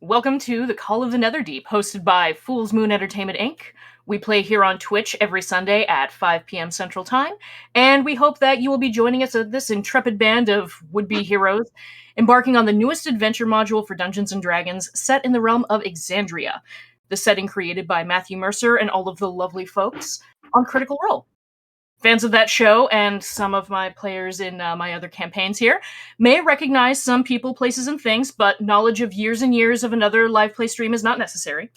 Welcome to the Call of the Netherdeep, hosted by Fool's Moon Entertainment Inc. We play here on Twitch every Sunday at 5 p.m. Central Time, and we hope that you will be joining us as this intrepid band of would-be heroes, embarking on the newest adventure module for Dungeons & Dragons, set in the realm of Exandria, the setting created by Matthew Mercer and all of the lovely folks on Critical Role. Fans of that show and some of my players in my other campaigns here may recognize some people, places, and things, but knowledge of years and years of another live play stream is not necessary.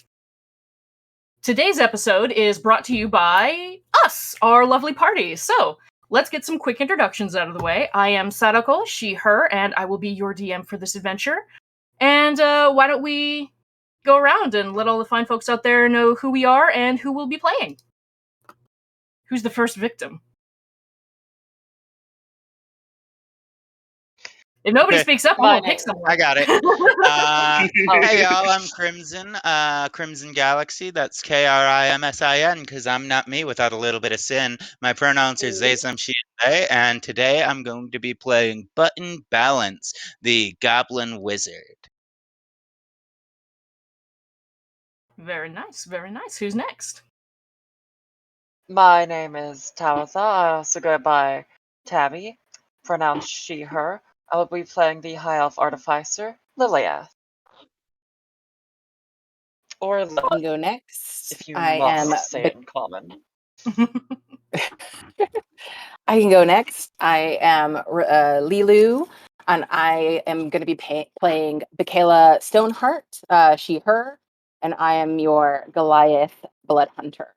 Today's episode is brought to you by us, our lovely party. So, let's get some quick introductions out of the way. I am Sadako, she, her, and I will be your DM for this adventure. And why don't we go around and let all the fine folks out there know who we are and who we'll be playing. Who's the first victim? If nobody speaks up, I'm gonna pick someone. I got it. Hey y'all, I'm Crimson. Crimson Galaxy. That's Krimsin, because I'm not me without a little bit of sin. My pronouns are they, them, she, and they, and today I'm going to be playing Button Balance, the Goblin Wizard. Very nice, very nice. Who's next? My name is Tawatha. I also go by Tabby, pronounced she, her. I will be playing the High Elf Artificer, Liliath. Or Lilith, I can go next. if you I must say it in common. I can go next. I am Lilu, and I am going to be playing Michaela Stoneheart, she, her, and I am your Goliath Blood Hunter.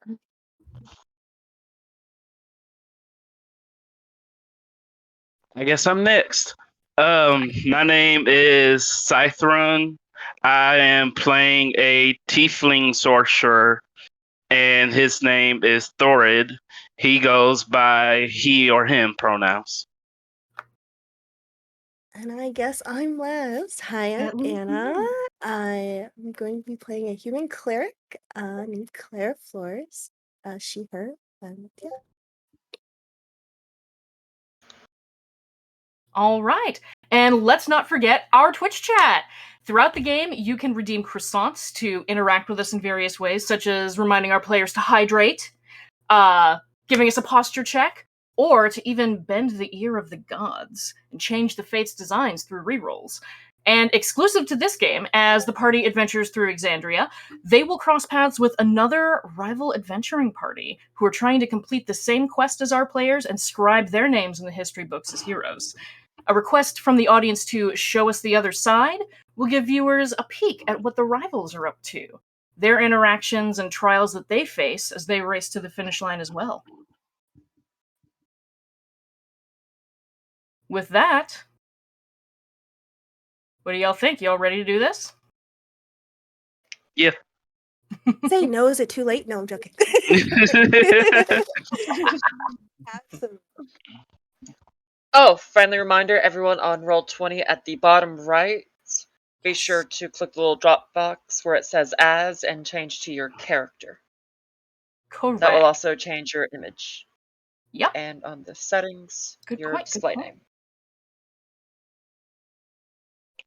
I guess I'm next. My name is Scythron. I am playing a tiefling sorcerer, and his name is Thorid. He goes by he or him pronouns. And I guess I'm last. Hi, I'm Anna. I am going to be playing a human cleric named Claire Flores. She, her. Yeah. All right. And let's not forget our Twitch chat. Throughout the game, you can redeem croissants to interact with us in various ways, such as reminding our players to hydrate, giving us a posture check, or to even bend the ear of the gods and change the fate's designs through rerolls. And exclusive to this game, as the party adventures through Exandria, they will cross paths with another rival adventuring party who are trying to complete the same quest as our players and scribe their names in the history books as heroes. A request from the audience to show us the other side will give viewers a peek at what the rivals are up to, their interactions and trials that they face as they race to the finish line as well. With that, what do y'all think? Y'all ready to do this? Yeah. Say no, is it too late? No, I'm joking. Absolutely. Oh, friendly reminder, everyone on Roll20 at the bottom right, be sure to click the little drop box where it says as and change to your character. Correct. That will also change your image. Yep. And on the settings, your display name.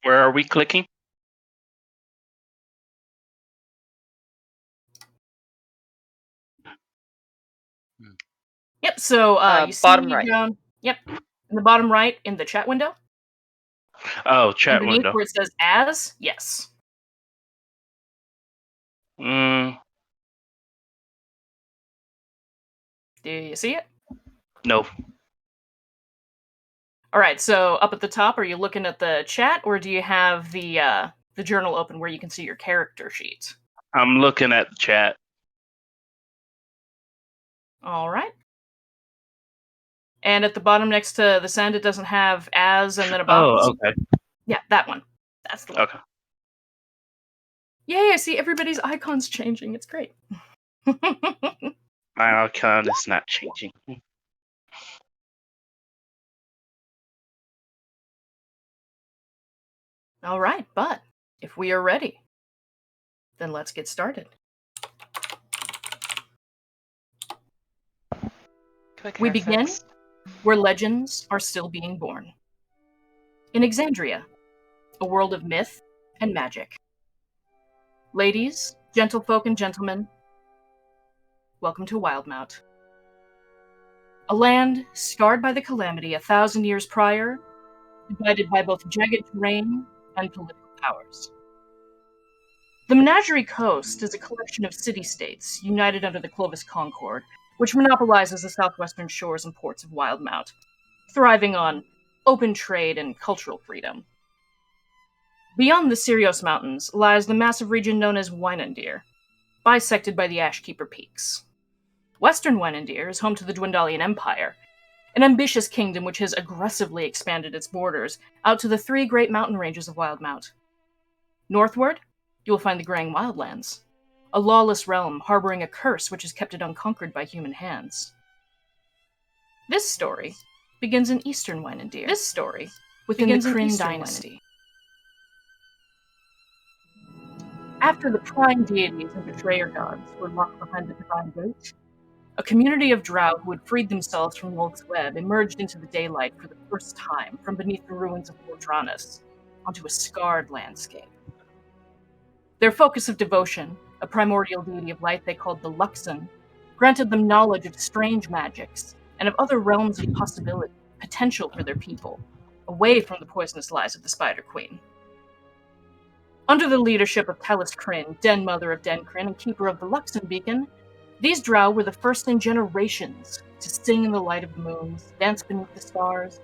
Where are we clicking? Yep, so you see bottom right. down, yep, in the bottom right in the chat window. Oh, chat underneath window. Where it says as, yes. Do you see it? No. All right, so up at the top, are you looking at the chat, or do you have the journal open where you can see your character sheet? I'm looking at the chat. All right. And at the bottom next to the send, it doesn't have as and then a box. Oh, okay. Yeah, that one. That's the one. Okay. Yay, I see everybody's icons changing. It's great. My icon is not changing. All right, but if we are ready, then let's get started. We begin where legends are still being born. In Exandria, a world of myth and magic. Ladies, gentlefolk, and gentlemen, welcome to Wildmount. A land scarred by the calamity 1,000 years prior, divided by both jagged terrain and political powers. The Menagerie Coast is a collection of city-states united under the Clovis Concord, which monopolizes the southwestern shores and ports of Wildmount, thriving on open trade and cultural freedom. Beyond the Sirios Mountains lies the massive region known as Wynandir, bisected by the Ashkeeper Peaks. Western Wynandir is home to the Dwendalian Empire, an ambitious kingdom which has aggressively expanded its borders out to the 3 great mountain ranges of Wildmount. Northward, you will find the Graying Wildlands, a lawless realm harboring a curse which has kept it unconquered by human hands. This story begins in Eastern Wynandir. This story within the Kryn dynasty. After the prime deities and betrayer gods were locked behind the divine gate, a community of drow who had freed themselves from Wolf's Web emerged into the daylight for the first time from beneath the ruins of Gordranus onto a scarred landscape. Their focus of devotion, a primordial deity of light they called the Luxon, granted them knowledge of strange magics and of other realms of possibility, potential for their people, away from the poisonous lies of the Spider Queen. Under the leadership of Talis Kryn, Den Mother of Den Kryn and Keeper of the Luxon Beacon, these drow were the first in generations to sing in the light of the moons, dance beneath the stars,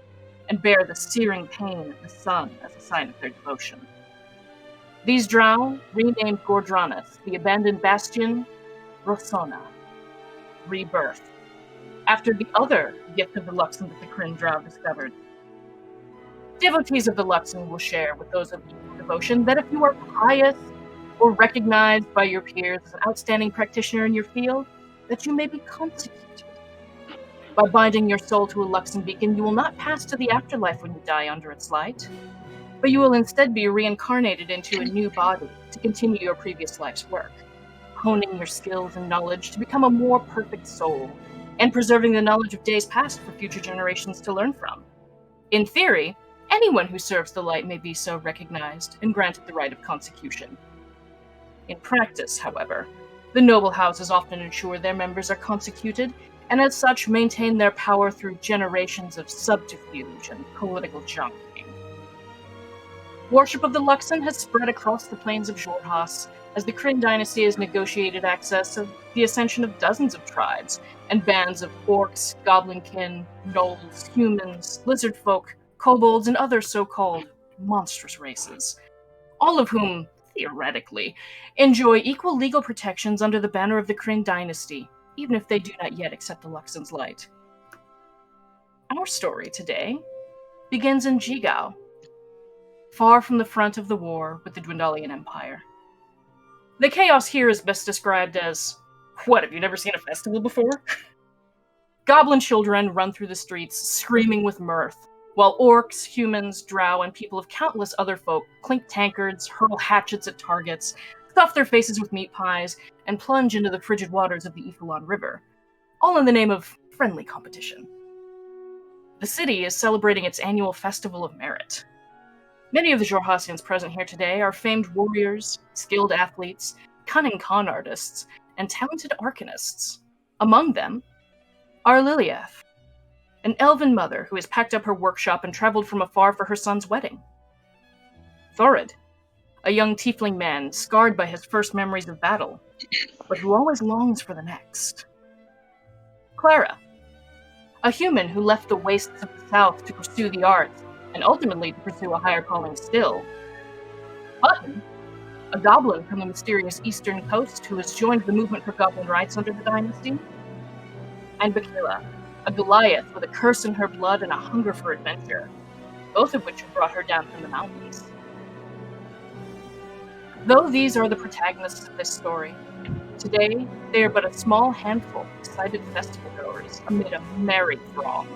and bear the searing pain of the sun as a sign of their devotion. These drow renamed Gordranus, the abandoned bastion, Rossona, rebirth, after the other gift of the Luxon that the Kryn drow discovered. Devotees of the Luxon will share with those of equal devotion that if you are pious or recognized by your peers as an outstanding practitioner in your field, that you may be consecuted. By binding your soul to a Luxon beacon, you will not pass to the afterlife when you die under its light, but you will instead be reincarnated into a new body to continue your previous life's work, honing your skills and knowledge to become a more perfect soul, and preserving the knowledge of days past for future generations to learn from. In theory, anyone who serves the light may be so recognized and granted the right of consecution. In practice, however, the noble houses often ensure their members are consecuted, and as such maintain their power through generations of subterfuge and political junking. Worship of the Luxon has spread across the plains of Xhorhas, as the Kryn dynasty has negotiated access of the ascension of dozens of tribes and bands of orcs, goblinkin, gnolls, humans, lizard folk, kobolds, and other so-called monstrous races, all of whom, theoretically, enjoy equal legal protections under the banner of the Kryn dynasty, even if they do not yet accept the Luxon's light. Our story today begins in Jigao, far from the front of the war with the Dwendalian Empire. The chaos here is best described as, what, have you never seen a festival before? Goblin children run through the streets, screaming with mirth, while orcs, humans, drow, and people of countless other folk clink tankards, hurl hatchets at targets, stuff their faces with meat pies, and plunge into the frigid waters of the Ifalon River, all in the name of friendly competition. The city is celebrating its annual Festival of Merit. Many of the Xhorhasians present here today are famed warriors, skilled athletes, cunning con artists, and talented arcanists. Among them are Liliath, an elven mother who has packed up her workshop and traveled from afar for her son's wedding. Thorid, a young tiefling man scarred by his first memories of battle, but who always longs for the next. Clara, a human who left the wastes of the south to pursue the arts, and ultimately to pursue a higher calling still. Button, a goblin from the mysterious eastern coast who has joined the movement for goblin rights under the dynasty. And Bakila, a Goliath with a curse in her blood and a hunger for adventure, both of which have brought her down from the mountains. Though these are the protagonists of this story, today they are but a small handful of excited festival goers amid a merry throng.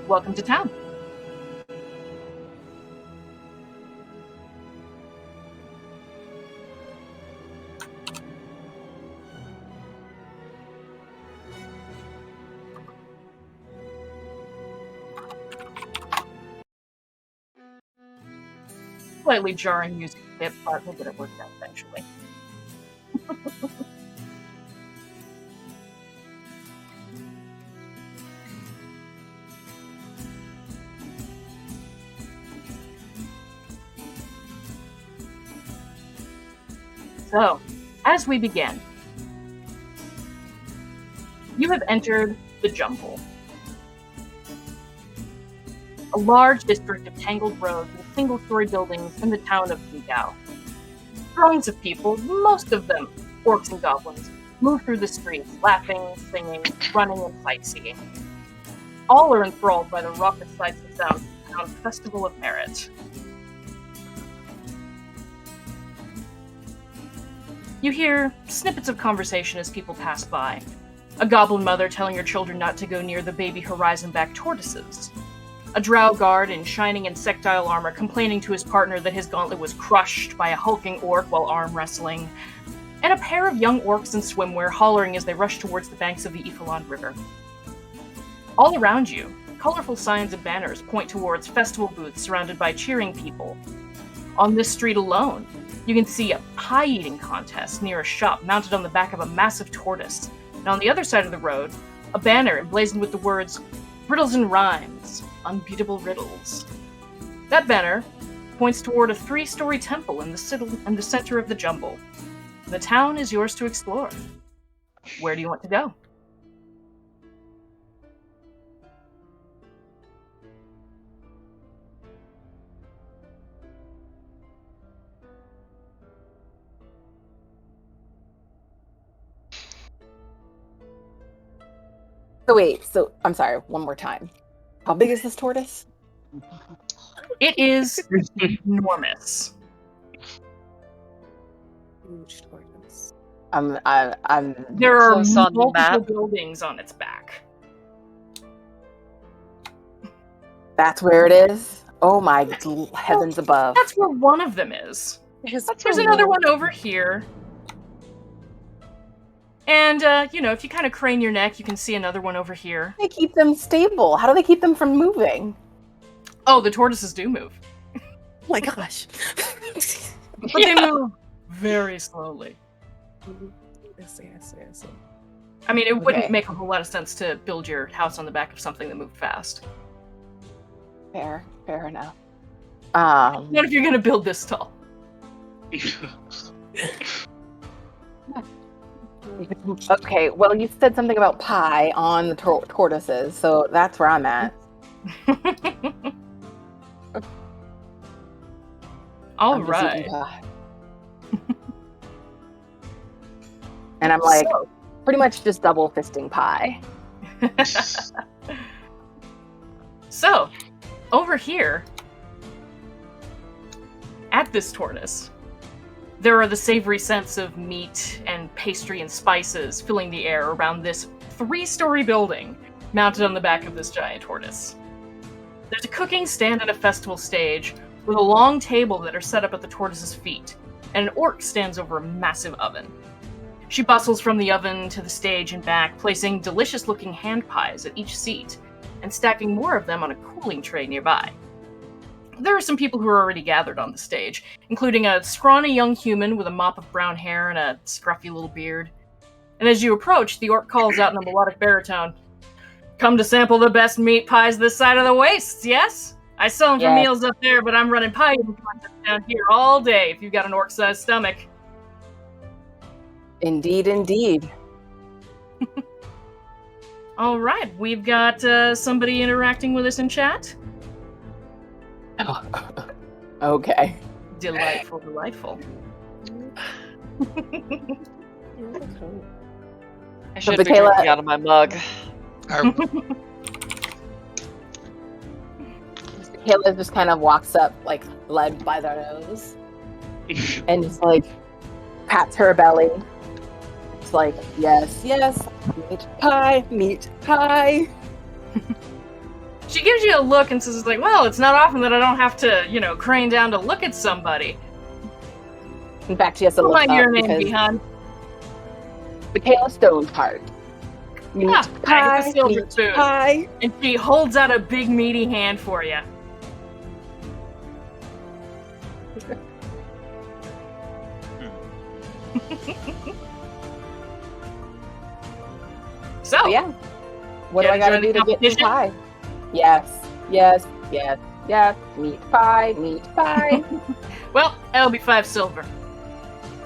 Welcome to town. Slightly jarring music bit, but we'll get it worked out eventually. So, as we begin, you have entered the jungle. A large district of tangled roads and single-story buildings in the town of Migao. Throngs of people, most of them orcs and goblins, move through the streets, laughing, singing, running, and sightseeing. All are enthralled by the raucous sights and sounds of the town's Festival of Merit. You hear snippets of conversation as people pass by. A goblin mother telling her children not to go near the baby horizon-back tortoises. A drow guard in shining insectile armor complaining to his partner that his gauntlet was crushed by a hulking orc while arm wrestling. And a pair of young orcs in swimwear hollering as they rush towards the banks of the Ifalon River. All around you, colorful signs and banners point towards festival booths surrounded by cheering people. On this street alone, you can see a pie-eating contest near a shop mounted on the back of a massive tortoise. And on the other side of the road, a banner emblazoned with the words, "Riddles and Rhymes, Unbeatable Riddles." That banner points toward a 3-story temple in the center of the jumble. The town is yours to explore. Where do you want to go? So wait, I'm sorry, one more time. How big is this tortoise? It is enormous. Huge tortoise. I'm There are Close on the multiple map. buildings on its back. That's where it is? Oh my heavens above. That's where one of them is. There's another one over here. And, if you kind of crane your neck, you can see another one over here. How do they keep them stable? How do they keep them from moving? Oh, the tortoises do move. Oh my gosh. But they move very slowly. I see. I mean, it wouldn't Okay. make a whole lot of sense to build your house on the back of something that moved fast. Fair enough. What if you're going to build this tall? Okay, well, you said something about pie on the tortoises, so that's where I'm at. All I'm just right. eating pie. And I'm like, So- pretty much just double fisting pie. So, over here, at this tortoise, there are the savory scents of meat and pastry and spices filling the air around this 3-story building mounted on the back of this giant tortoise. There's a cooking stand and a festival stage with a long table that are set up at the tortoise's feet, and an orc stands over a massive oven. She bustles from the oven to the stage and back, placing delicious-looking hand pies at each seat, and stacking more of them on a cooling tray nearby. There are some people who are already gathered on the stage, including a scrawny young human with a mop of brown hair and a scruffy little beard. And as you approach, the orc calls out in a melodic baritone, "Come to sample the best meat pies this side of the wastes, yes? I sell them for Yes. meals up there, but I'm running pie eating contests down here all day if you've got an orc-sized stomach." Indeed. All right, we've got somebody interacting with us in chat. Okay. Delightful. I should So be drinking Michaela- out of my mug. Kayla just kind of walks up, like, led by the nose, and just, like, pats her belly. It's like, yes, meat pie. She gives you a look and says, like, well, it's not often that I don't have to, crane down to look at somebody. In fact, she has to What look might up your name because be, hon? Michaela Stoneheart. Meat Ah, I get the pie, silver meat spoon. Hi. And she holds out a big meaty hand for you. So, But yeah. What do Yeah, I gotta join the do to get some competition? pie? Yes, yes, yes, yes. Meat pie, meat pie. well, that'll be 5 silver.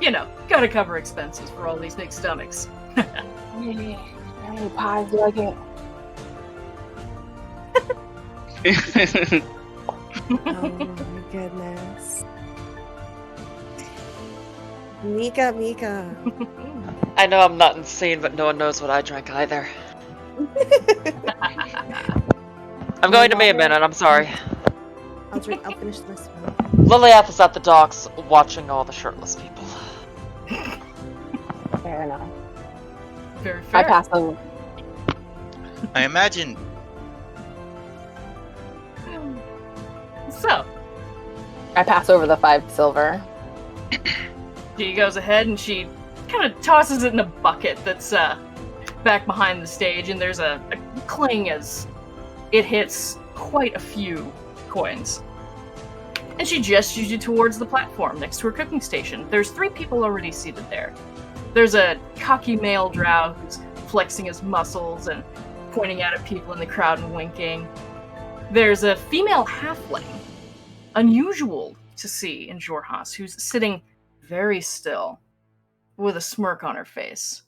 You know, gotta cover expenses for all these big stomachs. How many pies do I get? Oh my goodness. Mika. I know I'm not insane, but no one knows what I drank either. I'm going to be a minute, I'm sorry. I'll finish this one. Liliath is at the docks watching all the shirtless people. Fair enough. Very fair. I pass over. I imagine So, I pass over the 5 silver. she goes ahead and she kind of tosses it in a bucket that's back behind the stage, and there's a clang as it hits quite a few coins. And she gestures you towards the platform next to her cooking station. There's 3 people already seated there. There's a cocky male drow who's flexing his muscles and pointing out at people in the crowd and winking. There's a female halfling, unusual to see in Jorhas, who's sitting very still with a smirk on her face,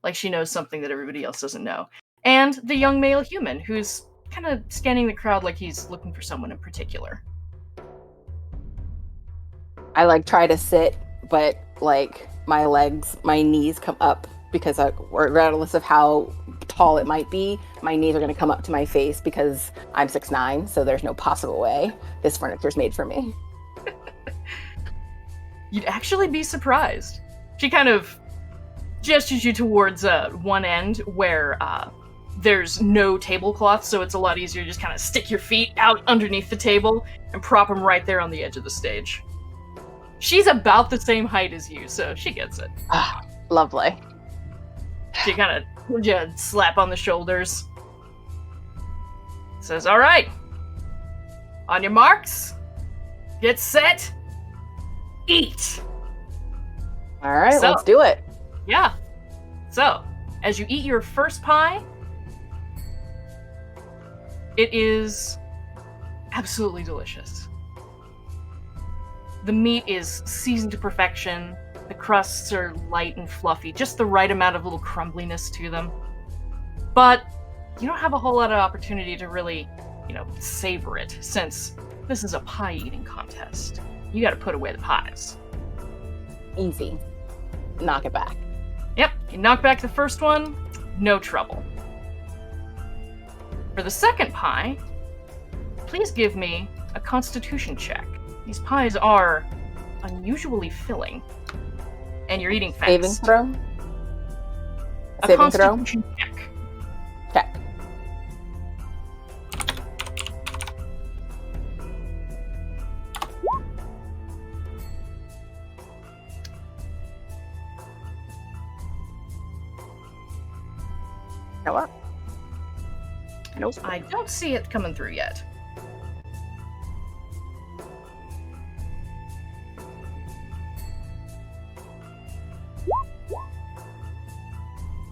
like she knows something that everybody else doesn't know. And the young male human who's kind of scanning the crowd like he's looking for someone in particular. I try to sit, but my knees come up because regardless of how tall it might be, my knees are going to come up to my face because I'm 6'9", so there's no possible way this furniture's made for me. You'd actually be surprised. She kind of gestures you towards one end where there's no tablecloth, so it's a lot easier to just kind of stick your feet out underneath the table and prop them right there on the edge of the stage. She's about the same height as you, so she gets it. Ah, lovely. She kind of slap on the shoulders. Says, all right. On your marks. Get set. Eat. All right, So- let's do it. Yeah. So, as you eat your first pie, it is absolutely delicious. The meat is seasoned to perfection. The crusts are light and fluffy, just the right amount of little crumbliness to them. But you don't have a whole lot of opportunity to really, savor it, since this is a pie eating contest. You gotta put away the pies. Easy. Knock it back. Yep, you knock back the first one, no trouble. For the second pie, please give me a constitution check. These pies are unusually filling, and you're eating fast. Saving throw? A Saving throw? constitution check. Okay. Go up. Nope, I don't see it coming through yet.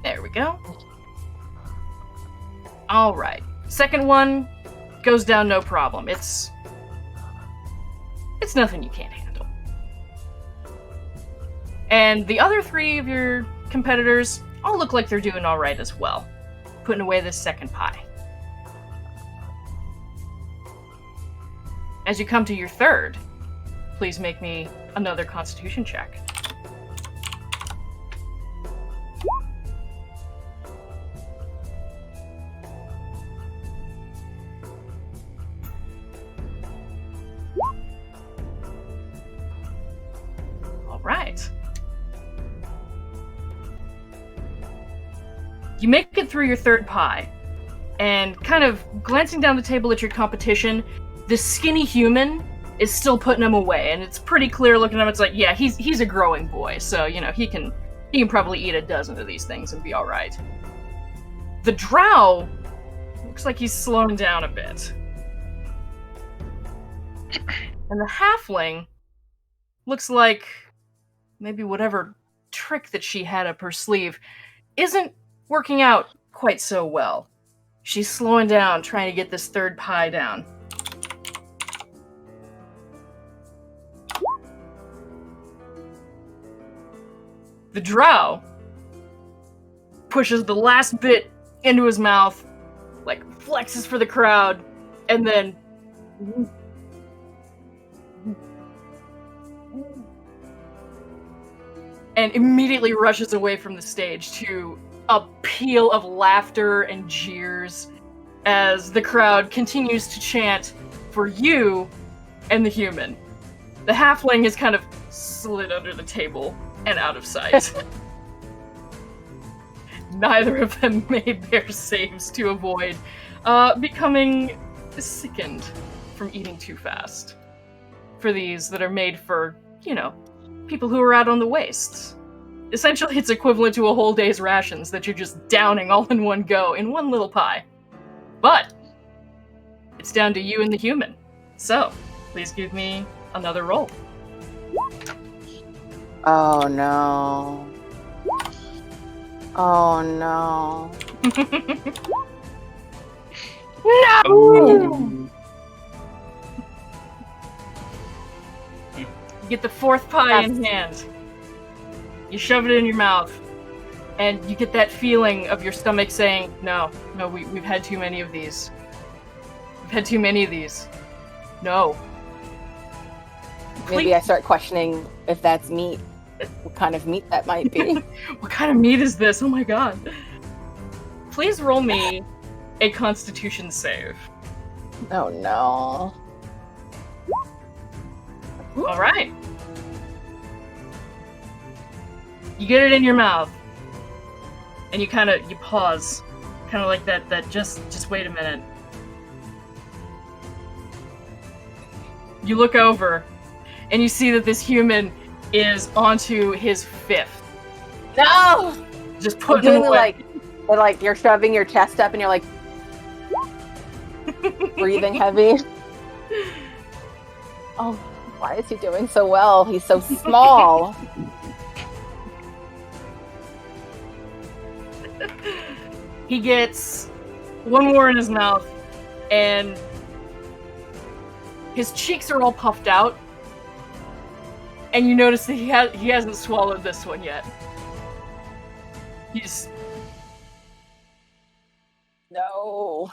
There we go. All right. Second one goes down no problem. It's nothing you can't handle. And the other 3 of your competitors all look like they're doing all right as well, putting away this second pie. As you come to your third, please make me another constitution check. All right. You make it through your third pie, and kind of glancing down the table at your competition, this skinny human is still putting him away, and it's pretty clear looking at him. It's like, yeah, he's a growing boy, so he can probably eat a dozen of these things and be all right. The drow looks like he's slowing down a bit, and the halfling looks like maybe whatever trick that she had up her sleeve isn't working out quite so well. She's slowing down, trying to get this third pie down. The drow pushes the last bit into his mouth, like flexes for the crowd, and then and immediately rushes away from the stage to a peal of laughter and jeers as the crowd continues to chant for you and the human. The halfling is kind of slid under the table and out of sight. Neither of them made their saves to avoid becoming sickened from eating too fast. For these that are made for, people who are out on the wastes. Essentially, it's equivalent to a whole day's rations that you're just downing all in one go in one little pie. But it's down to you and the human. So, please give me another roll. Oh no. Oh no. No! Ooh. You get the fourth pie in hand. You shove it in your mouth, and you get that feeling of your stomach saying, no, we've had too many of these. We've had too many of these. No. Maybe I start questioning if that's meat. What kind of meat that might be. What kind of meat is this? Oh my god. Please roll me a Constitution save. Oh no. Alright. You get it in your mouth, and you pause, kind of like that just wait a minute. You look over, and you see that this human is onto his fifth. No! Just putting him away. Like you're shoving your chest up and you're like breathing heavy. Oh, why is he doing so well? He's so small. He gets one more in his mouth, and his cheeks are all puffed out. And you notice that he hasn't swallowed this one yet. He's... No.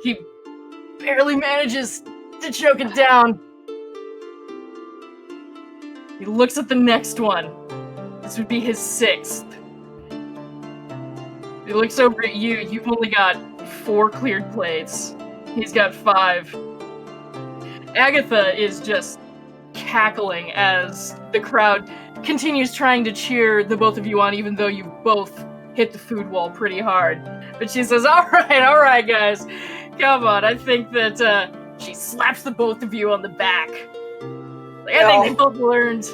He barely manages to choke it down. He looks at the next one. This would be his sixth. He looks over at you. You've only got 4 cleared plates. He's got 5. Agatha is just cackling as the crowd continues trying to cheer the both of you on, even though you both hit the food wall pretty hard. But she says, all right, guys. Come on, I think that, she slaps the both of you on the back. Like, I think they both learned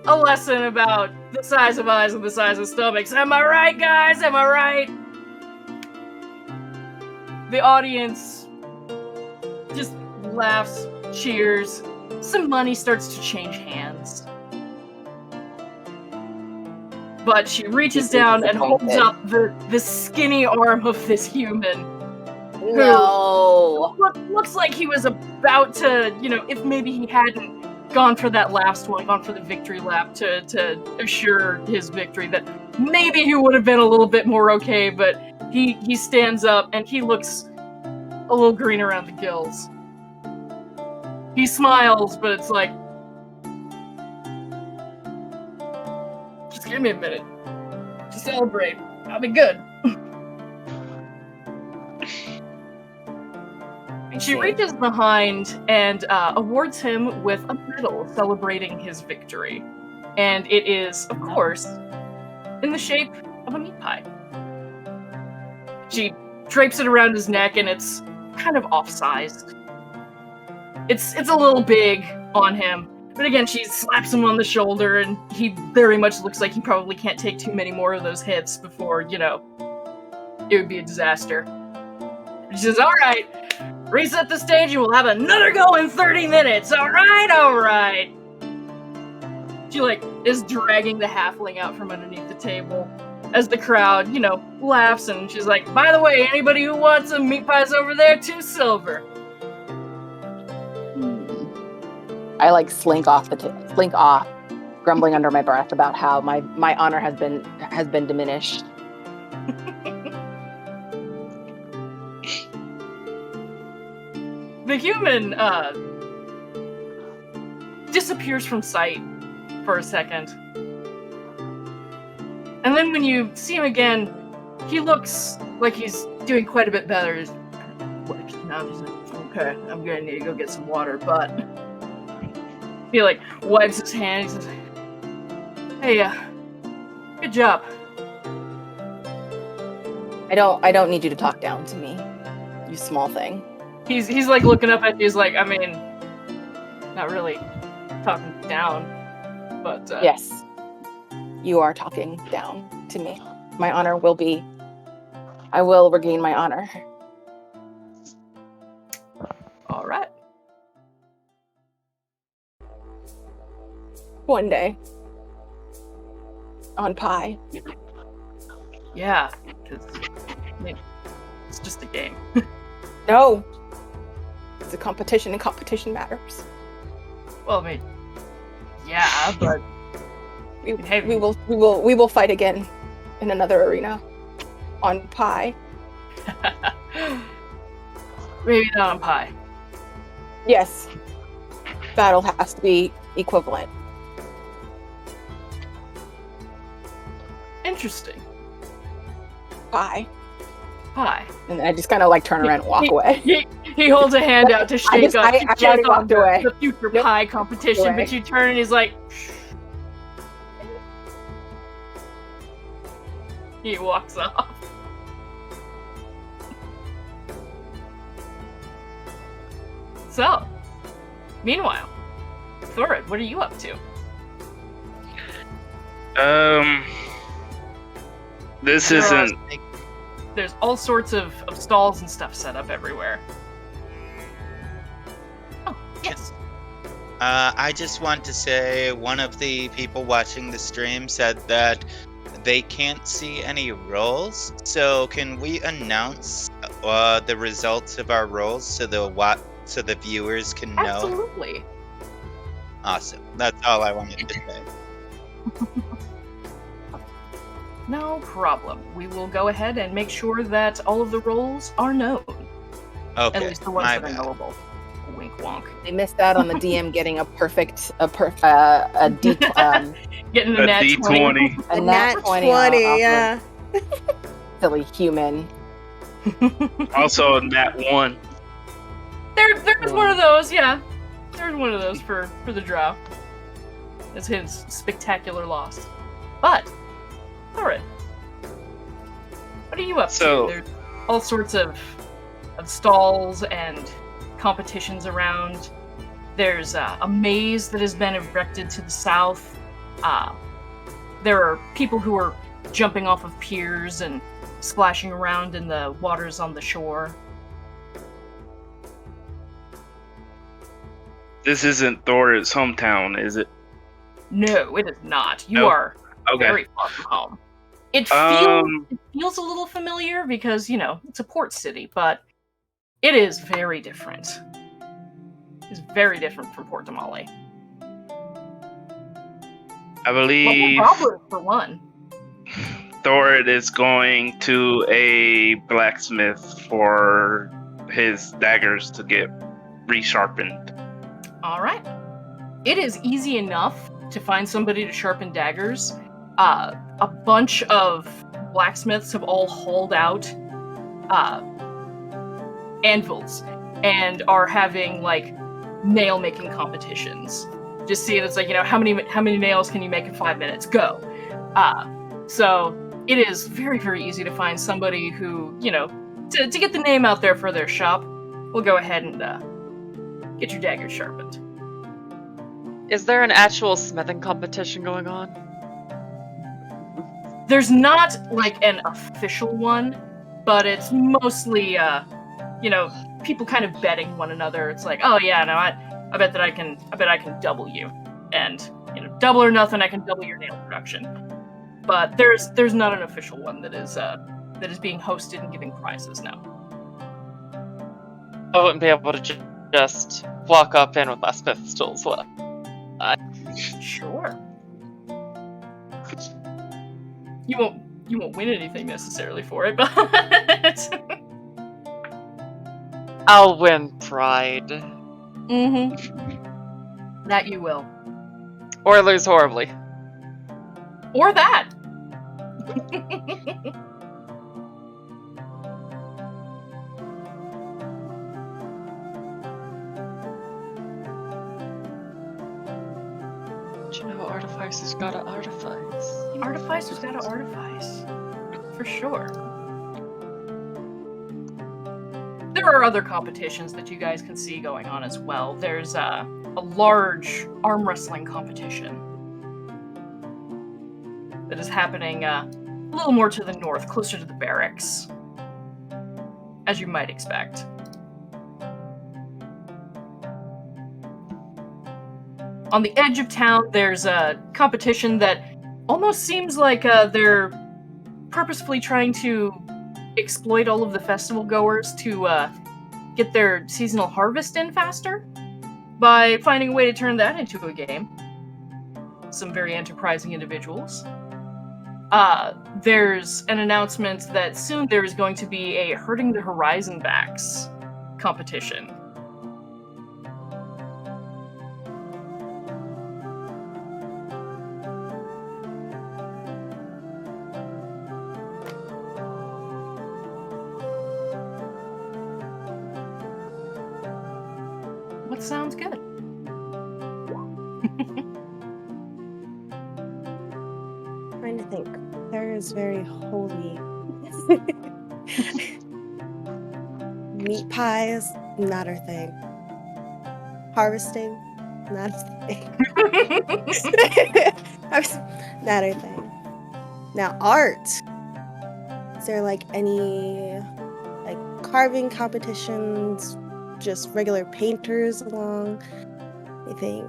a lesson about the size of eyes and the size of stomachs. Am I right, guys? Am I right? The audience just laughs, cheers. Some money starts to change hands. But she reaches down and holds up the skinny arm of this human. No. Who looks like he was about to, if maybe he hadn't gone for that last one, gone for the victory lap to assure his victory, that maybe he would have been a little bit more okay, but he stands up and he looks a little green around the gills. He smiles, but it's like, just give me a minute to celebrate. I'll be good. She reaches behind and awards him with a medal celebrating his victory. And it is, of course, in the shape of a meat pie. She drapes it around his neck, and it's kind of off-sized. It's a little big on him, but again, she slaps him on the shoulder, and he very much looks like he probably can't take too many more of those hits before, it would be a disaster. She says, "Alright, reset the stage and we'll have another go in 30 minutes, alright! She, is dragging the halfling out from underneath the table as the crowd, laughs, and she's like, "By the way, anybody who wants some meat pies over there, 2 silver." I slink off, grumbling under my breath about how my honor has been diminished. The human disappears from sight for a second. And then when you see him again, he looks like he's doing quite a bit better. Now he's like, "Okay, I'm gonna need to go get some water," but he wipes his hand. He says, "Hey, good job." I don't need you to talk down to me, you small thing. He's looking up at you. He's like, I mean, not really talking down, but yes, you are talking down to me. My honor will be. I will regain my honor. All right. One day. On pie. Yeah, because it's just a game. No. It's a competition, and competition matters. Well, I mean, yeah, but we will fight again in another arena on pie. Maybe not on pie. Yes. Battle has to be equivalent. Interesting. Pie. And I just kind of turn around and walk away. He holds a hand out to shake up the future pie competition, but you turn and he's like, he walks off. So, meanwhile, Thorid, what are you up to? This isn't. There's all sorts of stalls and stuff set up everywhere. Oh, yes. I just want to say one of the people watching the stream said that they can't see any rolls. So can we announce the results of our rolls so the viewers can know? Absolutely. Awesome. That's all I wanted to say. No problem. We will go ahead and make sure that all of the rolls are known. Okay. At least the ones that are knowable. Wink wonk. They missed out on the DM getting a D getting a nat D20. A nat 20, yeah. Silly human. Also nat 1. There's one of those, yeah. There's one of those for the draw. It's his spectacular loss. But Thorid, what are you up to? There's all sorts of stalls and competitions around. There's a maze that has been erected to the south. There are people who are jumping off of piers and splashing around in the waters on the shore. This isn't Thorid's hometown, is it? No, it is not. You are very far from home. It feels a little familiar because, it's a port city, but it is very different. It's very different from Port Damali. I believe for one. Thorid is going to a blacksmith for his daggers to get resharpened. All right. It is easy enough to find somebody to sharpen daggers. A bunch of blacksmiths have all hauled out anvils and are having nail making competitions. Just seeing it's how many nails can you make in 5 minutes? Go. So it is very, very easy to find somebody who, to get the name out there for their shop, will go ahead and get your dagger sharpened. Is there an actual smithing competition going on? There's not like an official one, but it's mostly people kind of betting one another. It's like, oh yeah, no, I bet I can double you, and double or nothing, I can double your nail production. But there's not an official one that is being hosted and giving prizes now. I wouldn't be able to just walk up in with my smith's tools, would I? Sure. You won't win anything necessarily for it, but I'll win pride. Mm-hmm. That you will. Or lose horribly. Or that. Artificer's gotta artifice. Artificer's gotta artifice. For sure. There are other competitions that you guys can see going on as well. There's a large arm wrestling competition that is happening a little more to the north, closer to the barracks, as you might expect. On the edge of town, there's a competition that almost seems like they're purposefully trying to exploit all of the festival goers to get their seasonal harvest in faster by finding a way to turn that into a game. Some very enterprising individuals. There's an announcement that soon there is going to be a Herding the Horizon Backs competition. What sounds good? Trying to think. Claire is very holy. Meat pies, not her thing. Harvesting, not her thing. Not her thing. Now, art. Is there like any carving competitions? Just regular painters along? Anything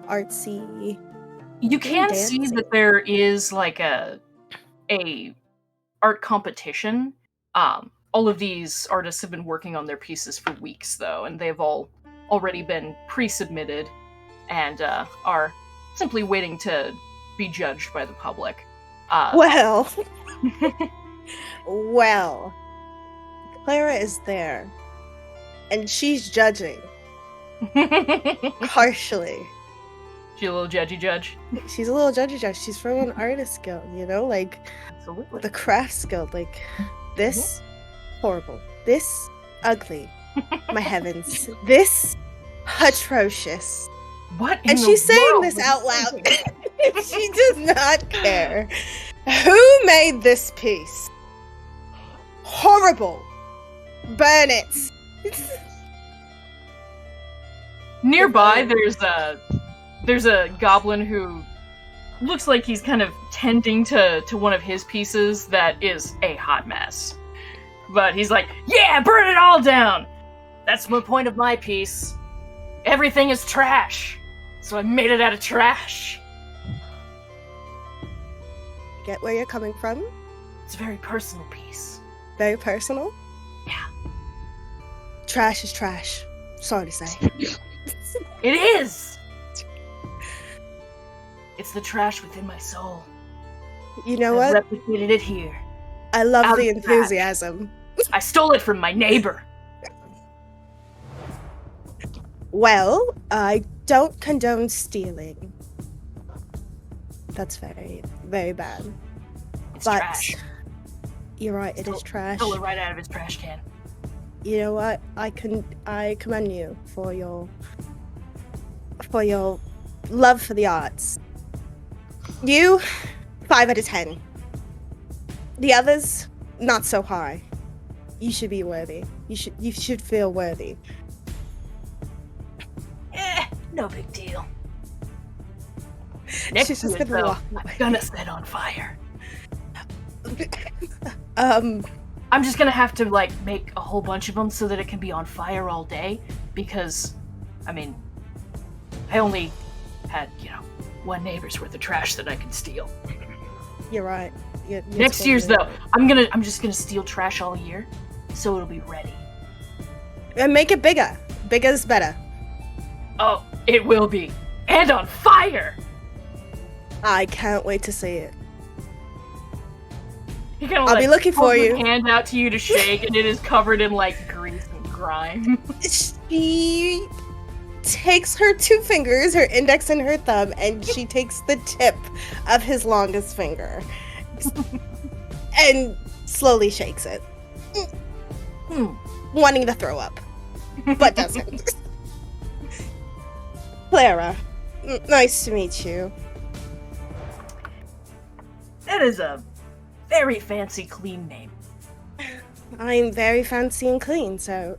artsy? You can see that there is like a art competition. All of these artists have been working on their pieces for weeks, though, and they've all already been pre-submitted and are simply waiting to be judged by the public. Well, Clara is there, and she's judging harshly. She's a little judgy judge. She's a little judgy judge. She's from an artist guild, Absolutely. The crafts guild. This horrible, this ugly, my heavens, this atrocious. What? And she's saying this out loud. She does not care. Who made this piece? Horrible. Burn it. Nearby, there's a goblin who looks like he's kind of tending to one of his pieces that is a hot mess. But he's like, yeah, burn it all down! That's the point of my piece. Everything is trash. So I made it out of trash. Get where you're coming from? It's a very personal piece. Very personal? Yeah. Trash is trash. Sorry to say. It is! It's the trash within my soul. You know I've what? replicated it here. I love Out the of enthusiasm. I stole it from my neighbor. Well, I don't condone stealing. That's very, very bad. It's But trash. You're right, it is trash. Stole it right out of his trash can. You know what? I commend you for your love for the arts. You, 5 out of 10. The others, not so high. You should be worthy. You should feel worthy. No big deal. Next She's just year, gonna though, walk I'm away. gonna set on fire. I'm just gonna have to, like, make a whole bunch of them so that it can be on fire all day, because, I mean, I only had, one neighbor's worth of trash that I could steal. You're right. You're Next totally year's, right. though, I'm just gonna steal trash all year, so it'll be ready. And make it bigger. Bigger's better. Oh, it will be. And on fire! I can't wait to see it. He kind of I'll be looking for holds his you. hand out to you to shake, and it is covered in, like, grease and grime. She takes her 2 fingers, her index and her thumb, and she takes the tip of his longest finger and slowly shakes it. Wanting to throw up, but doesn't. Clara, nice to meet you. That is a very fancy, clean name. I'm very fancy and clean, so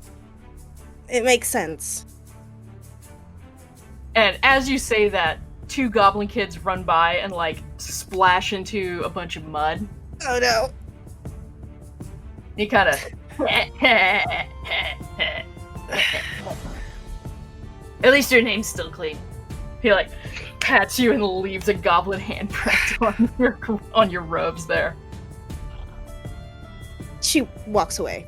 it makes sense. And as you say that, 2 goblin kids run by and, like, splash into a bunch of mud. Oh no. He kind of... At least your name's still clean. He, like, pats you and leaves a goblin handprint on your robes there. She walks away.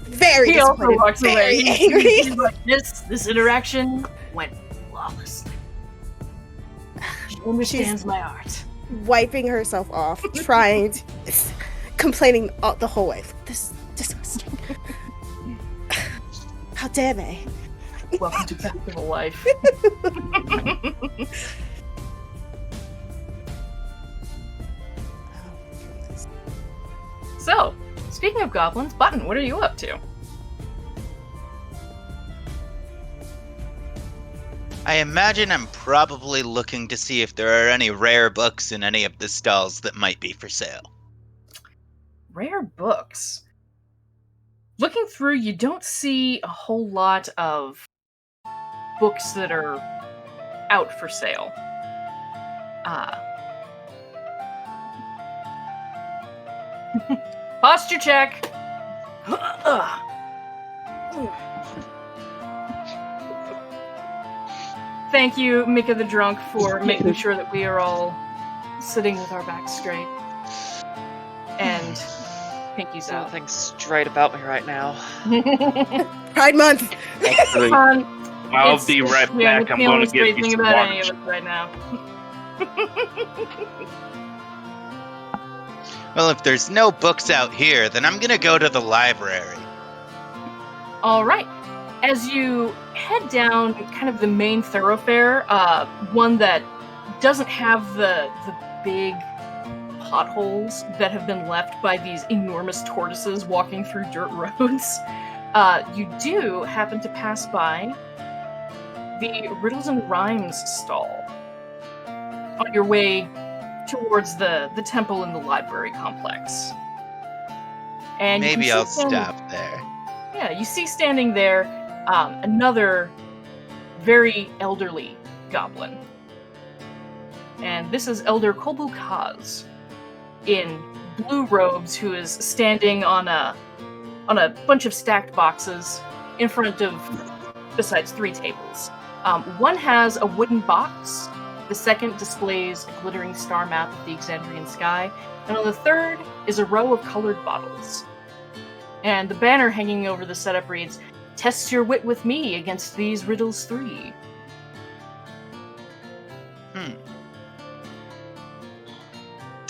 Very He also disappointed, walks away. very angry. He's like, this interaction went flawlessly. She understands my art. Wiping herself off, trying to, complaining the whole way. This disgusting. How dare they? Welcome to festival life. So, speaking of goblins, Button, what are you up to? I imagine I'm probably looking to see if there are any rare books in any of the stalls that might be for sale. Rare books. Looking through, you don't see a whole lot of books that are out for sale. Posture check! Thank you, Mika the Drunk, for making sure that we are all sitting with our backs straight. And pinkies out. Nothing straight about me right now. Pride Month! Actually, I'll be right Yeah, back. I'm going to get you some about any of water. us right now. Well, if there's no books out here, then I'm gonna go to the library. All right. As you head down kind of the main thoroughfare, one that doesn't have the big potholes that have been left by these enormous tortoises walking through dirt roads, you do happen to pass by the Riddles and Rhymes stall on your way towards the temple and the library complex. And you can Maybe see I'll standing- stop there. Yeah, you see standing there another very elderly goblin. And this is Elder Kolbu Kaz in blue robes, who is standing on a bunch of stacked boxes in front of, besides 3 tables. One has a wooden box, the second displays a glittering star map of the Exandrian sky, and on the third is a row of colored bottles. And the banner hanging over the setup reads, "Test your wit with me against these riddles 3.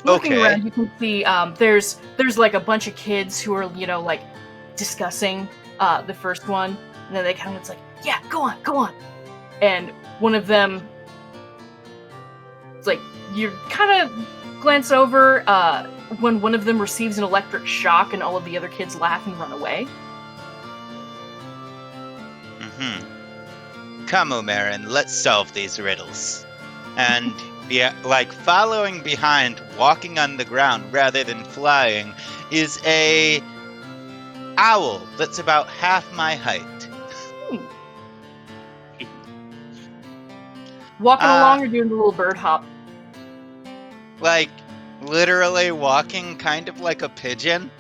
Looking Okay. around, you can see there's like a bunch of kids who are, like discussing the first one, and then they kind of, it's like, yeah, go on. And one of them, it's like, you kind of glance over when one of them receives an electric shock, and all of the other kids laugh and run away. Come, Omerin, let's solve these riddles. And like following behind, walking on the ground rather than flying, is a owl that's about half my height. Walking along or doing the little bird hop? Like, literally walking kind of like a pigeon.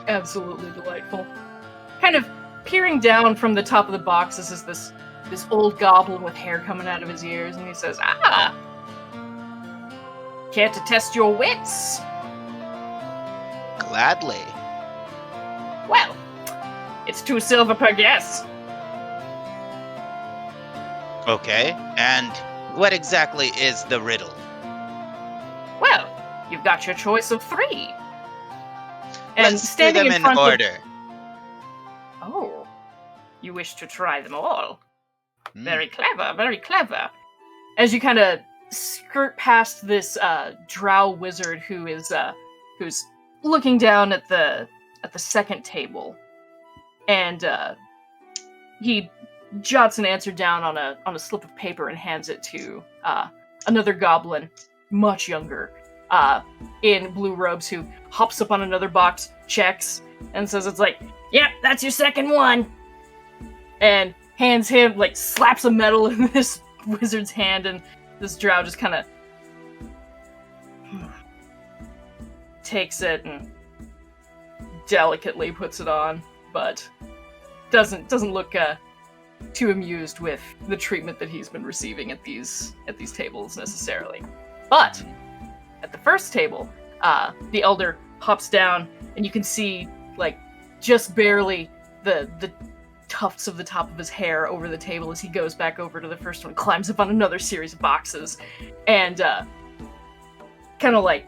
Absolutely delightful. Kind of peering down from the top of the boxes is this old goblin with hair coming out of his ears, and he says, care to test your wits? Gladly. Well, it's 2 silver per guess. Okay, and what exactly is the riddle? Well, you've got your choice of 3. And Let's standing do them in front order. Oh, you wish to try them all. Very clever, very clever. As you kind of skirt past this drow wizard who's looking down at the second table, and he jots an answer down on a slip of paper and hands it to another goblin, much younger, in blue robes, who hops up on another box, checks, and says it's like, yep, that's your second one. And hands him, like, slaps a medal in this wizard's hand, and this drow just kind of takes it and delicately puts it on, but doesn't look too amused with the treatment that he's been receiving at these tables necessarily. But at the first table, the elder hops down, and you can see, like, just barely the tufts of the top of his hair over the table as he goes back over to the first one, climbs up on another series of boxes, and kind of like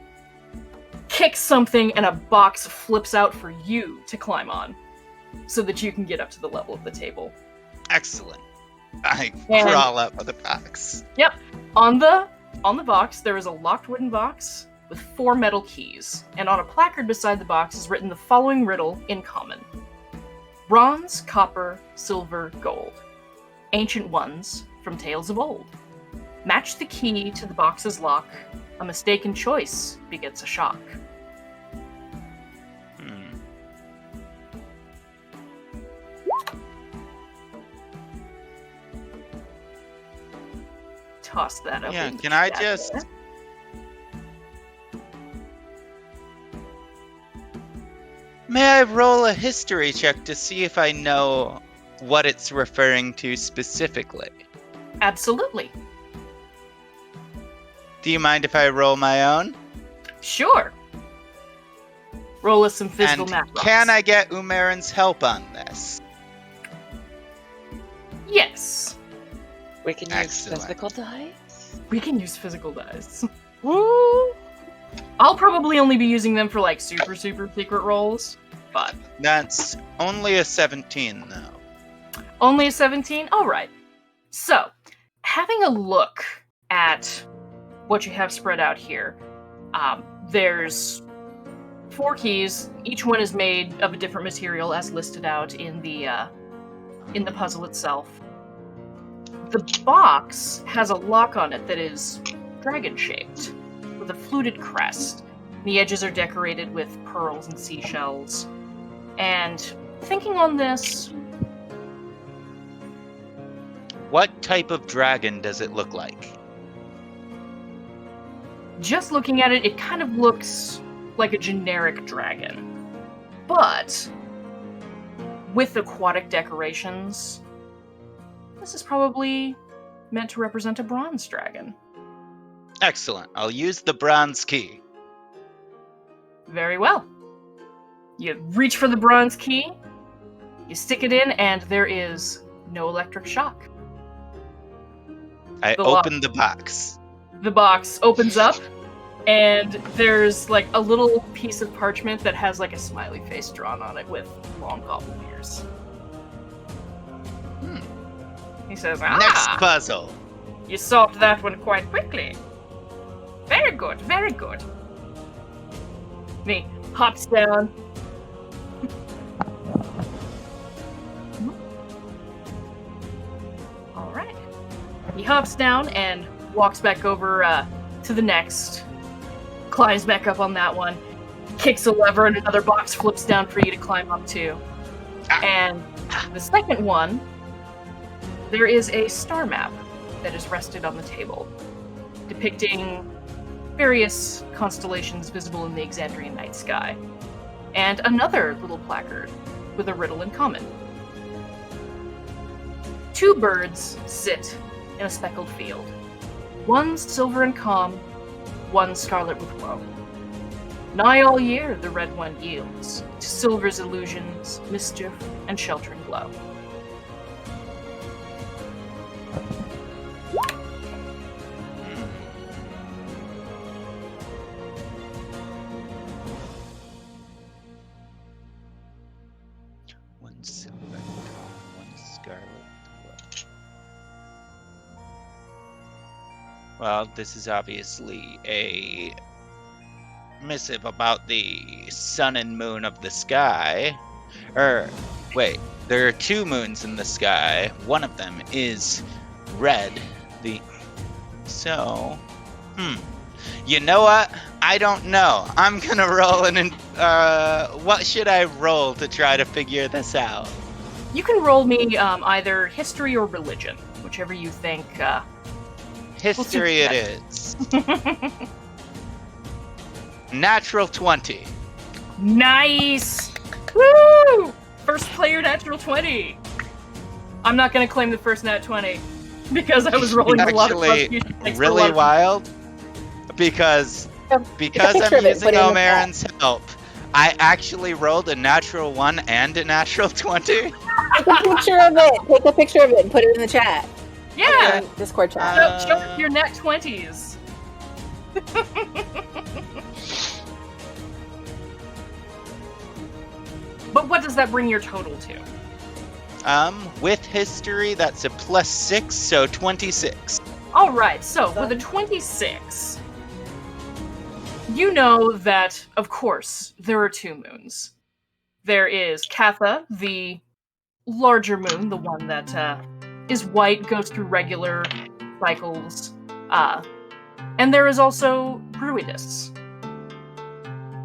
kicks something, and a box flips out for you to climb on so that you can get up to the level of the table. Excellent. I crawl up of the box. Yep. On the box, there is a locked wooden box with 4 metal keys, and on a placard beside the box is written the following riddle in common. Bronze, copper, silver, gold. Ancient ones from tales of old. Match the key to the box's lock. A mistaken choice begets a shock. Toss that up. Yeah, can I just... There. May I roll a history check to see if I know what it's referring to specifically? Absolutely. Do you mind if I roll my own? Sure. Roll us some physical And math rolls. can I get Umaran's help on this? Yes. We can use Excellent. physical dice. We can use physical dice. Woo! I'll probably only be using them for, like, super secret rolls, but... That's only a 17, though. Only a 17? Alright. So, having a look at what you have spread out here, there's 4 keys. Each one is made of a different material as listed out in the puzzle itself. The box has a lock on it that is dragon-shaped, with a fluted crest. The edges are decorated with pearls and seashells. And thinking on this... What type of dragon does it look like? Just looking at it, it kind of looks like a generic dragon. But with aquatic decorations, this is probably meant to represent a bronze dragon. Excellent. I'll use the bronze key. Very well. You reach for the bronze key, you stick it in, and there is no electric shock. I open the box. The box opens up, and there's like a little piece of parchment that has like a smiley face drawn on it with long goblin ears. He says, Next puzzle. You solved that one quite quickly. Very good, very good. And he hops down. Alright. He hops down and walks back over to the next, climbs back up on that one, kicks a lever, and another box flips down for you to climb up to. And the second one, there is a star map that is rested on the table, depicting various constellations visible in the Exandrian night sky, and another little placard with a riddle in common. 2 birds sit in a speckled field. One silver and calm, one scarlet with woe. Nigh all year the red one yields to silver's illusions, mischief, and sheltering glow. One silver, one scarlet. Well, this is obviously a missive about the sun and moon of the sky. Wait, there are 2 moons in the sky. One of them is red. You know what? I don't know. I'm gonna roll what should I roll to try to figure this out? You can roll me either history or religion, whichever you think. History it is. Natural 20. Nice! Woo! First player natural 20. I'm not going to claim the first nat 20 because I was rolling a lot of Actually, really wild because I'm using Omarin's help. I actually rolled a natural 1 and a natural 20. Take a picture of it. Take a picture of it and put it in the chat. Yeah! Discord chat. Show your nat 20s. But what does that bring your total to? With history, that's a +6, so 26. Alright, so with a 26, you know that, of course, there are 2 moons. There is Katha, the larger moon, the one that is white, goes through regular cycles. And there is also Ruidus,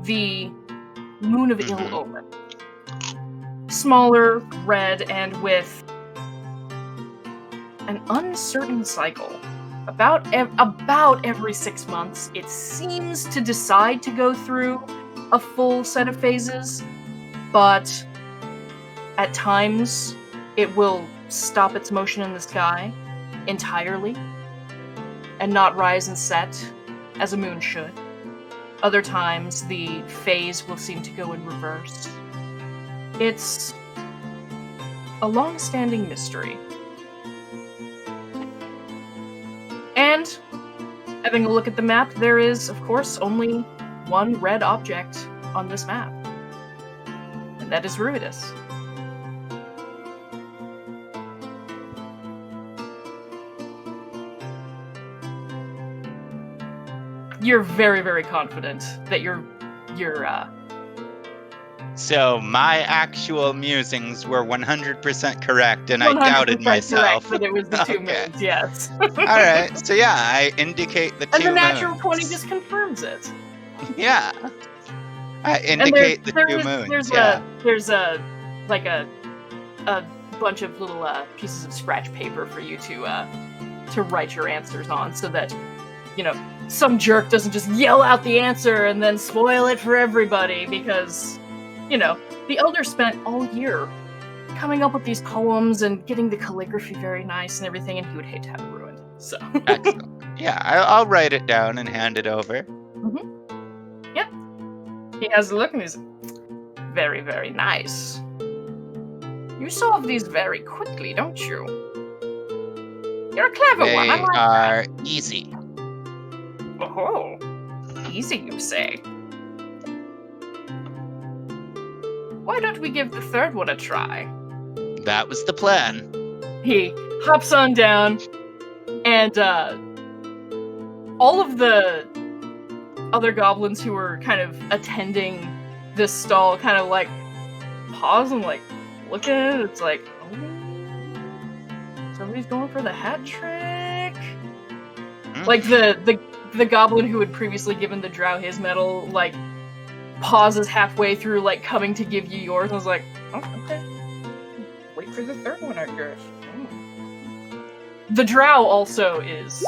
the moon of ill omen. Smaller, red, and with an uncertain cycle. About every 6 months, it seems to decide to go through a full set of phases, but at times it will stop its motion in the sky entirely and not rise and set as a moon should. Other times the phase will seem to go in reverse. It's a long-standing mystery. And, having a look at the map, there is, of course, only one red object on this map. And that is Ruidus. You're very, very confident that you're So my actual musings were 100% correct, and I 100% doubted myself. correct, but it was the 2 Okay. moons, yes. Alright, so yeah, I indicate the 2 And the natural moons. 20 just confirms it. Yeah. I indicate the 2 there's, moons, There's a bunch of little pieces of scratch paper for you to write your answers on, so that, you know, some jerk doesn't just yell out the answer and then spoil it for everybody, because, you know, the Elder spent all year coming up with these poems and getting the calligraphy very nice and everything, and he would hate to have it ruined. So. Excellent. Yeah, I'll write it down and hand it over. Mm-hmm. Yep. He has a look and he's very, very nice. You solve these very quickly, don't you? You're a clever one. I They like are easy. Oh, easy, you say? Why don't we give the third one a try? That was the plan. He hops on down, and all of the other goblins who were kind of attending this stall kind of like pause and like look at it. It's like, oh, somebody's going for the hat trick. Like the goblin who had previously given the drow his medal, like pauses halfway through, like coming to give you yours. And was like, oh, okay. Wait for the third one, I guess. The drow also is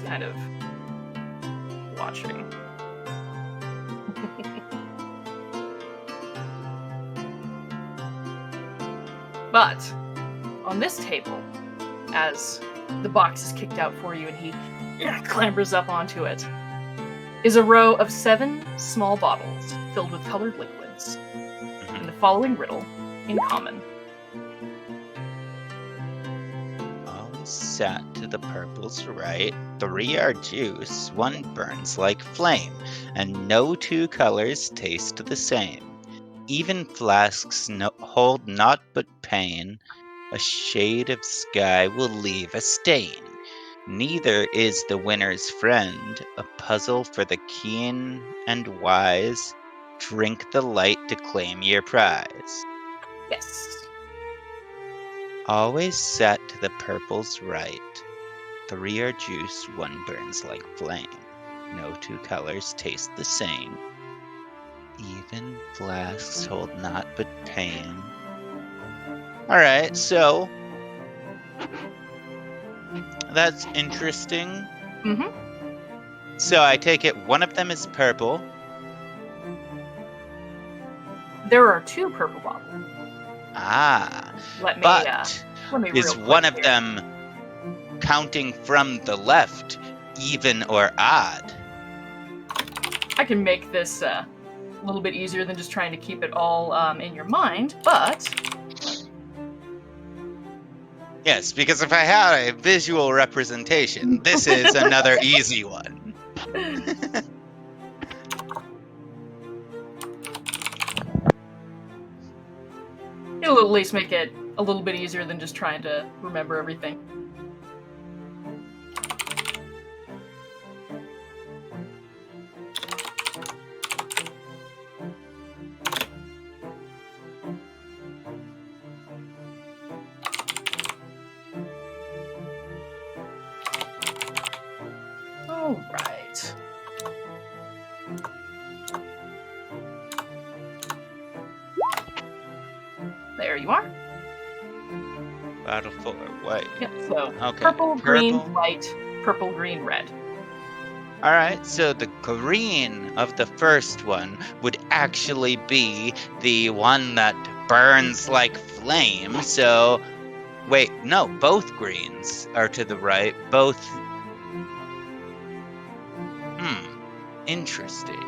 kind of watching. But on this table, as the box is kicked out for you and he clambers up onto it, is a row of 7 small bottles filled with colored liquids. And the following riddle in common. Always sat to the purple's right. 3 are juice, 1 burns like flame, and no 2 colors taste the same. Even flasks hold naught but pain. A shade of sky will leave a stain. Neither is the winner's friend, a puzzle for the keen and wise. Drink the light to claim your prize. Yes. Always sat to the purple's right. 3 are juice, 1 burns like flame. No 2 colors taste the same. Even flasks hold naught but pain. Alright, so that's interesting. Mm-hmm. So I take it one of them is purple. There are 2 purple bottles. Let me is one of them counting from the left even or odd? I can make this a little bit easier than just trying to keep it all in your mind, but... Yes, because if I had a visual representation, this is another easy one. It'll at least make it a little bit easier than just trying to remember everything. All right. There you are. Bottle full of white. Yep, so Okay. purple, green, white, purple, green, red. Alright, so the green of the first one would actually be the one that burns like flame. So, wait, no, both greens are to the right. Both. Interesting.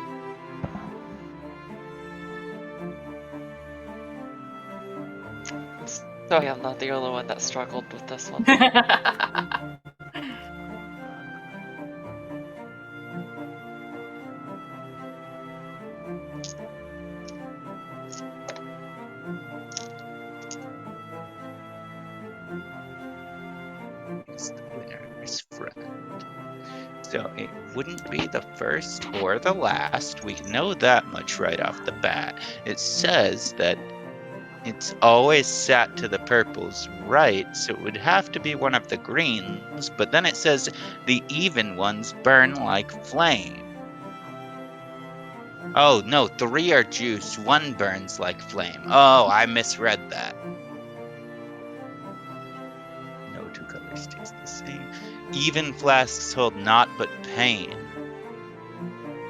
Sorry, I'm not the only one that struggled with this one. Is the winner's friend. So it wouldn't be the first or the last. We know that much right off the bat. It says that it's always sat to the purple's right, so it would have to be one of the greens, but then it says the even ones burn like flame. Oh, no, 3 are juice, 1 burns like flame. Oh, I misread that. No 2 colors taste the same. Even flasks hold naught but pain.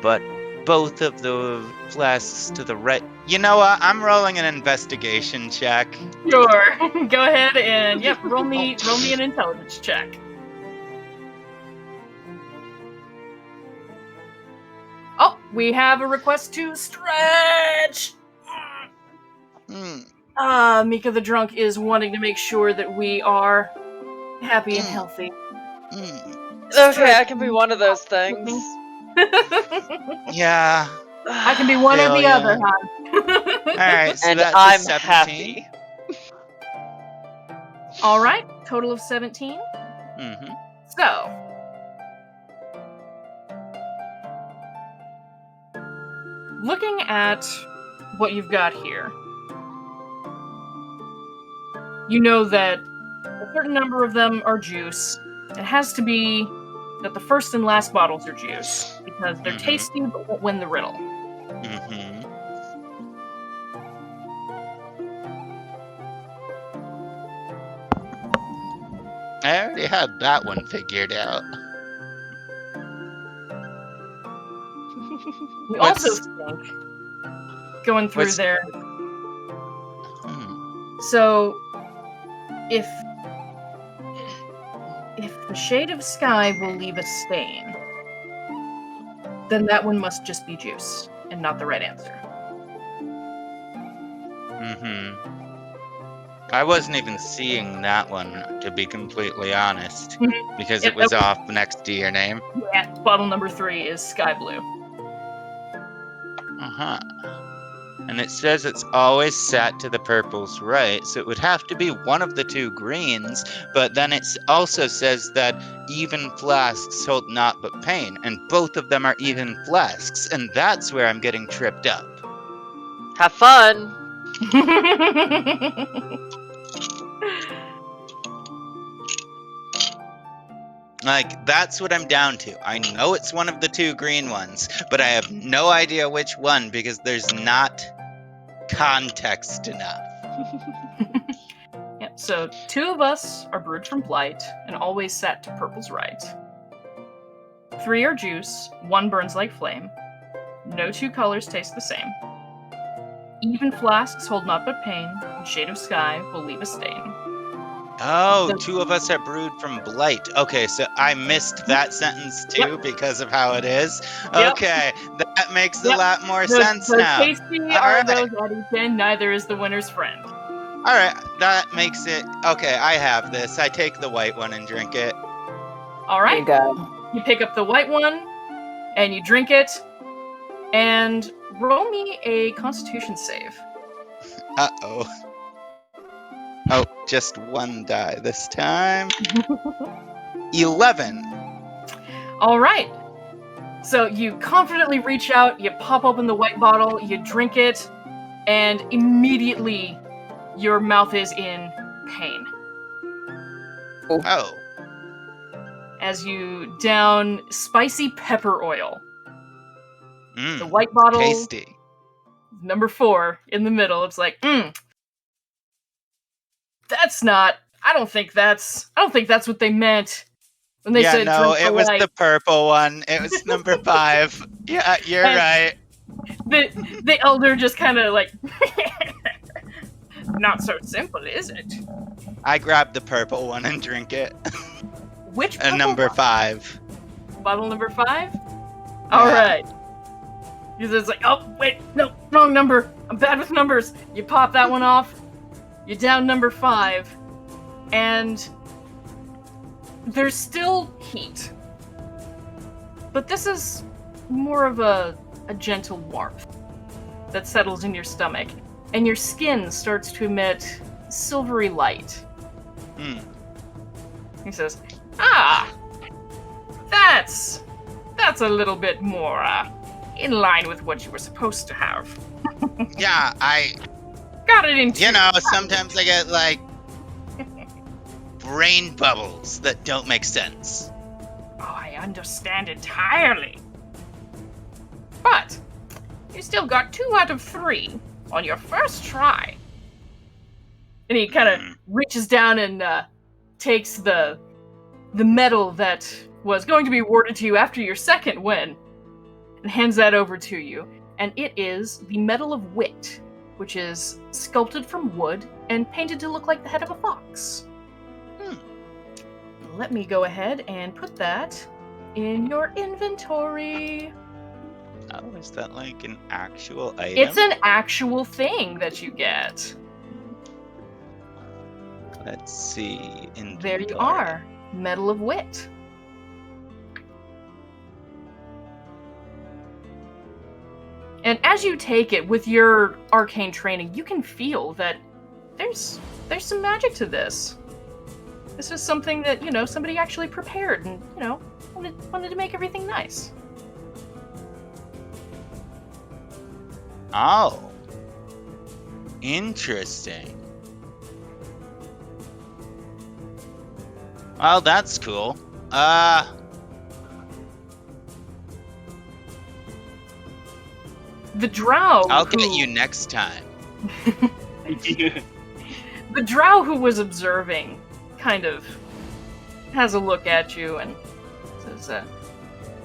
But both of the flasks to the right... You know what? I'm rolling an investigation check. Sure. Go ahead and, yep, roll me an intelligence check. Oh, we have a request to stretch! Mika the Drunk is wanting to make sure that we are happy and healthy. Okay, I can be one of those things. Yeah. I can be one or the other, hon. Alright, so And that's I'm a 17. happy. Alright, total of 17. Mm-hmm. So, looking at what you've got here, you know that a certain number of them are juice. It has to be that the first and last bottles are juice because they're Mhm. tasty but won't win the riddle. Mm-hmm. I already had that one figured out. We What's- also think, going through what's- there, Hmm. so if the shade of sky will leave a stain, then that one must just be juice and not the right answer. Mm-hmm. I wasn't even seeing that one, to be completely honest, because Yep, it was off next to your name. Yeah, bottle number 3 is sky blue. Uh-huh. And it says it's always set to the purple's right, so it would have to be one of the two greens, but then it also says that even flasks hold naught but pain, and both of them are even flasks, and that's where I'm getting tripped up. Have fun. Like, that's what I'm down to. I know it's one of the two green ones, but I have no idea which one because there's not context enough. Yep, so 2 of us are brewed from blight and always set to purple's right. 3 are juice, 1 burns like flame. No 2 colors taste the same. Even flasks hold naught but pain, and shade of sky will leave a stain. Oh, The- 2 of us are brewed from blight. Okay, so I missed that sentence too because of how it is. Yep. Okay, that makes a Yep. lot more The sense now. tasty All are right. those at each end, neither is the winner's friend. All right, that makes it okay. I have this. I take the white one and drink it. All There right, you go. you pick up the white one, and you drink it, and roll me a Constitution save. Uh-oh. Oh, just 1 die this time. 11. All right. So you confidently reach out, you pop open the white bottle, you drink it, and immediately your mouth is in pain Oh. as you down spicy pepper oil. Mm, The white bottle, tasty. number 4 in the middle. It's like, that's not. I don't think that's what they meant when they said no, drink it was light. the purple one. It was number 5. Yeah, you're And- right. The elder just kind of like, not so simple, is it? I grabbed the purple one and drink it. Which And number 5. bottle number 5? All right. He's just like, oh wait, no, wrong number. I'm bad with numbers. You pop that one off. You're down number 5, and there's still heat, but this is more of a gentle warmth that settles in your stomach, and your skin starts to emit silvery light. Hmm. He says, that's a little bit more in line with what you were supposed to have. Yeah, I Got it in two. sometimes I get like brain bubbles that don't make sense. Oh, I understand entirely. But you still got 2 out of 3 on your first try. And he kind of reaches down and takes the medal that was going to be awarded to you after your second win and hands that over to you. And it is the Medal of Wit, which is sculpted from wood and painted to look like the head of a fox. Let me go ahead and put that in your inventory. Oh, is that like an actual item? It's an actual thing that you get. Let's see. There you are. Medal of Wit. And as you take it with your arcane training, you can feel that there's some magic to this. This is something that, somebody actually prepared and, wanted to make everything nice. Oh. Interesting. Well, that's cool. The drow I'll who... get you next time. The drow who was observing kind of has a look at you and says,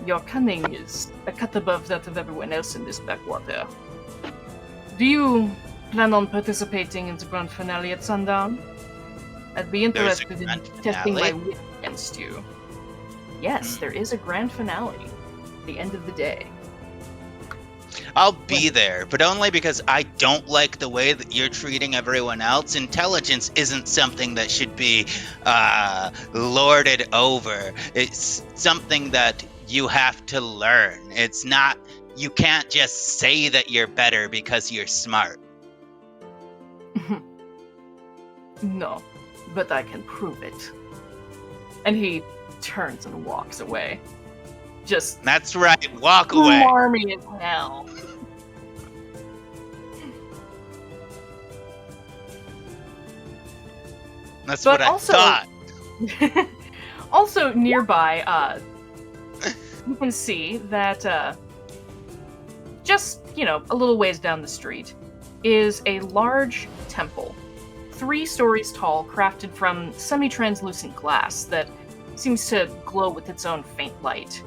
your cunning is a cut above that of everyone else in this backwater. Do you plan on participating in the grand finale at sundown? I'd be There's a interested in grand testing my finale? wit against you. Yes, there is a grand finale at the end of the day. I'll be there, but only because I don't like the way that you're treating everyone else. Intelligence isn't something that should be lorded over. It's something that you have to learn. It's not, you can't just say that you're better because you're smart. No, but I can prove it. And he turns and walks away. Just That's right, walk away. smarmy as hell. That's But what I also- thought. Also nearby, you can see that just, a little ways down the street is a large temple, 3 stories tall, crafted from semi-translucent glass that seems to glow with its own faint light.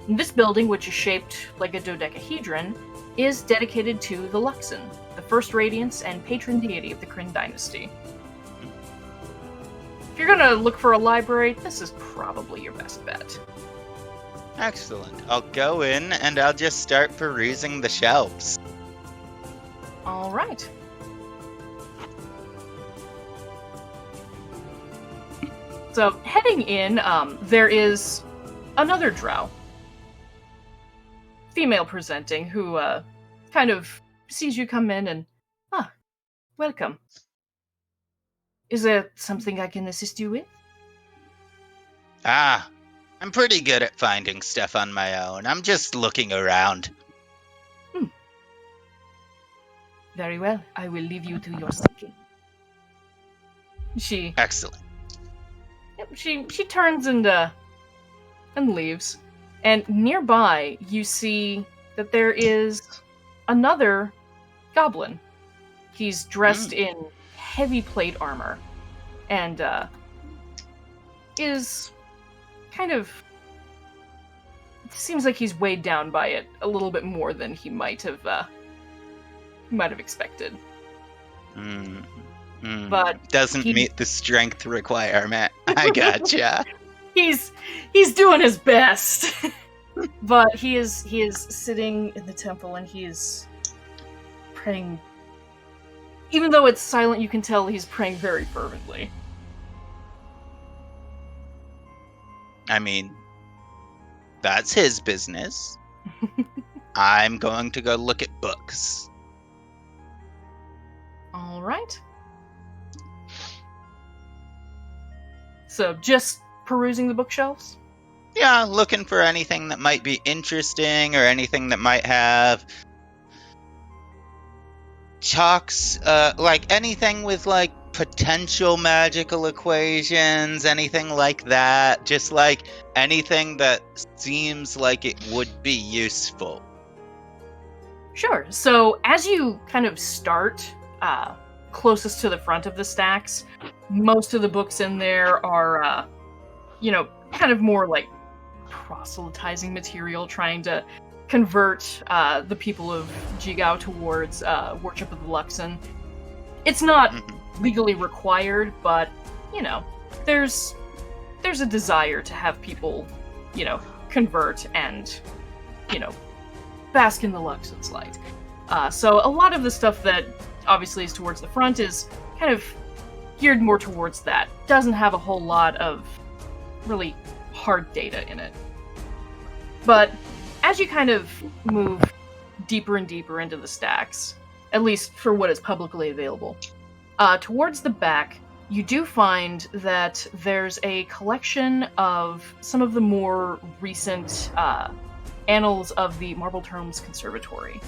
And this building, which is shaped like a dodecahedron, is dedicated to the Luxon, the first radiance and patron deity of the Kryn dynasty. If you're gonna look for a library, this is probably your best bet. Excellent. I'll go in and I'll just start perusing the shelves. All right. So, heading in, there is another drow. Female presenting, who, kind of sees you come in and, welcome. Is there something I can assist you with? I'm pretty good at finding stuff on my own. I'm just looking around. Very well. I will leave you to your seeking. She Excellent. she turns and leaves. And nearby, you see that there is another goblin. He's dressed in heavy plate armor and is kind of... It seems like he's weighed down by it a little bit more than he might have expected. But doesn't meet the strength requirement. I gotcha. he's doing his best. But he is sitting in the temple and he is praying. Even though it's silent, you can tell he's praying very fervently. I mean, that's his business. I'm going to go look at books. All right. So, just perusing the bookshelves? Yeah, looking for anything that might be interesting or anything that might have talks, like anything with like potential magical equations, anything like that. Just like anything that seems like it would be useful. Sure. So, as you kind of start closest to the front of the stacks, most of the books in there are, kind of more like proselytizing material, trying to convert the people of Jigao towards worship of the Luxon. It's not legally required, but, there's a desire to have people, convert and, bask in the Luxon's light. So a lot of the stuff that obviously is towards the front is kind of geared more towards that. Doesn't have a whole lot of really hard data in it. But as you kind of move deeper and deeper into the stacks, at least for what is publicly available, towards the back, you do find that there's a collection of some of the more recent annals of the Marble Terms Conservatory.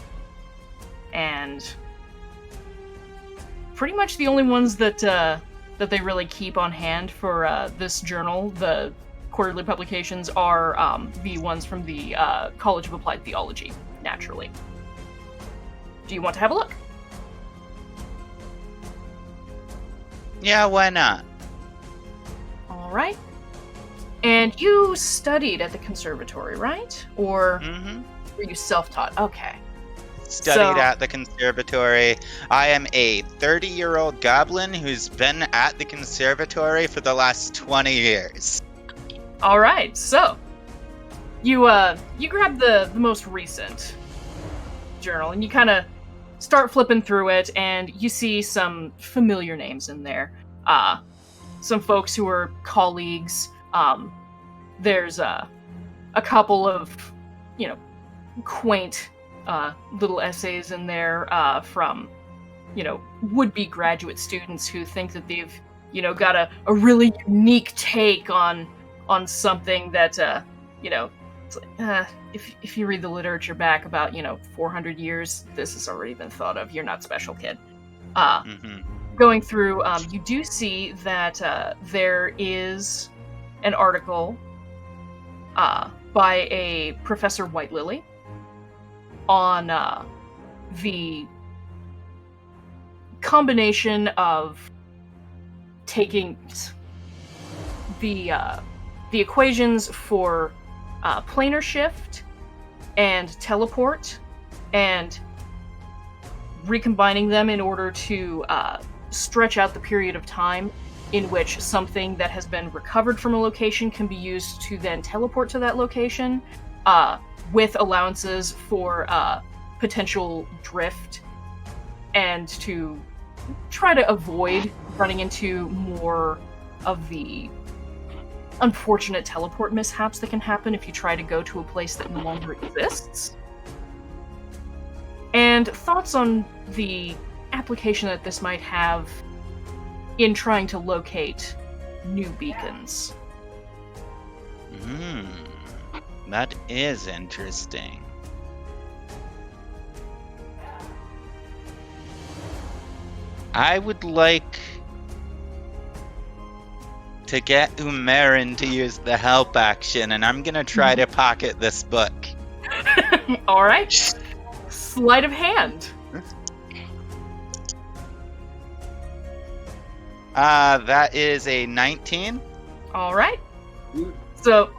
And pretty much the only ones that they really keep on hand for this journal, the quarterly publications, are the ones from the College of Applied Theology, naturally. do you want to have a look? Yeah, why not? All right. And you studied at the conservatory, right? Or were you self-taught? Okay. Studied at the conservatory. I am a 30-year-old goblin who's been at the conservatory for the last 20 years. All right. So you grab the most recent journal and you kind of start flipping through it, and you see some familiar names in there. Some folks who are colleagues. There's a couple of, quaint little essays in there from, would-be graduate students who think that they've, got a really unique take on something that, it's like, if you read the literature back about, 400 years, this has already been thought of. You're not special, kid. Going through, you do see that there is an article by a Professor White Lily on the combination of taking the equations for planar shift and teleport and recombining them in order to stretch out the period of time in which something that has been recovered from a location can be used to then teleport to that location, with allowances for potential drift, and to try to avoid running into more of the unfortunate teleport mishaps that can happen if you try to go to a place that no longer exists. And thoughts on the application that this might have in trying to locate new beacons. That is interesting. I would like to get Umarin to use the help action, and I'm gonna try to pocket this book. All right. Sleight of hand. That is a 19. All right. So,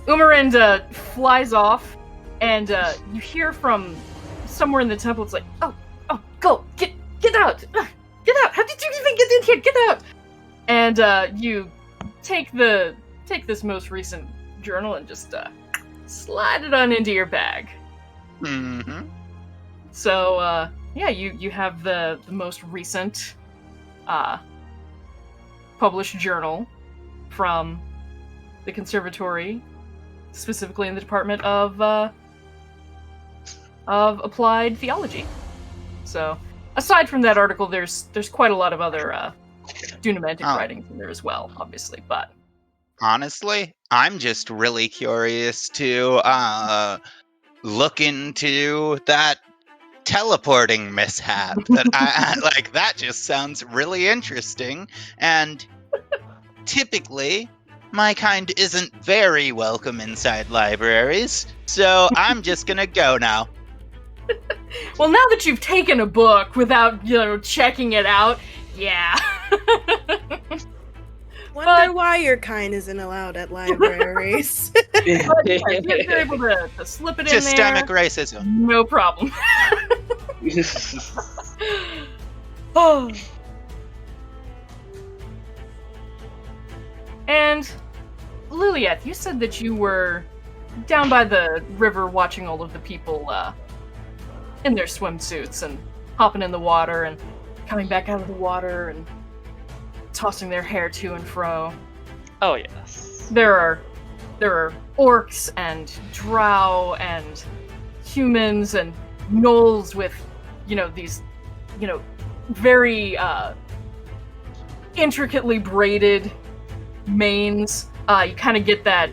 Umarinda flies off, and you hear from somewhere in the temple. It's like, oh, go, get out, get out! How did you even get in here? Get out! And you take this most recent journal and just slide it on into your bag. So, yeah, you have the most recent published journal from the conservatory, specifically in the Department of Applied Theology. So, aside from that article, there's quite a lot of other Dunamantic writings in there as well, obviously, but... Honestly, I'm just really curious to look into that teleporting mishap. That I like. That just sounds really interesting, and typically my kind isn't very welcome inside libraries, so I'm just gonna go now. Well, now that you've taken a book without, checking it out, yeah. Wonder why your kind isn't allowed at libraries. But yeah, you're able to slip it in there. Systemic racism. No problem. Oh. And Lilieth, you said that you were down by the river watching all of the people in their swimsuits and hopping in the water and coming back out of the water and tossing their hair to and fro. Oh yes. There are orcs and drow and humans and gnolls with, these, very intricately braided manes. You kind of get that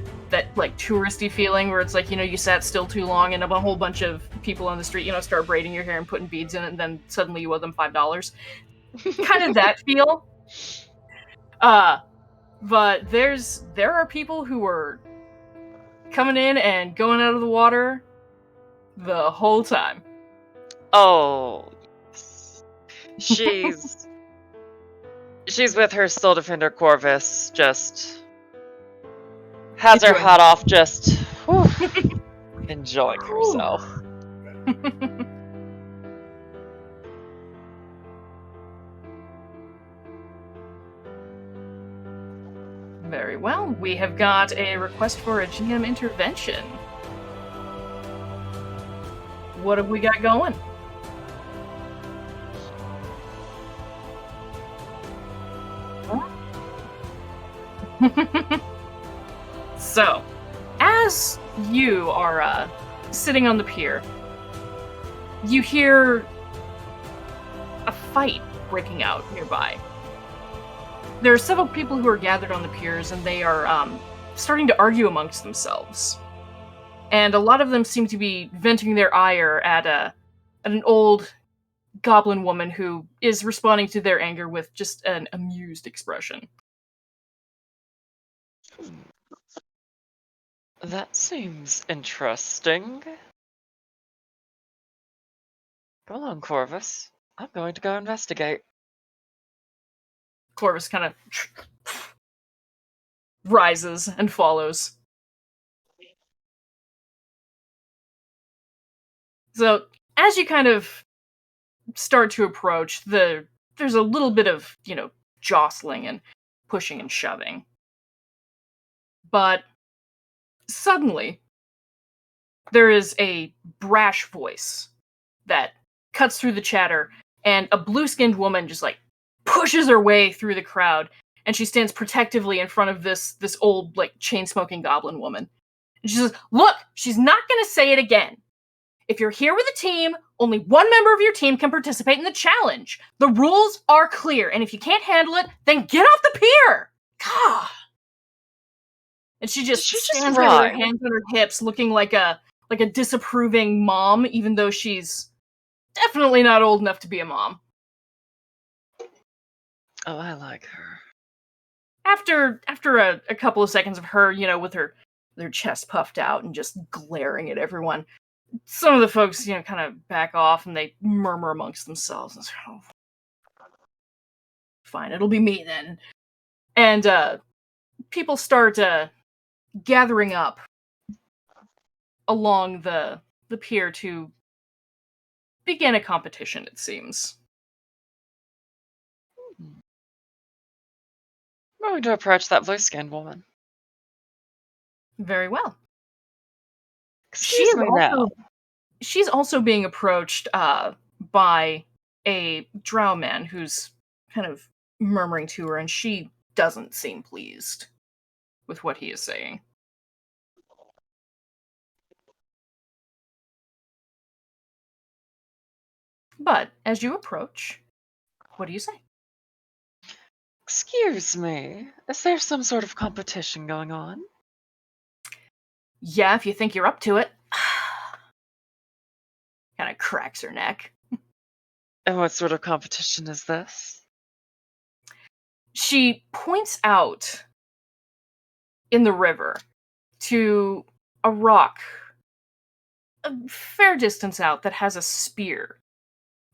like touristy feeling where it's like, you sat still too long and a whole bunch of people on the street, start braiding your hair and putting beads in it, and then suddenly you owe them $5. Kind of that feel. But there are people who are coming in and going out of the water the whole time. Oh, yes. She's with her Soul Defender Corvus, just has her Enjoying hat off, just whew, enjoying herself. Very well. We have got a request for a GM intervention. What have we got going? So, as you are sitting on the pier, you hear a fight breaking out nearby. There are several people who are gathered on the piers, and they are starting to argue amongst themselves. And a lot of them seem to be venting their ire at an old goblin woman who is responding to their anger with just an amused expression. That seems interesting. Go along, Corvus. I'm going to go investigate. Corvus kind of rises and follows. So, as you kind of start to approach, there's a little bit of, jostling and pushing and shoving. But suddenly, there is a brash voice that cuts through the chatter, and a blue-skinned woman just pushes her way through the crowd, and she stands protectively in front of this old chain-smoking goblin woman. And she says, "Look, she's not going to say it again. If you're here with a team, only one member of your team can participate in the challenge. The rules are clear, and if you can't handle it, then get off the pier." God. And she just stands there with her hands on her hips, looking like a disapproving mom, even though she's definitely not old enough to be a mom. Oh, I like her. After a couple of seconds of her, with her chest puffed out and just glaring at everyone, some of the folks, kind of back off and they murmur amongst themselves and say, "Oh, fine, it'll be me then." And people start gathering up along the pier to begin a competition, it seems. I'm going to approach that blue-skinned woman. Very well. Excuse me now. She's also being approached by a drow man who's kind of murmuring to her, and she doesn't seem pleased with what he is saying. But as you approach, what do you say? Excuse me, is there some sort of competition going on? Yeah, if you think you're up to it. Kind of cracks her neck. And what sort of competition is this? She points out in the river to a rock a fair distance out that has a spear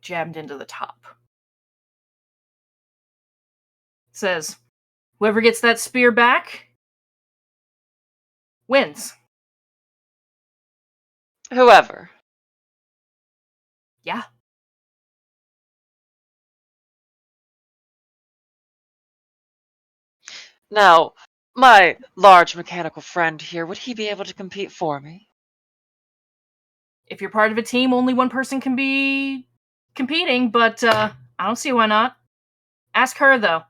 jammed into the top. Says, "Whoever gets that spear back wins." Whoever. Yeah. Now, my large mechanical friend here, would he be able to compete for me? If you're part of a team, only one person can be competing, but I don't see why not. Ask her, though.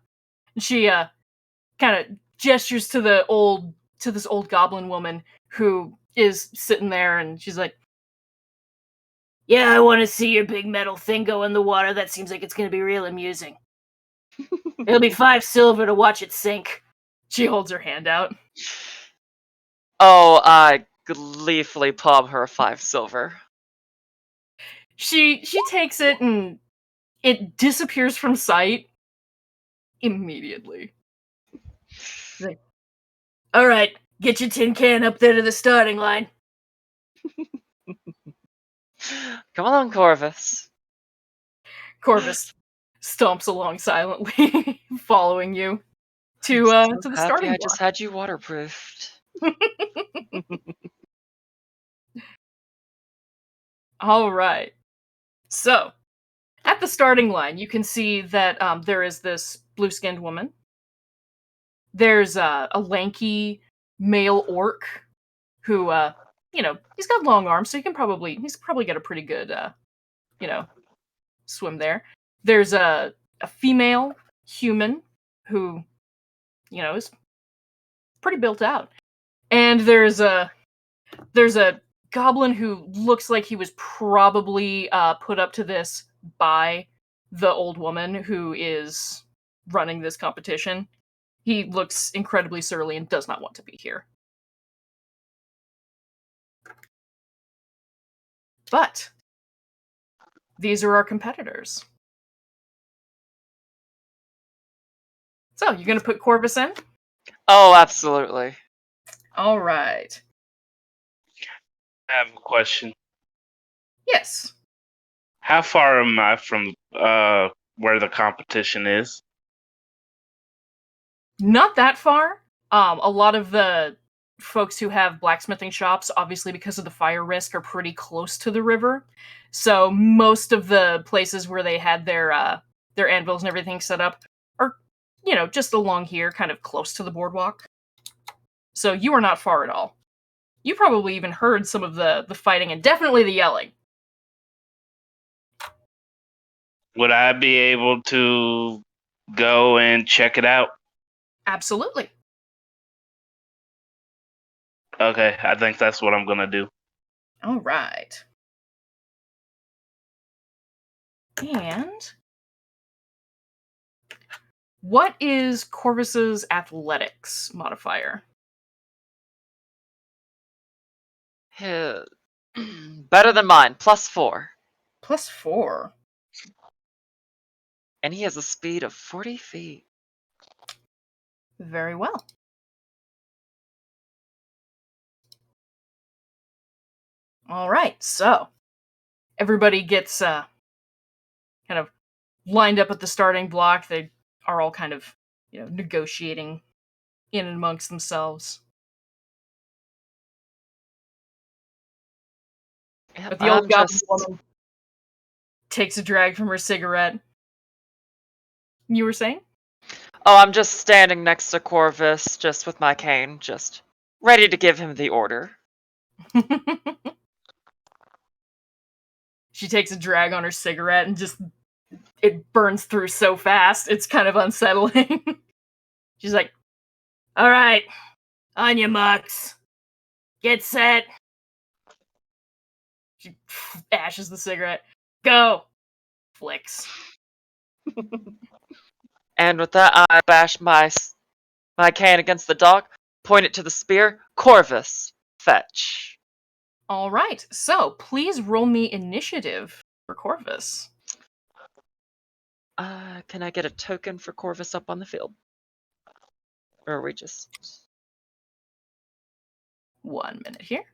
And she kind of gestures to this old goblin woman who is sitting there, and she's like, "Yeah, I want to see your big metal thing go in the water. That seems like it's going to be real amusing. It'll be 5 silver to watch it sink." She holds her hand out. Oh, I gleefully palm her 5 silver. She takes it, and it disappears from sight immediately. Like, "All right, get your tin can up there to the starting line." Come on, Corvus. Corvus stomps along silently, following you to I'm so the happy starting I block. just had you waterproofed. All right. So, at the starting line, you can see that there is this blue-skinned woman. There's a lanky male orc who, he's got long arms, so he's probably got a pretty good, swim there. There's a female human who, is pretty built out, and there's a goblin who looks like he was probably put up to this by the old woman who is running this competition. He looks incredibly surly and does not want to be here. But these are our competitors. So, you're going to put Corvus in? Oh, absolutely. All right. I have a question. Yes. How far am I from where the competition is? Not that far. A lot of the folks who have blacksmithing shops, obviously because of the fire risk, are pretty close to the river. So most of the places where they had their anvils and everything set up are, just along here, kind of close to the boardwalk. So you are not far at all. You probably even heard some of the fighting and definitely the yelling. Would I be able to go and check it out? Absolutely. Okay, I think that's what I'm gonna do. All right. And what is Corvus's athletics modifier? Better than mine, +4. +4. And he has a speed of 40 feet. Very well. All right, so everybody gets kind of lined up at the starting block. They are all kind of, negotiating in and amongst themselves. Yep, But the old I'm goblin just... woman takes a drag from her cigarette. You were saying? Oh, I'm just standing next to Corvus, just with my cane, just ready to give him the order. She takes a drag on her cigarette and just it burns through so fast, it's kind of unsettling. She's like, all right, on your marks. Get set. She ashes the cigarette. Go. Flicks. And with that, I bash my cane against the dock, point it to the spear. Corvus, fetch. All right, so please roll me initiative for Corvus. Can I get a token for Corvus up on the field? Or are we just... 1 minute here.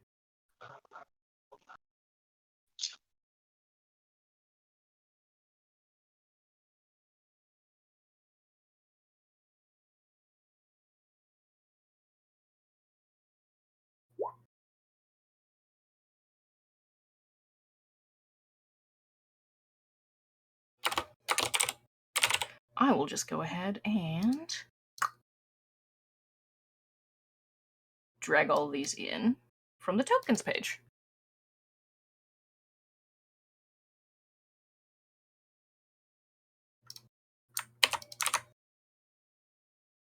I will just go ahead and drag all these in from the tokens page.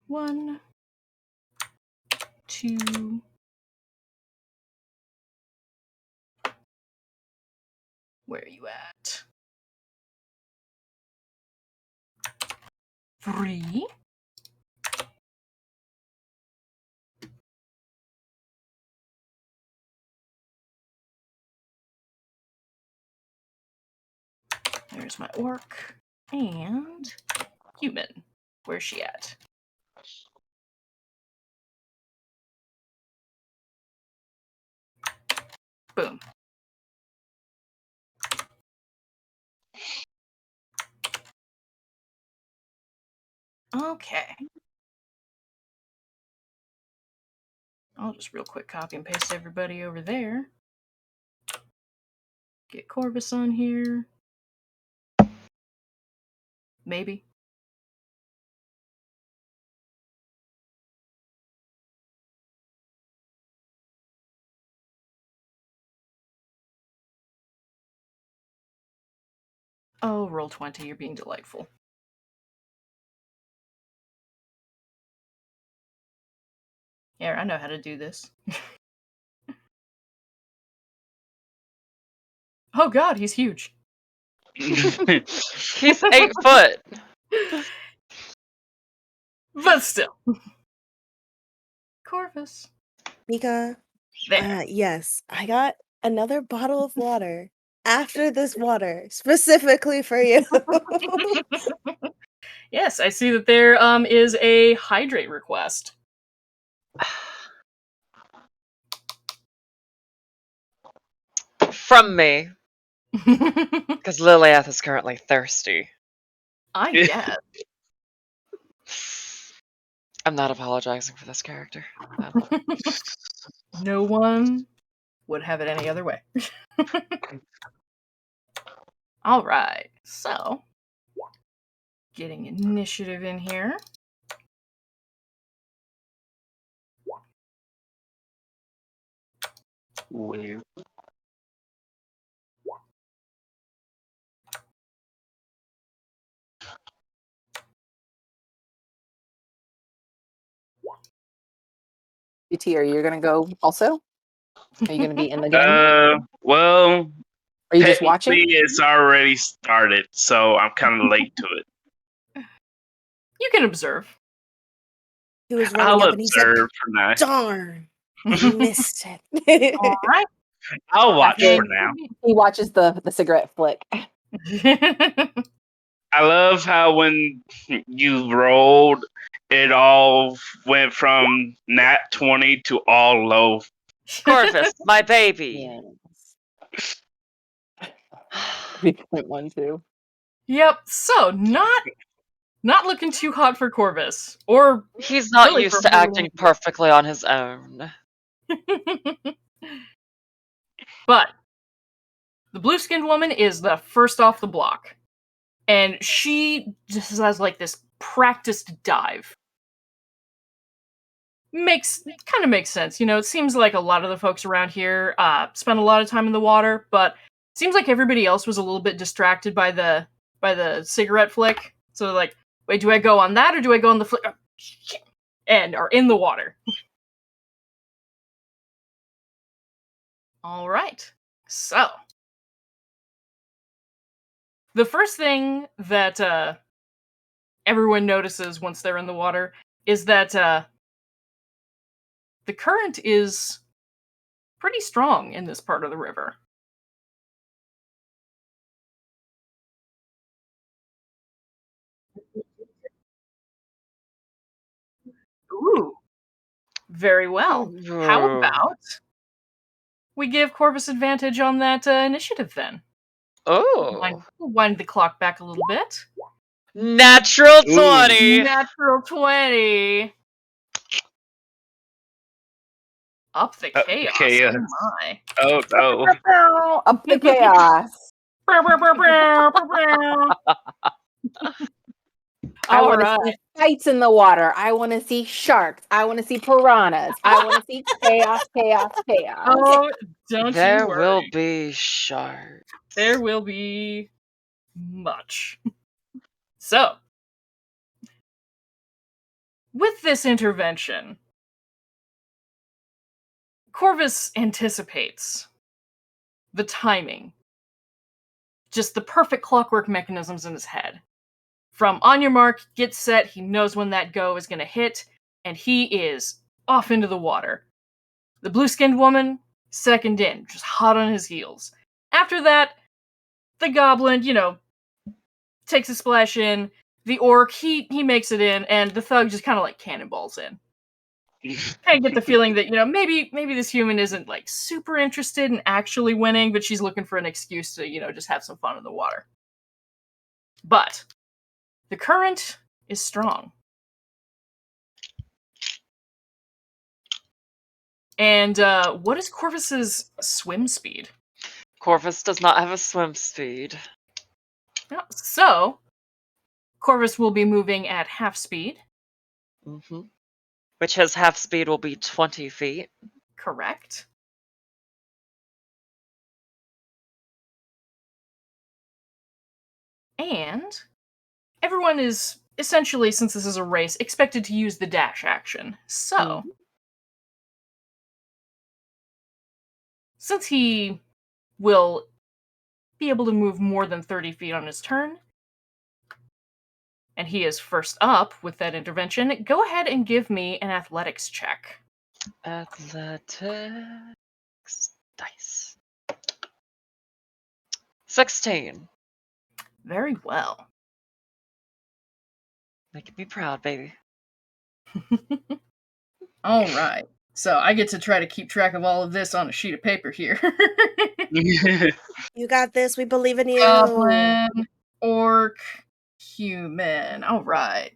One, two, where are you at? 3. There's my orc. And human. Where's she at? Boom. Okay. I'll just real quick copy and paste everybody over there. Get Corvus on here. Maybe. Oh, roll 20, you're being delightful. Yeah, I know how to do this. Oh god, he's huge. He's 8 foot. But still. Corvus. Mika, There. yes, I got another bottle of water after this water, specifically for you. Yes, I see that there is a hydrate request. From me, because Liliath is currently thirsty. I guess. I'm not apologizing for this character. No one would have it any other way. All right, so getting initiative in here. Weird. BT, are you going to go also? Are you going to be in the game? Well, Are you just technically watching? it's already started, so I'm kind of late to it. You can observe. He was running I'll up and he said, observe for now. darn, you missed it. All right. I'll watch Okay. for now. He watches the cigarette flick. I love how when you rolled, it all went from nat 20 to all low. Corvus, my baby. Yes. 3.12. Yep. So not looking too hot for Corvus, or He's not really used for to acting perfectly on his own. But the blue-skinned woman is the first off the block, and she just has like this practiced dive. Kind of makes sense, you know. It seems like a lot of the folks around here spend a lot of time in the water, but it seems like everybody else was a little bit distracted by the cigarette flick. So they're like, wait, do I go on that or do I go on the flick? Oh, shit. And are in the water. All right. So the first thing that everyone notices once they're in the water is that the current is pretty strong in this part of the river. Ooh, very well. How about we give Corvus advantage on that initiative then? Oh. Wind the clock back a little bit. Natural 20! Natural 20! Up the chaos. chaos. Oh my. Oh no. Up the chaos. I want to see fights in the water. I want to see sharks. I want to see piranhas. I want to see chaos, chaos, chaos. Oh, don't There you worry. will be sharks. There will be much. So, with this intervention, Corvus anticipates the timing, just the perfect clockwork mechanisms in his head. From on your mark, get set, he knows when that go is going to hit, and he is off into the water. The blue-skinned woman, second in, just hot on his heels. After that, the goblin, takes a splash in. The orc, he makes it in, and the thug just kind of like cannonballs in. Kind of get the feeling that, maybe this human isn't like super interested in actually winning, but she's looking for an excuse to, just have some fun in the water. But the current is strong. And what is Corvus's swim speed? Corvus does not have a swim speed. So, Corvus will be moving at half speed. Which his half speed will be 20 feet. Correct. And everyone is essentially, since this is a race, expected to use the dash action. So, since he will be able to move more than 30 feet on his turn, and he is first up with that intervention, go ahead and give me an athletics check. Athletics dice. 16. Very well. Making me proud, baby. All right. So I get to try to keep track of all of this on a sheet of paper here. You got this. We believe in you. Goblin, orc, human. All right.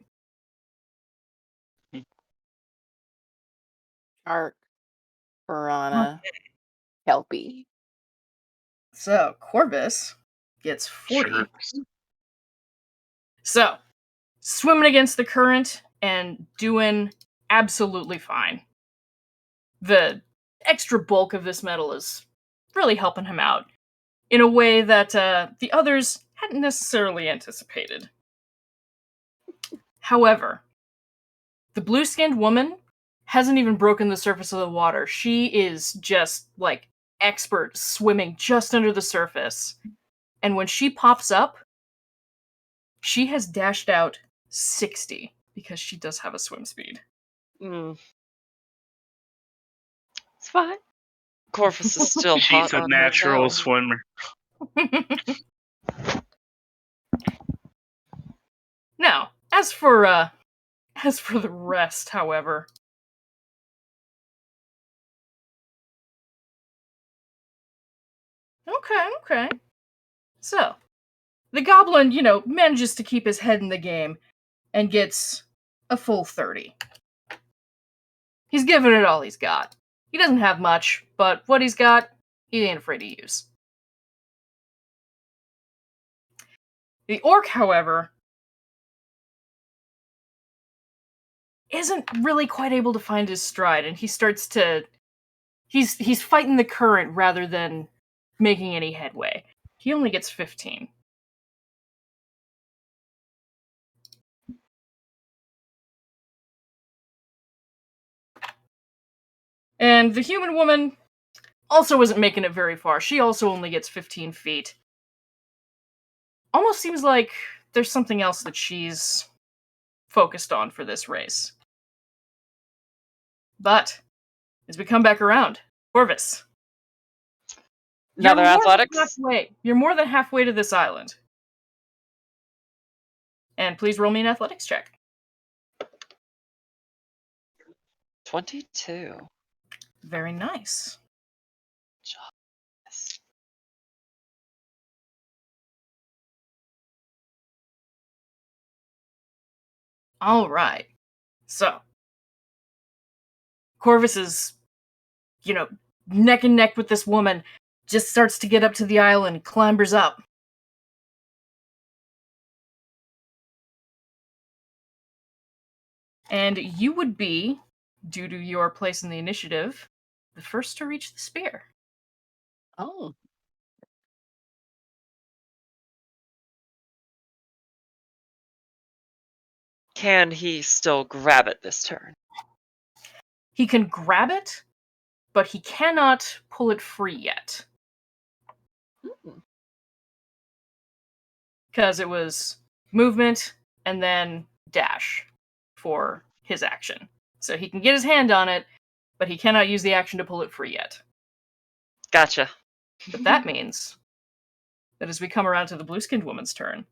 Shark, piranha, kelpie. So Corvus gets 40. Sharks. So, swimming against the current and doing absolutely fine. The extra bulk of this metal is really helping him out in a way that the others hadn't necessarily anticipated. However, the blue-skinned woman hasn't even broken the surface of the water. She is just, like, expert swimming just under the surface. And when she pops up, she has dashed out 60 because she does have a swim speed. It's fine. Corvus is still She's hot a on her natural tail. swimmer. Now, as for the rest, however, okay. So, the goblin, manages to keep his head in the game and gets a full 30. He's giving it all he's got. He doesn't have much, but what he's got, he ain't afraid to use. The orc, however, isn't really quite able to find his stride, and he starts to... He's fighting the current rather than making any headway. He only gets 15. And the human woman also isn't making it very far. She also only gets 15 feet. Almost seems like there's something else that she's focused on for this race. But, as we come back around, Corvus. Another athletics? You're more than halfway to this island. And please roll me an athletics check. 22. Very nice. All right. So, Corvus is, neck and neck with this woman, just starts to get up to the island, clambers up. And you would be, due to your place in the initiative, the first to reach the spear. Oh. Can he still grab it this turn? He can grab it, but he cannot pull it free yet. Because it was movement and then dash for his action. So he can get his hand on it, but he cannot use the action to pull it free yet. Gotcha. But that means that as we come around to the blue-skinned woman's turn,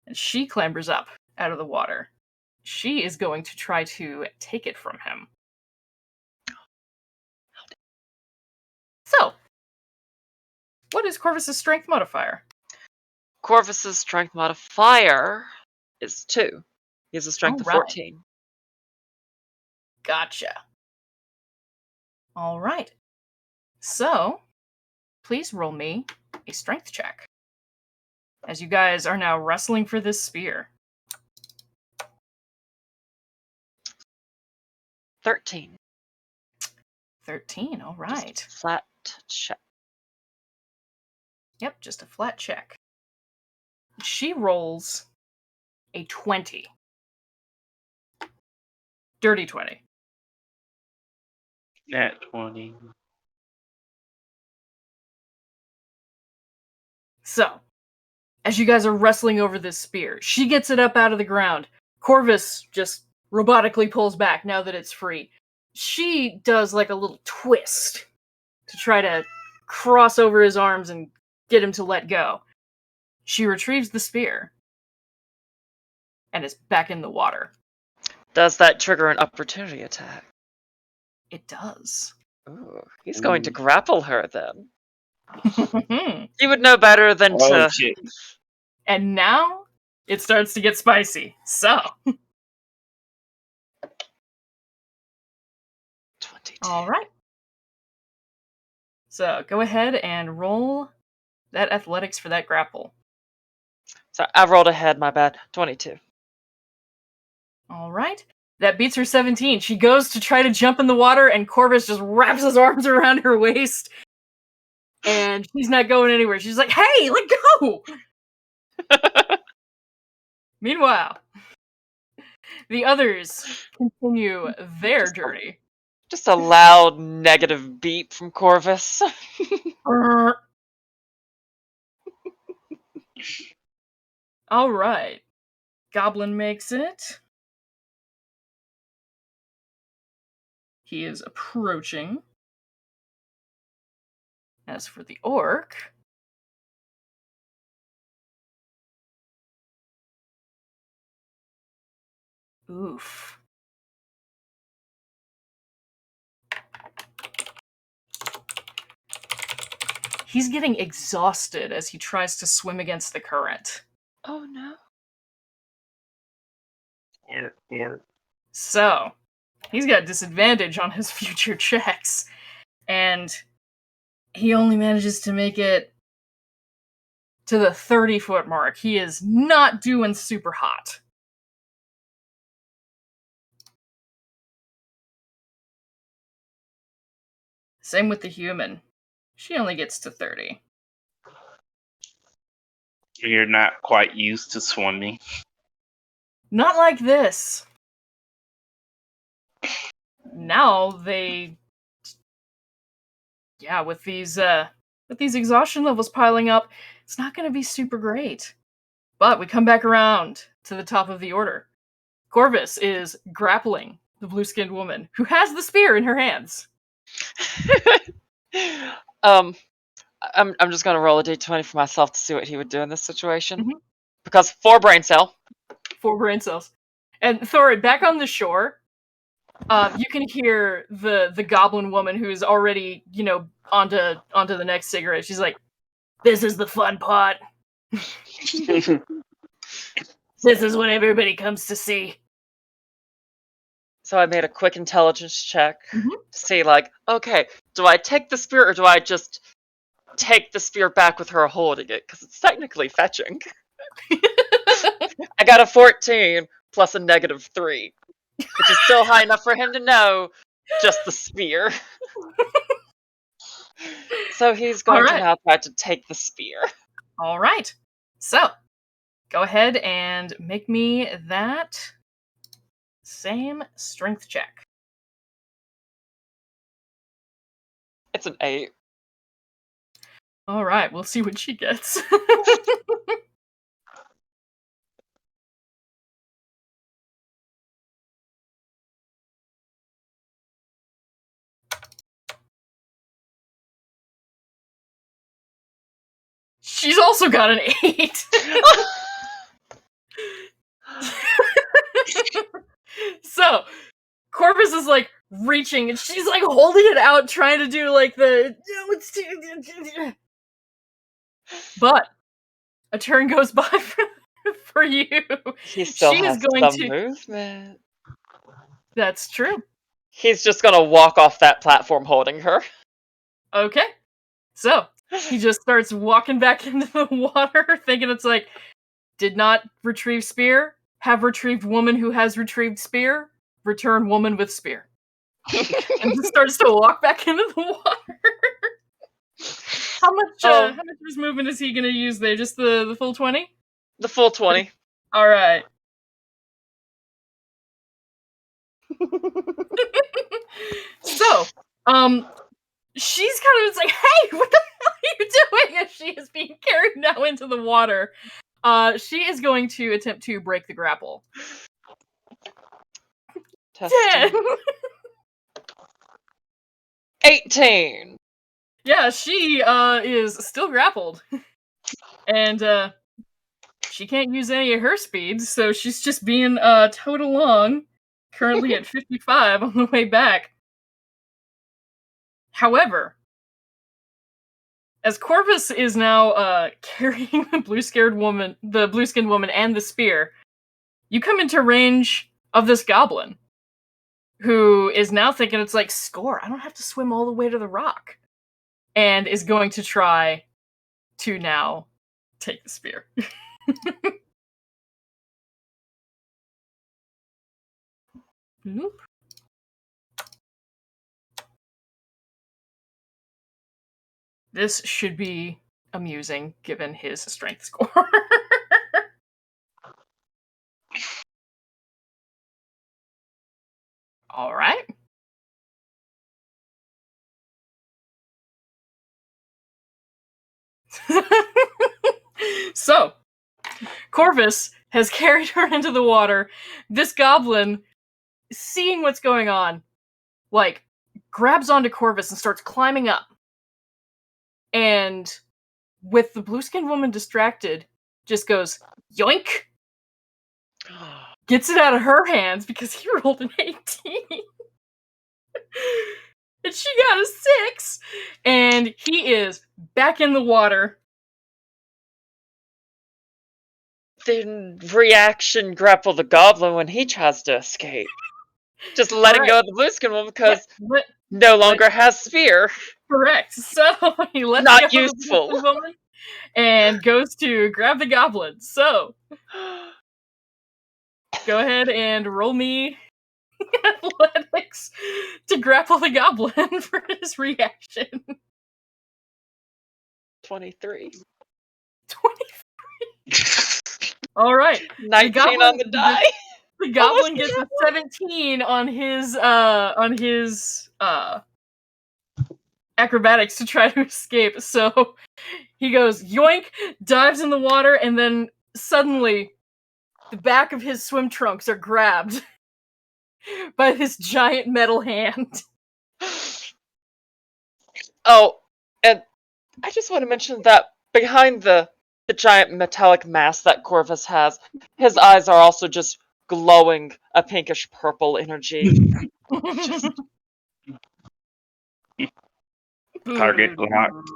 and she clambers up out of the water, she is going to try to take it from him. So, what is Corvus's strength modifier? Corvus's strength modifier is 2. He has a strength of 14. Gotcha. All right. So, please roll me a strength check. As you guys are now wrestling for this spear. 13. 13, all right. Just flat check. Yep, just a flat check. She rolls a 20. Dirty 20. Nat 20. So, as you guys are wrestling over this spear, she gets it up out of the ground. Corvus just robotically pulls back now that it's free. She does like a little twist to try to cross over his arms and get him to let go. She retrieves the spear and is back in the water. Does that trigger an opportunity attack? It does. Ooh, he's going to grapple her then. And You would know better than Oh, to. shit. now it starts to get spicy. So, 22. all right. So go ahead and roll that athletics for that grapple. So I rolled ahead, my bad. 22. All right. That beats her 17. She goes to try to jump in the water, and Corvus just wraps his arms around her waist. And she's not going anywhere. She's like, hey, let go! Meanwhile, the others continue their journey. Just a loud negative beep from Corvus. All right. Goblin makes it. He is approaching. As for the orc, oof. He's getting exhausted as he tries to swim against the current. Oh no. Yeah. So, he's got disadvantage on his future checks. And he only manages to make it to the 30-foot mark. He is not doing super hot. Same with the human. She only gets to 30. You're not quite used to swimming. Not like this. Now with these exhaustion levels piling up, it's not going to be super great. But we come back around to the top of the order. Corvus is grappling the blue-skinned woman who has the spear in her hands. I'm just gonna roll a d20 for myself to see what he would do in this situation. Mhm. Because 4 brain cell. 4 brain cells. And Thorin, back on the shore, you can hear the goblin woman who's already, onto the next cigarette. She's like, "This is the fun part. This is what everybody comes to see." So I made a quick intelligence check Mhm. to see, like, okay, do I take the spear or do I just take the spear back with her holding it? Because it's technically fetching. I got a 14 plus a -3, which is still high enough for him to know just the spear. So he's going to now try to take the spear. All right. So, go ahead and make me that same strength check. It's an 8. All right, we'll see what she gets. She's also got an 8. So, Corvus is like reaching and she's like holding it out, trying to do like the. But a turn goes by for you. He still She is has going some to. movement. That's true. He's just gonna walk off that platform holding her. Okay. So, he just starts walking back into the water, thinking it's like, did not retrieve spear, have retrieved woman who has retrieved spear, return woman with spear. And just starts to walk back into the water. How much of his movement is he gonna use there? Just the full 20? The full 20. Alright. So, she's kind of it's like, hey, what the hell are you doing? As she is being carried now into the water. She is going to attempt to break the grapple. Testing. 10. 18. Yeah, she is still grappled. And she can't use any of her speeds, so she's just being towed along, currently at 55 on the way back. However, as Corvus is now carrying the blue-skinned woman and the spear, you come into range of this goblin, who is now thinking it's like, score, I don't have to swim all the way to the rock, and is going to try to now take the spear. Nope. This should be amusing, given his strength score. All right. So, Corvus has carried her into the water. This goblin, seeing what's going on, like, grabs onto Corvus and starts climbing up. And with the blue-skinned woman distracted, just goes, yoink! Gets it out of her hands because he rolled an 18. And she got a 6. And he is back in the water. Then reaction grapple the goblin when he tries to escape. Just letting go of the blue skin woman because no longer has spear. Correct. So he lets Not go useful. of the blue woman and goes to grab the goblin. So go ahead and roll me athletics to grapple the goblin for his reaction. 23. 23. All right. 19 on the die. The goblin gets a 17 on his acrobatics to try to escape. So he goes yoink, dives in the water, and then suddenly the back of his swim trunks are grabbed by this giant metal hand. Oh, and I just want to mention that behind the giant metallic mass that Corvus has, his eyes are also just glowing a pinkish purple energy. Just... Target locked.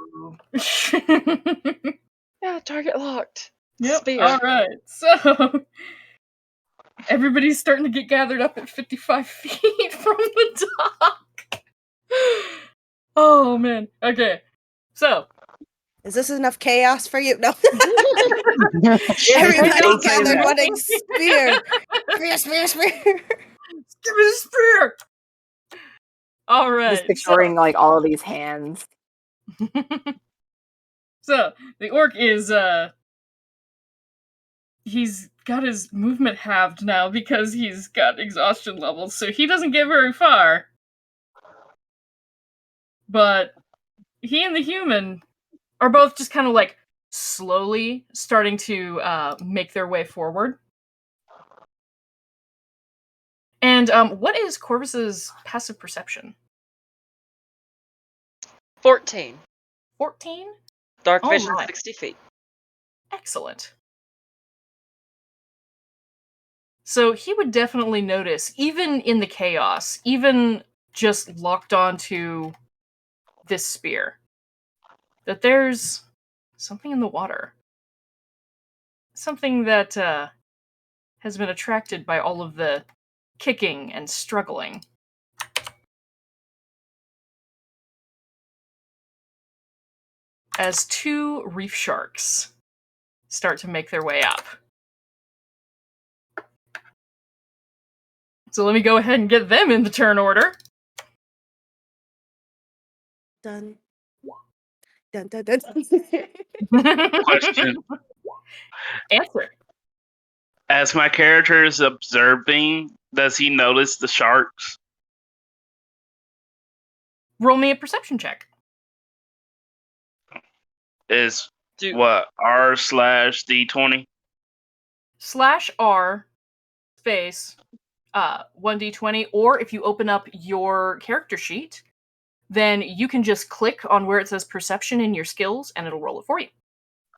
Yeah, target locked. Yep. Spear. All right. So everybody's starting to get gathered up at 55 feet from the dock. Oh man. Okay. So Is this enough chaos for you? No. Everybody gathered wanting spear. Spear. Give me the spear. All right. Just picturing like all of these hands. So the orc is he's got his movement halved now because he's got exhaustion levels, so he doesn't get very far. But he and the human are both just kind of like slowly starting to make their way forward. And what is Corvus's passive perception? 14. 14? Dark vision, right. 60 feet. Excellent. So he would definitely notice, even in the chaos, even just locked onto this spear, that there's something in the water. Something that has been attracted by all of the kicking and struggling. as 2 reef sharks start to make their way up. So let me go ahead and get them in the turn order. Dun. Dun, dun, dun, dun. Question. Answer. As my character is observing, does he notice the sharks? Roll me a perception check. Is Do what r/d20? /R space 1d20, or if you open up your character sheet, then you can just click on where it says perception in your skills and it'll roll it for you.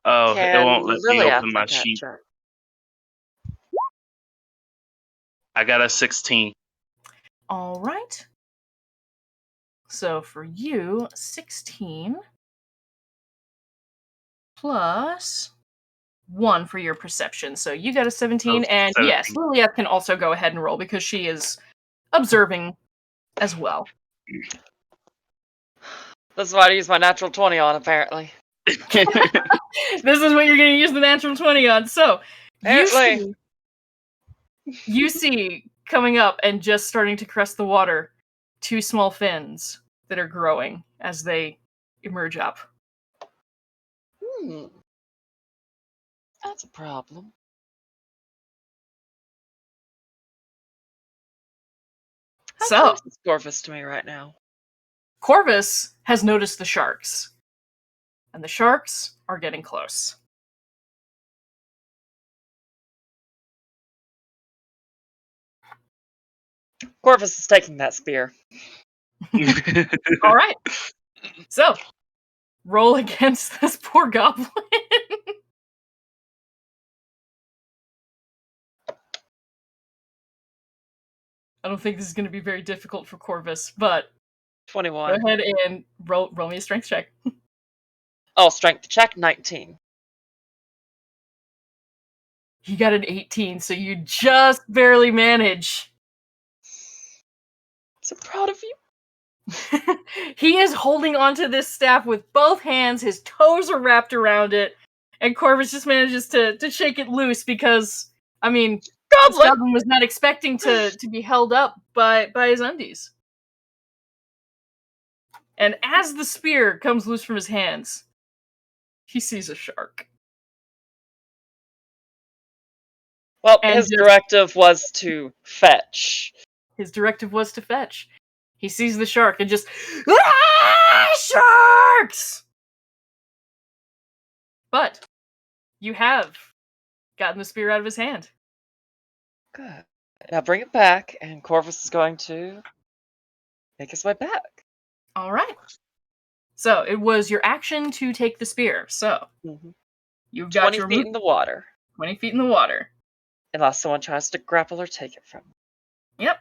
Oh, it can won't let me Lilith open my make that sheet. check? I got a 16. All right. So for you, 16 plus 1 for your perception. So you got a 17, Oh, and 17. yes, Lilieth can also go ahead and roll because she is observing as well. This is what I use my natural 20 on, apparently. This is what you're going to use the natural 20 on. So Apparently. you see coming up and just starting to crest the water 2 small fins that are growing as they emerge up. That's a problem. How So close is Corvus to me right now? Corvus has noticed the sharks, and the sharks are getting close. Corvus is taking that spear. All right. So, roll against this poor goblin. I don't think this is going to be very difficult for Corvus, but 21. go ahead and roll me a strength check. Oh, strength check, 19. You got an 18, so you just barely manage. So proud of you. He is holding onto this staff with both hands, his toes are wrapped around it, and Corvus just manages to shake it loose because, I mean, this goblin was not expecting to be held up by his undies. And as the spear comes loose from his hands, he sees a shark. Well, his directive was to fetch. His directive was to fetch. He sees the shark and just, sharks! But you have gotten the spear out of his hand. Good. Now bring it back, and Corvus is going to make his way back. All right. So it was your action to take the spear. So you've got 20 your feet in the water. 20 feet in the water. Unless someone tries to grapple or take it from him. Yep.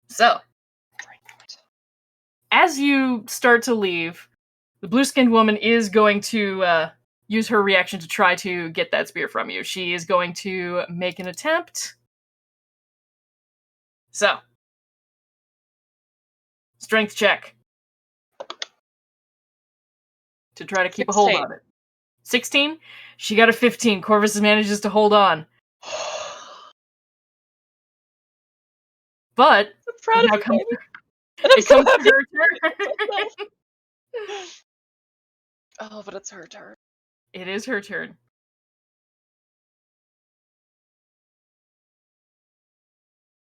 So, as you start to leave, the blue-skinned woman is going to use her reaction to try to get that spear from you. She is going to make an attempt. So, strength check. To try to keep 16. a hold on it. 16? She got a 15. Corvus manages to hold on. But I'm proud of you, baby. It comes to her turn. Oh, but it's her turn. It is her turn.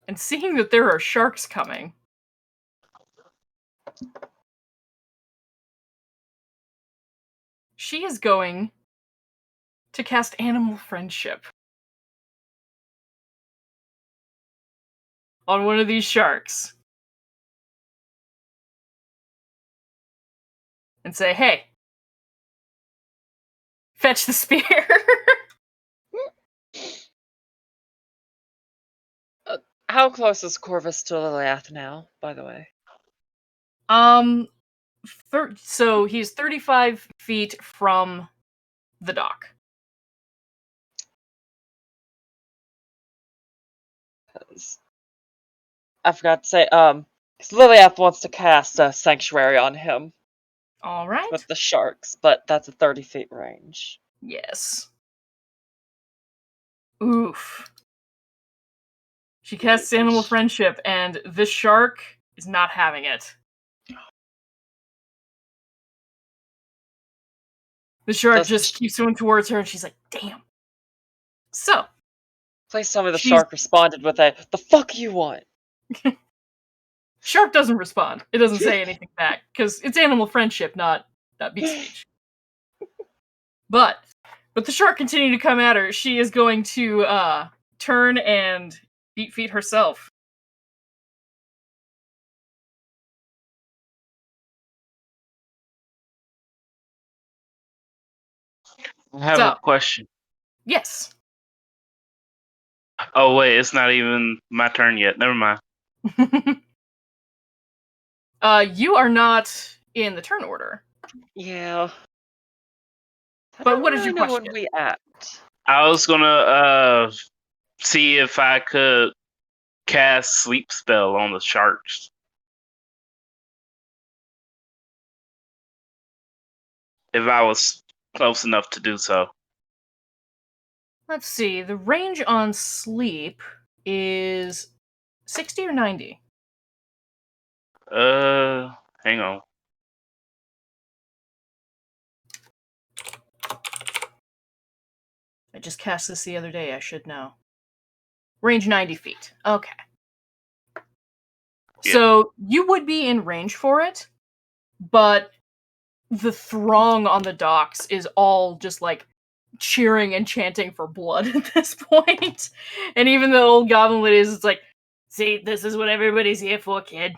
And seeing that there are sharks coming, she is going to cast Animal Friendship on one of these sharks. And say, hey, fetch the spear. How close is Corvus to Liliath now, by the way? So he's 35 feet from the dock. I forgot to say, because Liliath wants to cast a sanctuary on him. All right. with the sharks, but that's a 30 feet range. Yes. Oof. She casts Animal Friendship, and this shark is not having it. The shark just keeps swimming towards her, and she's like, damn. So. Please tell me the shark responded with the fuck you want? Shark doesn't respond. It doesn't say anything back, because it's Animal Friendship, not beak speech. But the shark continued to come at her. She is going to turn and beat feet herself. I have a question. Yes. Oh wait, it's not even my turn yet. Never mind. You are not in the turn order. Yeah. But what is your question? When we act. I was gonna see if I could cast sleep spell on the sharks. If I was close enough to do so. Let's see. The range on sleep is 60 or 90? Hang on. I just cast this the other day, I should know. Range 90 feet. Okay. Yeah. So you would be in range for it, but the throng on the docks is all just like cheering and chanting for blood at this point. And even the old goblin lady is it's like, see, this is what everybody's here for, kid.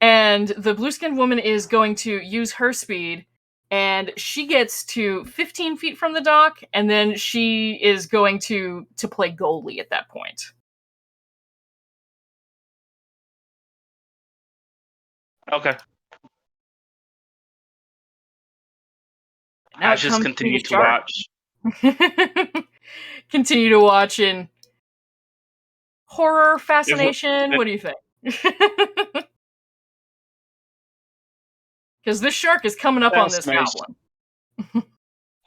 And the blue-skinned woman is going to use her speed, and she gets to 15 feet from the dock, and then she is going to play goalie at that point. Okay. Now I just continue to watch. Continue to watch in horror, fascination. What do you think? Because this shark is coming up on this goblin.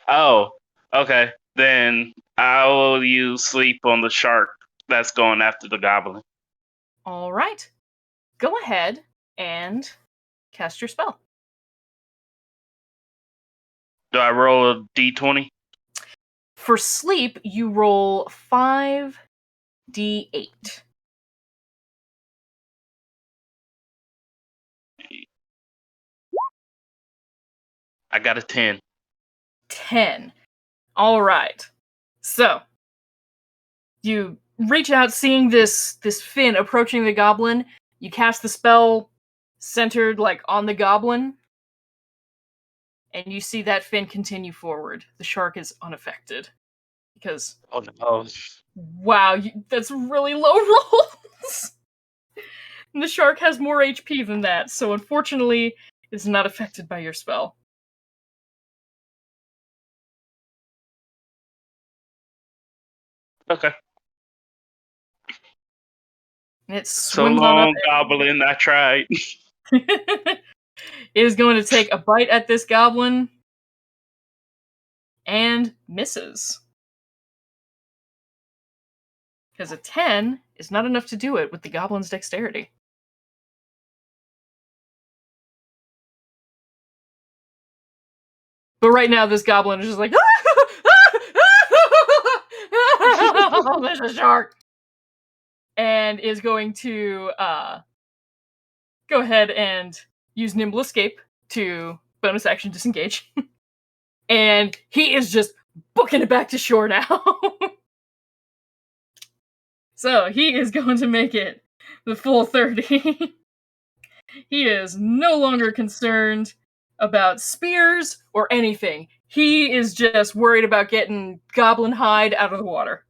Oh, okay. Then I will use sleep on the shark that's going after the goblin. All right. Go ahead and cast your spell. Do I roll a d20? For sleep, you roll 5d8. I got a 10. 10. All right. So, you reach out, seeing this fin approaching the goblin. You cast the spell centered like on the goblin, and you see that fin continue forward. The shark is unaffected because wow, that's really low rolls. And the shark has more HP than that, so unfortunately, it's not affected by your spell. Okay. And it So swims on up. long, goblin. I tried. It is going to take a bite at this goblin and misses. Because a 10 is not enough to do it with the goblin's dexterity. But right now, this goblin is just like, there's a shark! And is going to go ahead and use Nimble Escape to bonus action disengage. And he is just booking it back to shore now. So he is going to make it the full 30. He is no longer concerned about spears or anything. He is just worried about getting goblin hide out of the water.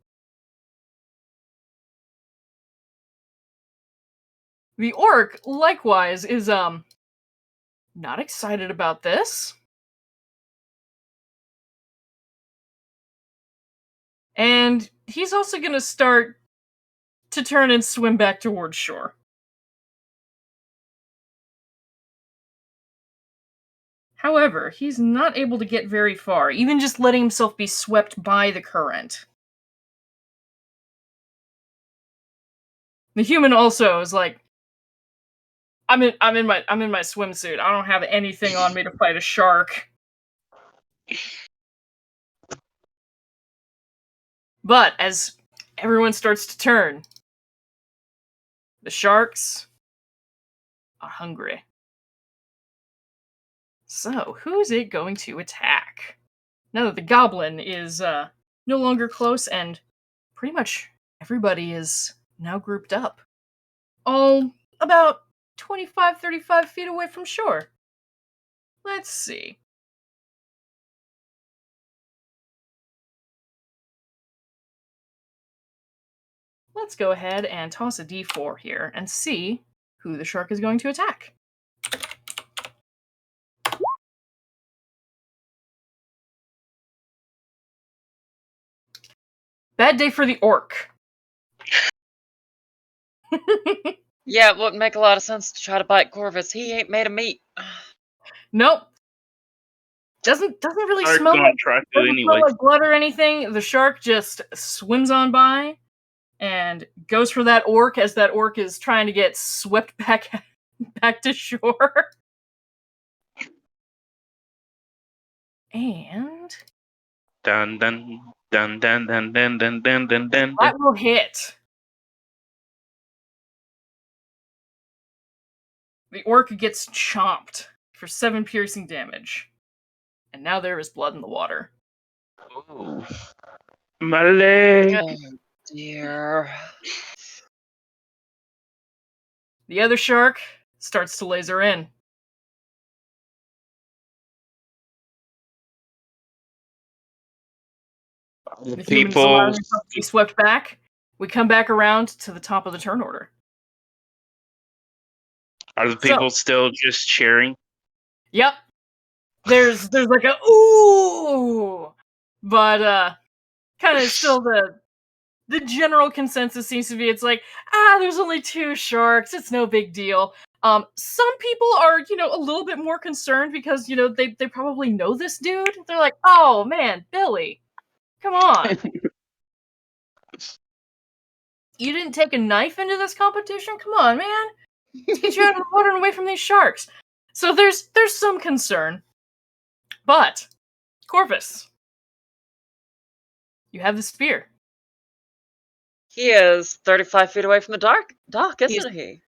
The orc, likewise, is not excited about this. And he's also going to start to turn and swim back towards shore. However, he's not able to get very far, even just letting himself be swept by the current. The human also is like, I'm in my swimsuit. I don't have anything on me to fight a shark. But as everyone starts to turn, the sharks are hungry. So, who's it going to attack? Now that the goblin is no longer close and pretty much everybody is now grouped up. All about 25, 35 feet away from shore. Let's see. Let's go ahead and toss a d4 here and see who the shark is going to attack. Bad day for the orc. Yeah, it wouldn't make a lot of sense to try to bite Corvus. He ain't made of meat. Nope. Doesn't really Shark's smell gonna like, try to doesn't anyway. smell like blood or anything. The shark just swims on by and goes for that orc as that orc is trying to get swept back to shore. And Dun dun dun dun dun dun dun dun dun dun. that will hit. The orc gets chomped for 7 piercing damage. And now there is blood in the water. Ooh. My leg. Oh dear. The other shark starts to laser in. The human is allowing himself to be swept back. We come back around to the top of the turn order. Are the people still just cheering? Yep. There's like a ooh, but kind of still the general consensus seems to be it's like there's only 2 sharks, it's no big deal. Some people are a little bit more concerned because they probably know this dude. They're like, oh man, Billy, come on. You didn't take a knife into this competition? Come on, man. Let's get you out of the water and away from these sharks. So there's some concern. But, Corvus, you have the spear. He is 35 feet away from the dock, isn't he?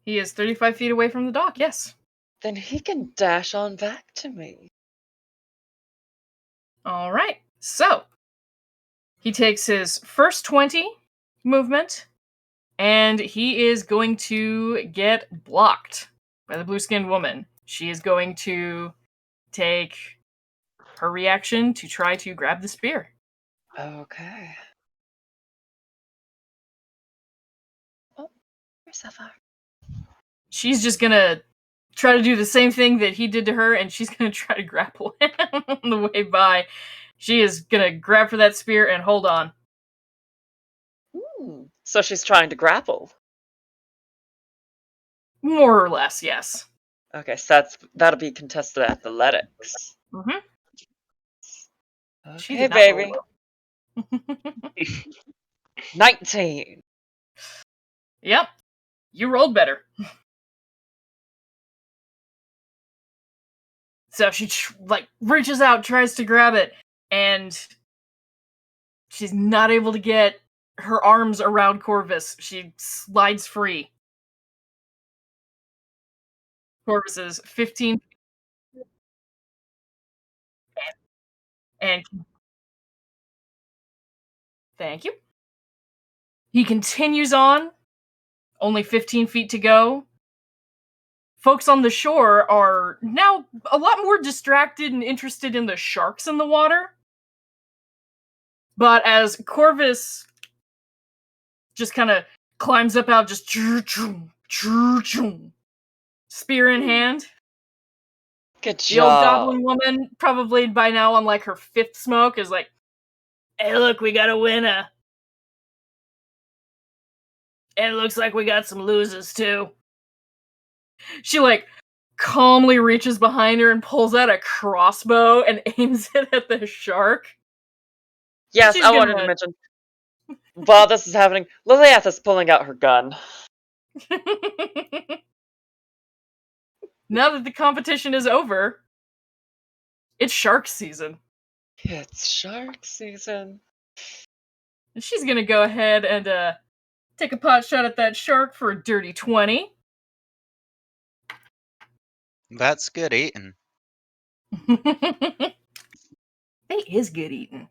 He is 35 feet away from the dock, yes. Then he can dash on back to me. Alright, so he takes his first 20 movement, and he is going to get blocked by the blue-skinned woman. She is going to take her reaction to try to grab the spear. Okay. Oh, where's Sapphire? She's just gonna try to do the same thing that he did to her, and she's gonna try to grapple him on the way by. She is gonna grab for that spear and hold on. So she's trying to grapple. More or less, yes. Okay, so that'll be contested athletics. Mm-hmm. She Okay, did not baby. roll well. 19. Yep. You rolled better. So she reaches out, tries to grab it, and she's not able to get her arms around Corvus. She slides free. Corvus is 15 and thank you. He continues on. Only 15 feet to go. Folks on the shore are now a lot more distracted and interested in the sharks in the water. But as Corvus just kind of climbs up out, just spear in hand. Good The old job. goblin woman, probably by now on her 5th smoke, is like, hey, look, we got a winner. And it looks like we got some losers, too. She, calmly reaches behind her and pulls out a crossbow and aims it at the shark. Yes, She's I wanted to gonna- mention, while this is happening, Liliath is pulling out her gun. Now that the competition is over, it's shark season. It's shark season. And she's gonna go ahead and take a pot shot at that shark for a dirty 20. That's good eating. That is good eating.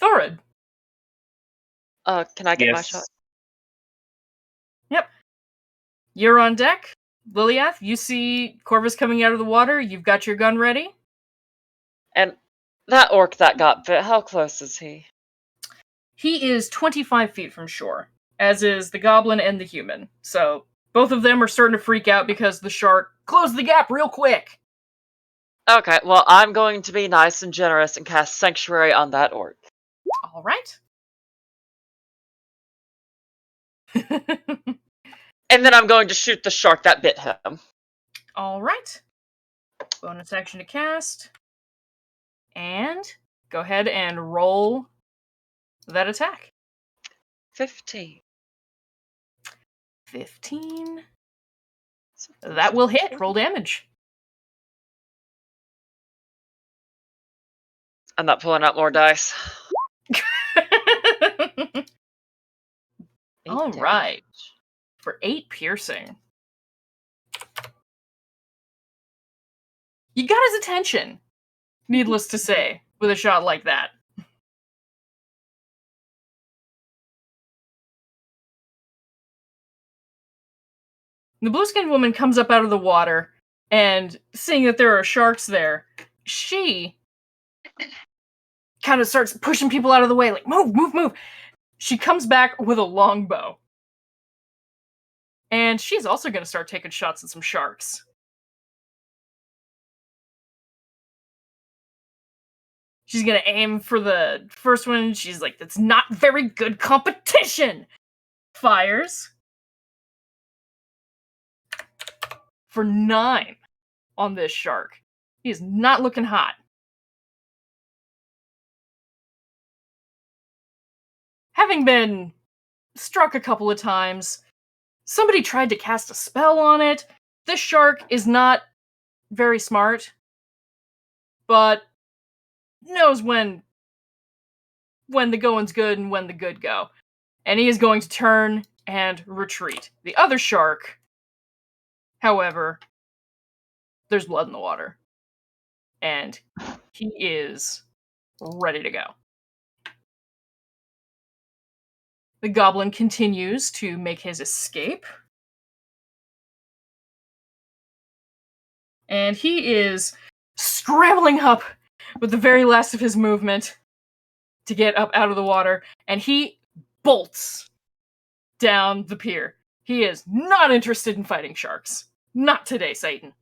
Thorid. Can I get my Yes. shot? Yep. You're on deck. Liliath, you see Corvus coming out of the water. You've got your gun ready. And that orc that got bit, how close is he? He is 25 feet from shore, as is the goblin and the human. So both of them are starting to freak out because the shark closed the gap real quick. Okay, well, I'm going to be nice and generous and cast Sanctuary on that orc. All right. And then I'm going to shoot the shark that bit him. All right. Bonus action to cast. And go ahead and roll that attack. 15. 15. That will hit. Roll damage. I'm not pulling out more dice. All right. For 8 piercing. You got his attention, needless to say, with a shot like that. The blue-skinned woman comes up out of the water, and seeing that there are sharks there, she kind of starts pushing people out of the way, like, move, move, move. She comes back with a longbow. And she's also going to start taking shots at some sharks. She's going to aim for the first one. She's like, that's not very good competition. Fires. For 9 on this shark. He is not looking hot. Having been struck a couple of times, somebody tried to cast a spell on it. This shark is not very smart, but knows when the going's good and when the good go. And he is going to turn and retreat. The other shark, however, there's blood in the water. And he is ready to go. The goblin continues to make his escape. And he is scrambling up with the very last of his movement to get up out of the water. And he bolts down the pier. He is not interested in fighting sharks. Not today, Satan.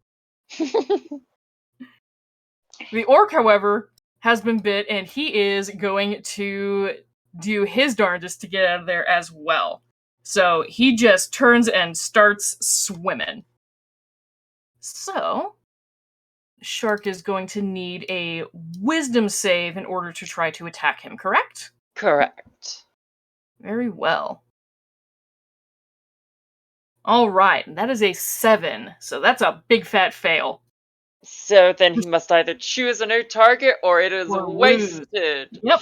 The orc, however, has been bit, and he is going to do his darndest to get out of there as well. So he just turns and starts swimming. So, shark is going to need a wisdom save in order to try to attack him, correct? Correct. Very well. All right, that is a 7, so that's a big fat fail. So then he must either choose a new target or it is Or lose. wasted. Yep.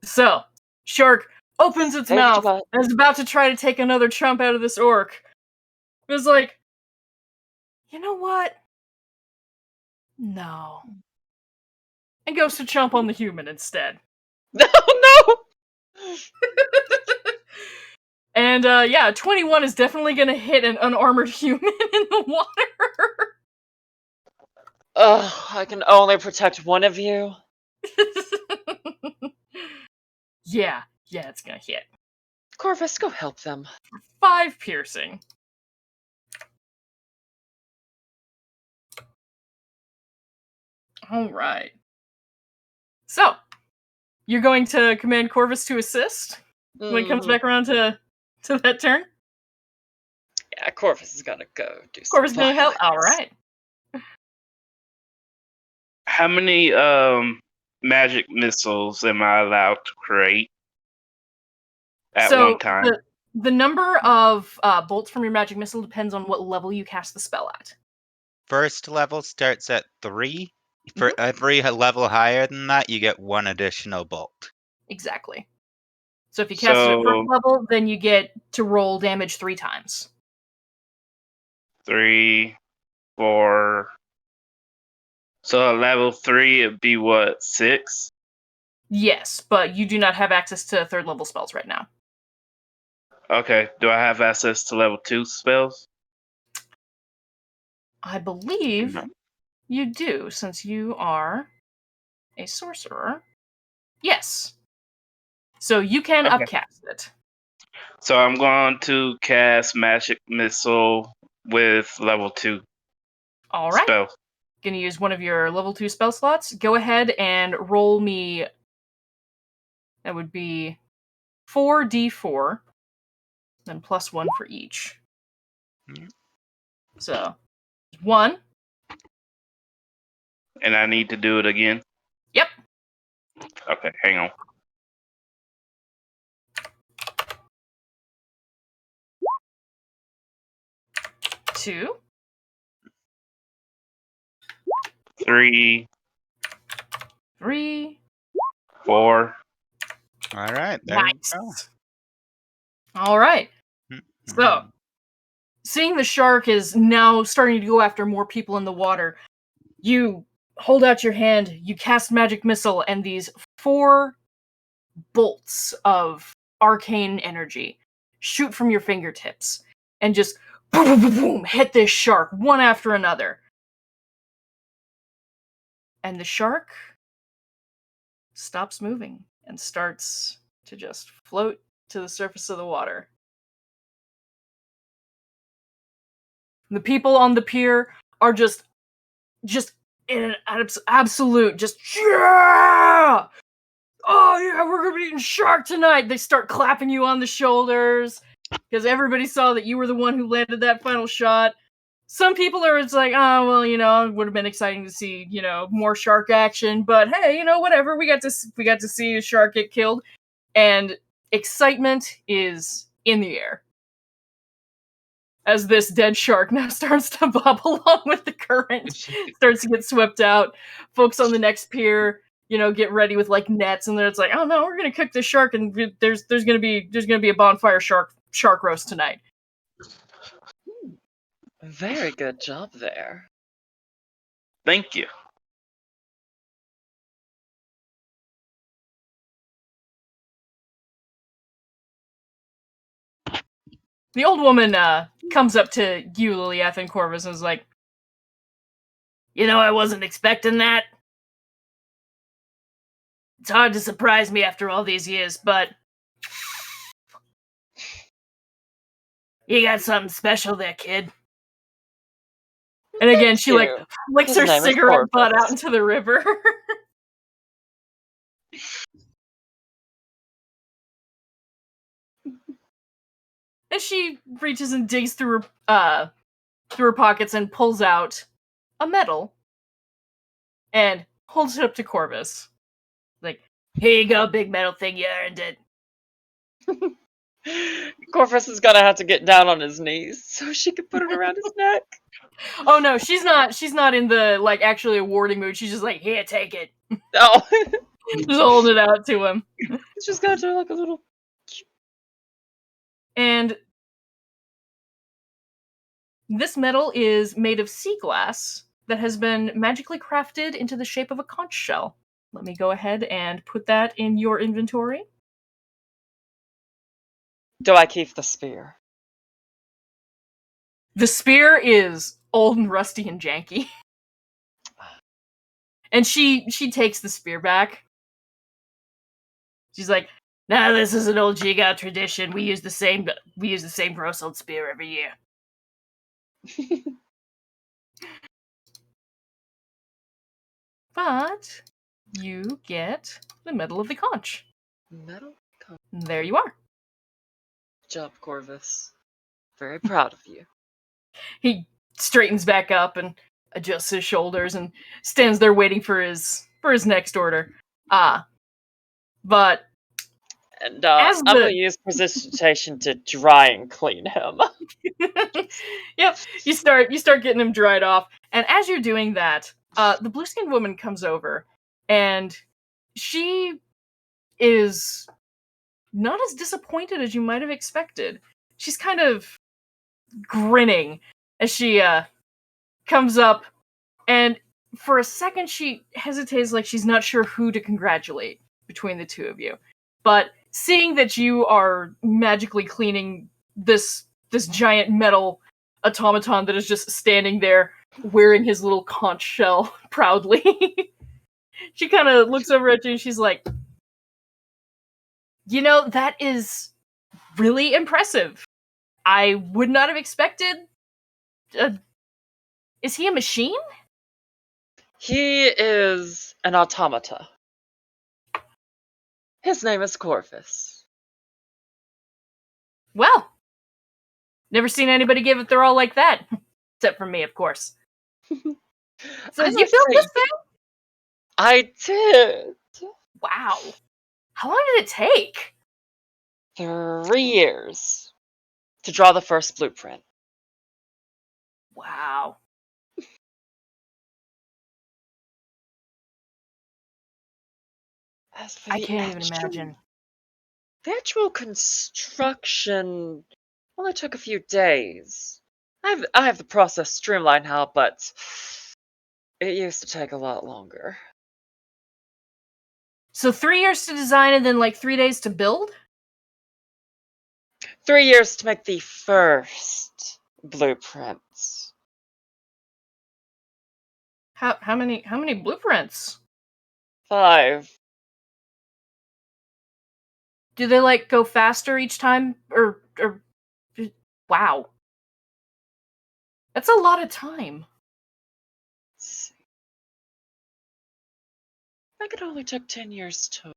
So, shark opens its mouth and is about to try to take another chump out of this orc. It was like, you know what? No. And goes to chomp on the human instead. No, no! And yeah, 21 is definitely gonna hit an unarmored human in the water. Ugh, I can only protect one of you. Yeah, it's gonna hit. Corvus, go help them. 5 piercing. Alright. So, you're going to command Corvus to assist when it comes back around to that turn? Yeah, Corvus is gonna go do some Corvus gonna help? Alright. How many magic missiles am I allowed to create at one time? The number of bolts from your magic missile depends on what level you cast the spell at. First level starts at 3. For every level higher than that, you get 1 additional bolt. Exactly. So if you cast it at first level, then you get to roll damage 3 times. 3, 4. So at level 3, it'd be what, 6? Yes, but you do not have access to 3rd level spells right now. Okay. Do I have access to level 2 spells? I believe you do, since you are a sorcerer. Yes. So you can upcast it. So I'm going to cast Magic Missile with level 2 Alright. spell. Gonna use one of your level 2 spell slots. Go ahead and roll me... That would be 4d4, then plus 1 for each. So, 1. And I need to do it again? Yep. Okay, hang on. 2. 3. 3. 4. Alright, there Nice. you go. Alright. So, seeing the shark is now starting to go after more people in the water, you hold out your hand, you cast Magic Missile, and these 4 bolts of arcane energy shoot from your fingertips and just boom, boom, boom, boom, hit this shark one after another. And the shark stops moving and starts to just float to the surface of the water. The people on the pier are just in an absolute yeah! Oh yeah, we're gonna be eating shark tonight. They start clapping you on the shoulders because everybody saw that you were the one who landed that final shot. Some people are it's like, oh well, it would have been exciting to see, more shark action, but hey, whatever. We got to see a shark get killed, and excitement is in the air as this dead shark now starts to bob along with the current, starts to get swept out. Folks on the next pier, get ready with like nets, and then it's like, oh no, we're gonna cook this shark, and there's gonna be a bonfire shark roast tonight. Very good job there. Thank you. The old woman comes up to you, Liliath and Corvus, and is like, I wasn't expecting that. It's hard to surprise me after all these years, but you got something special there, kid. And again, she flicks her cigarette butt out into the river. And she reaches and digs through her pockets and pulls out a medal and holds it up to Corvus. Like, here you go, big metal thing, you earned it. Corvus is gonna have to get down on his knees so she can put it around his neck. Oh no, she's not in the actually awarding mood. She's just like, here, take it. Oh. Just holding it out to him. It's just gonna do like a little. And this medal is made of sea glass that has been magically crafted into the shape of a conch shell. Let me go ahead and put that in your inventory. Do I keep the spear? The spear is old and rusty and janky. And she takes the spear back. She's like, nah, this is an old Giga tradition. We use the same gross old spear every year. But you get the Medal of the Conch. Metal? There you are. Good job, Corvus. Very proud of you. He straightens back up and adjusts his shoulders and stands there waiting for his next order. But And as I'm the gonna use precipitation to dry and clean him. yep, you start getting him dried off, and as you're doing that, the blue-skinned woman comes over, and she is not as disappointed as you might have expected. She's kind of grinning as she comes up, and for a second she hesitates, like she's not sure who to congratulate between the two of you. But seeing that you are magically cleaning this giant metal automaton that is just standing there wearing his little conch shell proudly, she kind of looks over at you and she's like, you know, that is really impressive. I would not have expected. Is he a machine? He is an automata. His name is Corvus. Well, never seen anybody give it their all like that. Except for me, of course. So I you must built say, this thing? I did. Wow. How long did it take? 3 years to draw the first blueprint. Wow. As for I the can't even actual- imagine. The actual construction only took a few days. I have the process streamlined now, but it used to take a lot longer. So 3 years to design and then like 3 days to build? 3 years to make the first blueprints. How many blueprints? 5. Do they like go faster each time or wow. That's a lot of time. Let's see. I think it only took 10 years to.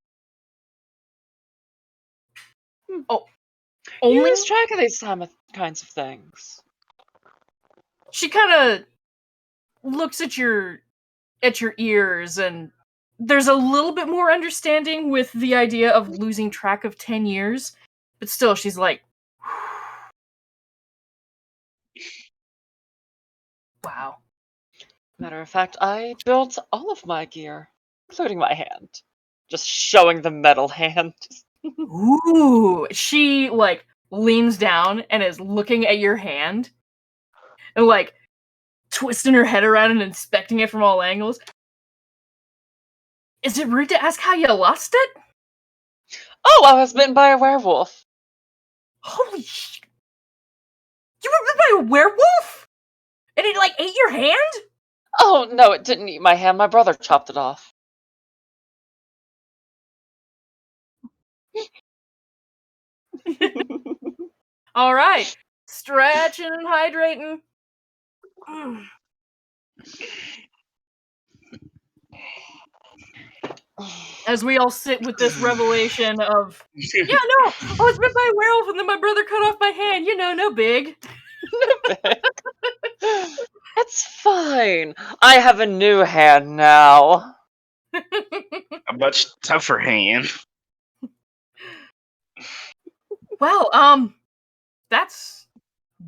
You Only lose track of these kinds of things. she kind of looks at your ears, and there's a little bit more understanding with the idea of losing track of 10 years, but still she's like, wow. Matter of fact, I built all of my gear, including my hand. Just showing the metal hand. Ooh, she like leans down and is looking at your hand and like twisting her head around and inspecting it from all angles. Is it rude to ask how you lost it? Oh, I was bitten by a werewolf. Holy sh! You were bitten by a werewolf? And it like ate your hand? Oh, no, it didn't eat my hand. My brother chopped it off. All right, stretching and hydrating. As we all sit with this revelation of, yeah, no, I was bit by a werewolf and then my brother cut off my hand. You know, no big. It's fine. I have a new hand now. A much tougher hand. Well, that's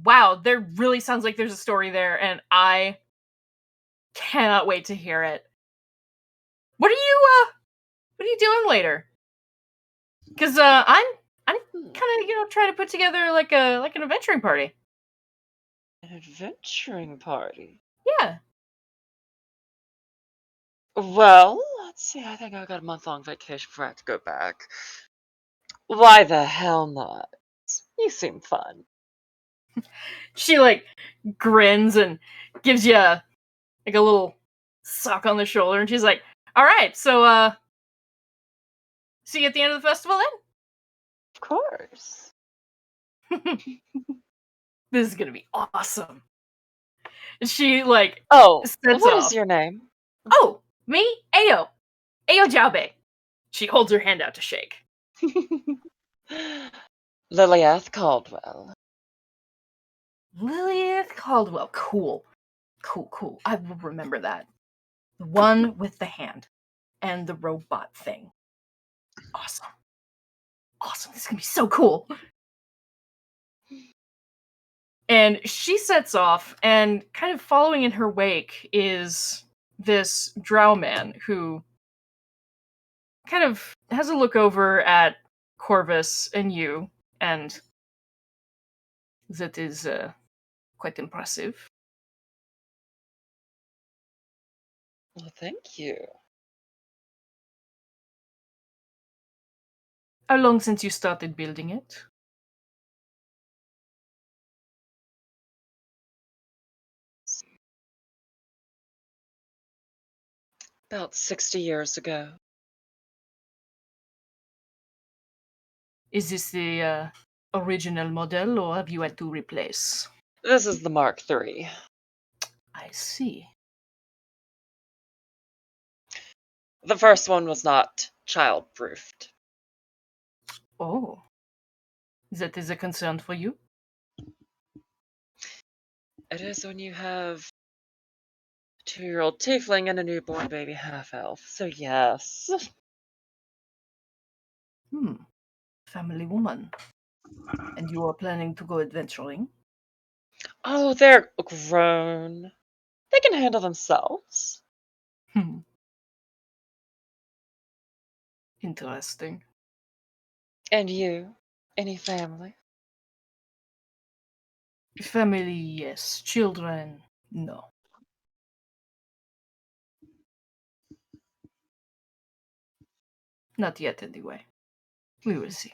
wow. There really sounds like there's a story there, and I cannot wait to hear it. What are you doing later? Because I'm kind of trying to put together like an adventuring party. An adventuring party? Yeah. Well, let's see. I think I got a month-long vacation before I have to go back. Why the hell not? You seem fun. She like grins and gives you like a little suck on the shoulder, and she's like, "All right, so see you at the end of the festival Of course. then. This is gonna be awesome." And she like Oh, sets what off. is your name? Oh, me, Ayo. Ayo Jaube! She holds her hand out to shake. Liliath Caldwell. Lilith Caldwell. Cool. Cool. I will remember that. The one with the hand. And the robot thing. Awesome. This is gonna be so cool. And she sets off, and kind of following in her wake is this drow man who kind of has a look over at Corvus and you, and that is quite impressive. Well, thank you. How long since you started building it? About 60 years ago. Is this the original model, or have you had to replace? This is the Mark III. I see. The first one was not child-proofed. Oh. That is a concern for you? It is when you have a 2-year-old tiefling and a newborn baby half-elf, so yes. Family woman. And you are planning to go adventuring? Oh, they're grown. They can handle themselves. Interesting. And you? Any family? Family, yes. Children, no. Not yet, anyway. We will see.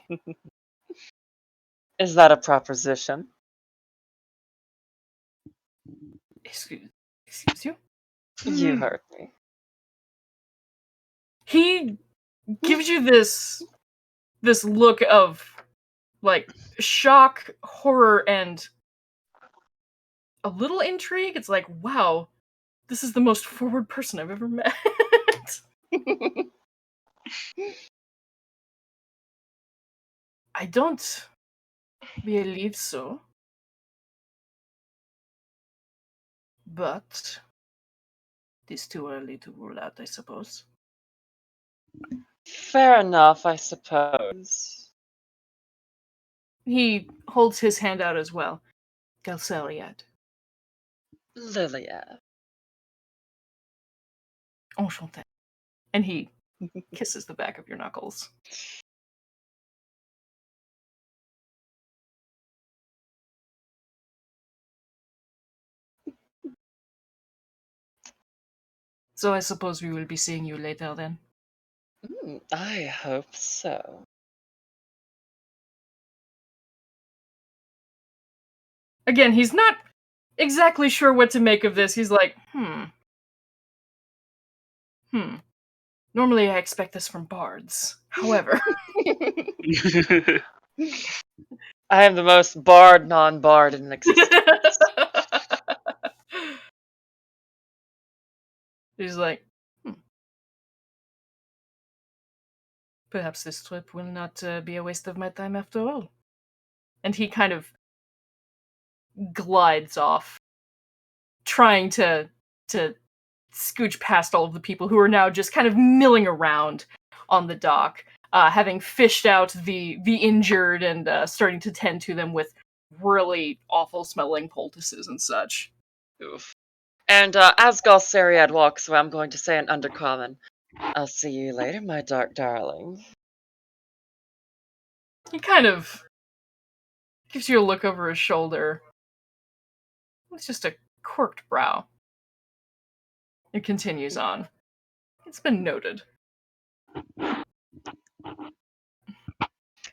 Is that a proposition? Excuse you? You heard me. He gives you this look of, like, shock, horror, and a little intrigue. It's like, wow, this is the most forward person I've ever met. I don't believe so. But it's too early to rule out, I suppose. Fair enough, I suppose. He holds his hand out as well. Galceriad. Lilia. Enchanté. And he kisses the back of your knuckles. So I suppose we will be seeing you later then. I hope so. Again, he's not exactly sure what to make of this. He's like, Normally I expect this from bards. However. I am the most barred non-barred in existence. He's like, perhaps this trip will not be a waste of my time after all. And he kind of glides off, trying to scooch past all of the people who are now just kind of milling around on the dock, having fished out the injured and starting to tend to them with really awful smelling poultices and such. Oof. And as Galceriad walks away, I'm going to say in Undercommon, I'll see you later, my dark darling. He kind of gives you a look over his shoulder. It's just a quirked brow. It continues on. It's been noted.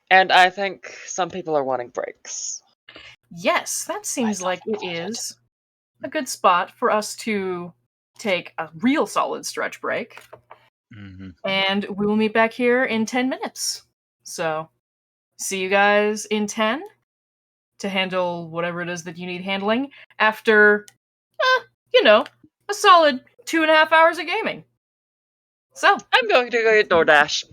And I think some people are wanting breaks. Yes, that seems like it is a good spot for us to take a real solid stretch break. Mm-hmm. And we will meet back here in 10 minutes. So, see you guys in 10 to handle whatever it is that you need handling after, a solid 2.5 hours of gaming. So, I'm going to go get DoorDash.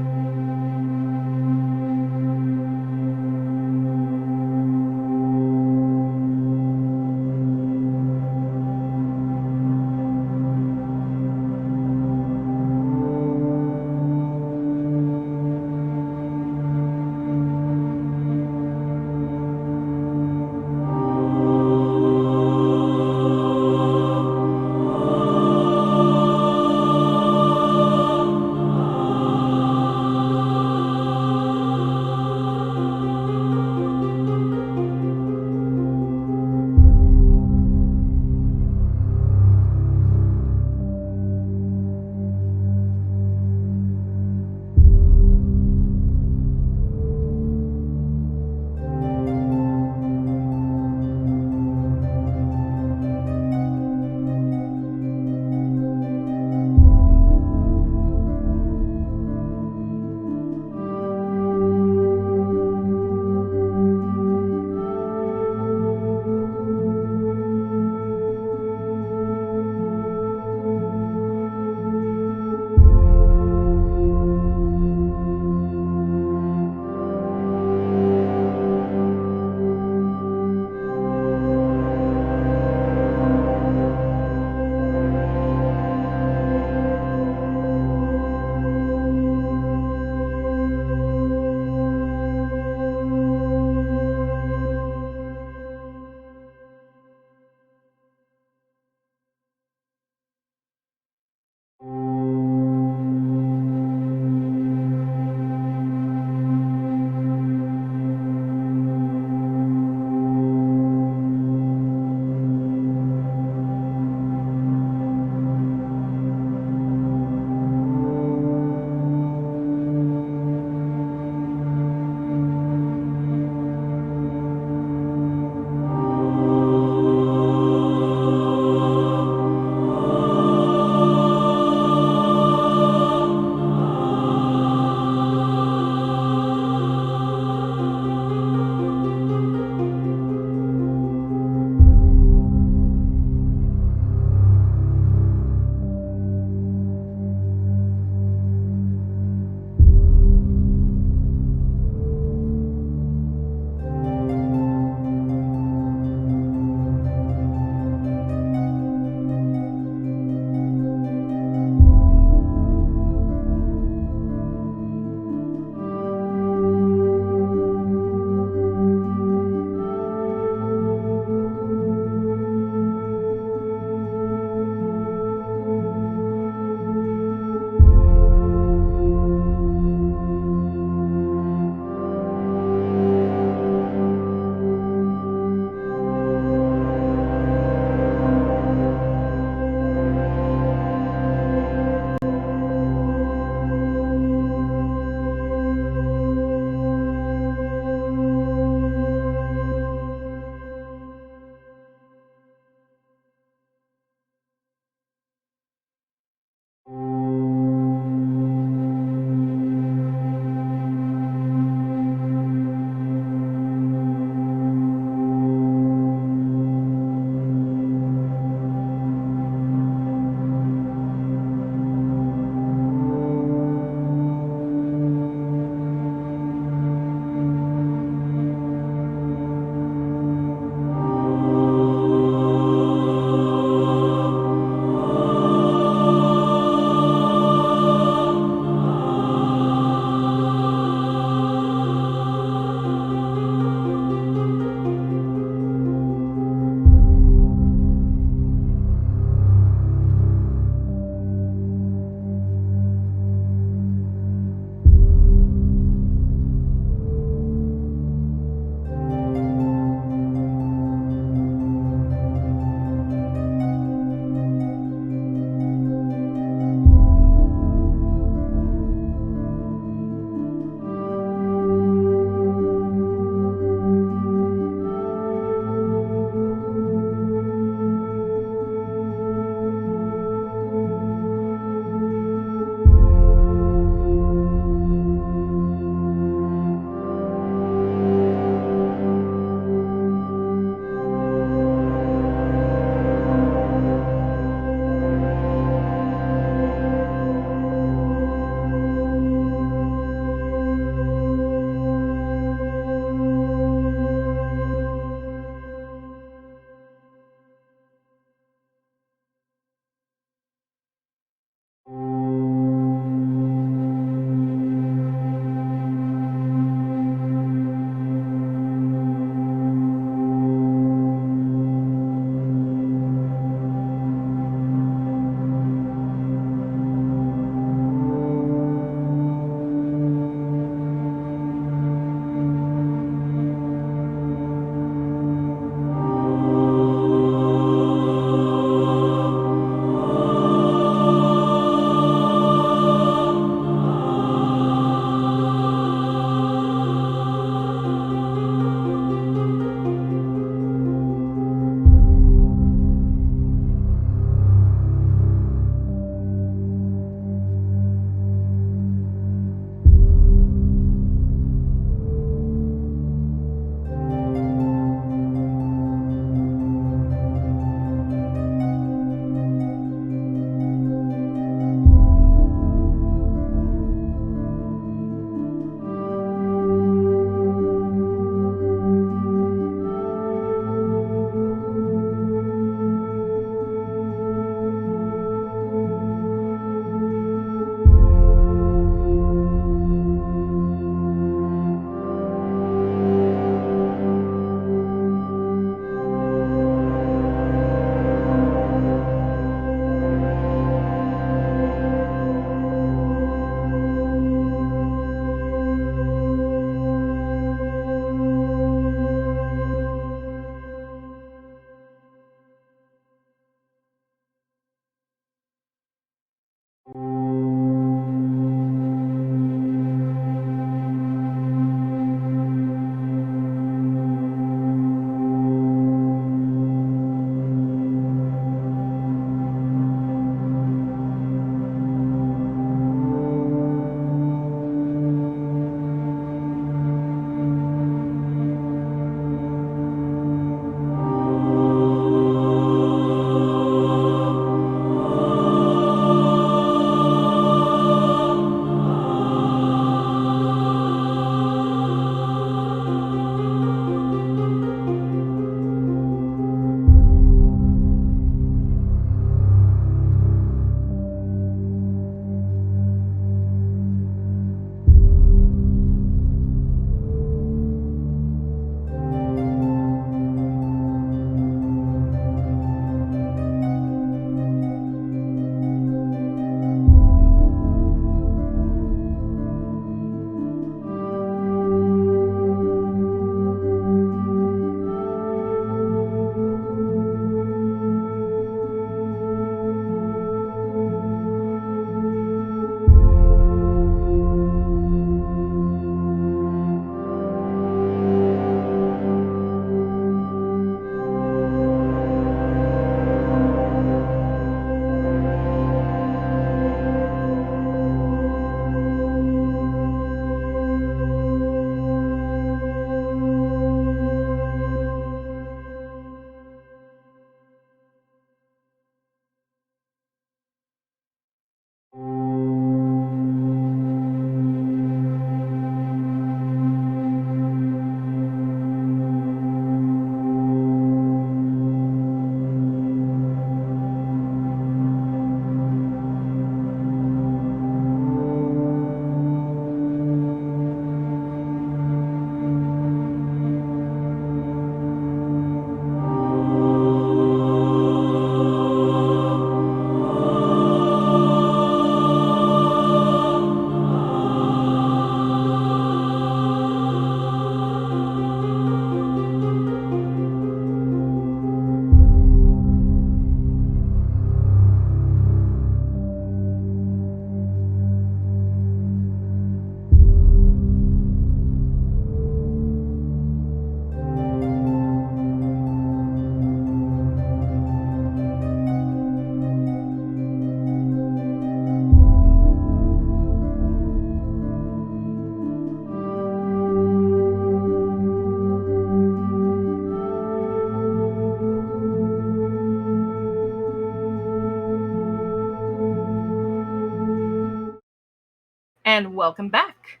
and welcome back.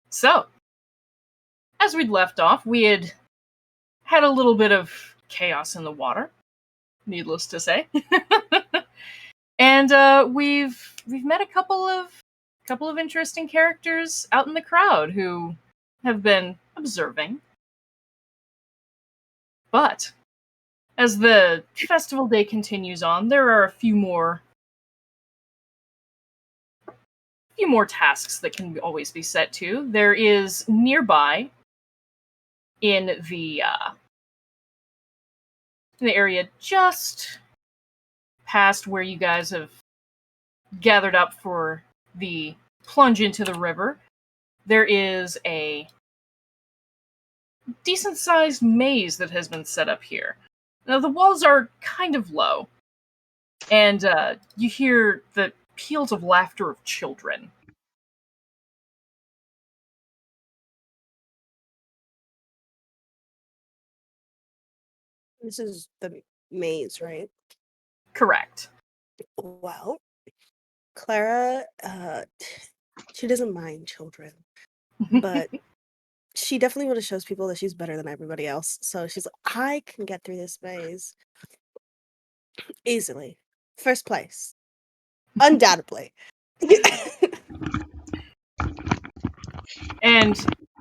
So, as we'd left off, we had a little bit of chaos in the water, needless to say. And we've met a couple of interesting characters out in the crowd who have been observing. But as the festival day continues on, there are a few more tasks that can always be set to. There is nearby in the area just past where you guys have gathered up for the plunge into the river, there is a decent-sized maze that has been set up here. Now, the walls are kind of low, and you hear the peals of laughter of children. This is the maze, right? Correct. Well, Clara, she doesn't mind children, but she definitely want to show people that she's better than everybody else. So she's like, I can get through this maze easily. First place. Undoubtedly. And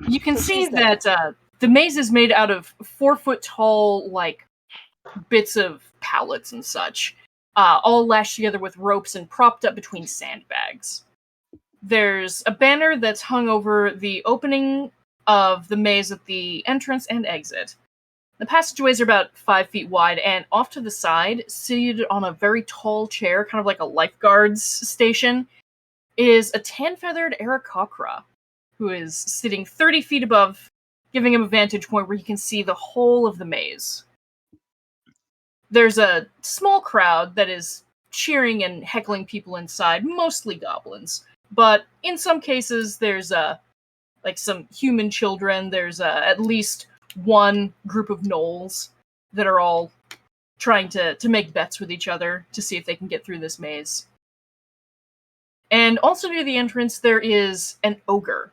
you can So see she's there. that the maze is made out of 4-foot-tall, like, bits of pallets and such, all lashed together with ropes and propped up between sandbags. There's a banner that's hung over the opening of the maze at the entrance and exit. The passageways are about 5 feet wide, and off to the side, seated on a very tall chair, kind of like a lifeguard's station, is a tan-feathered Aarakocra, who is sitting 30 feet above, giving him a vantage point where he can see the whole of the maze. There's a small crowd that is cheering and heckling people inside, mostly goblins. But in some cases, there's like some human children. There's at least one group of gnolls that are all trying to make bets with each other to see if they can get through this maze. And also near the entrance, there is an ogre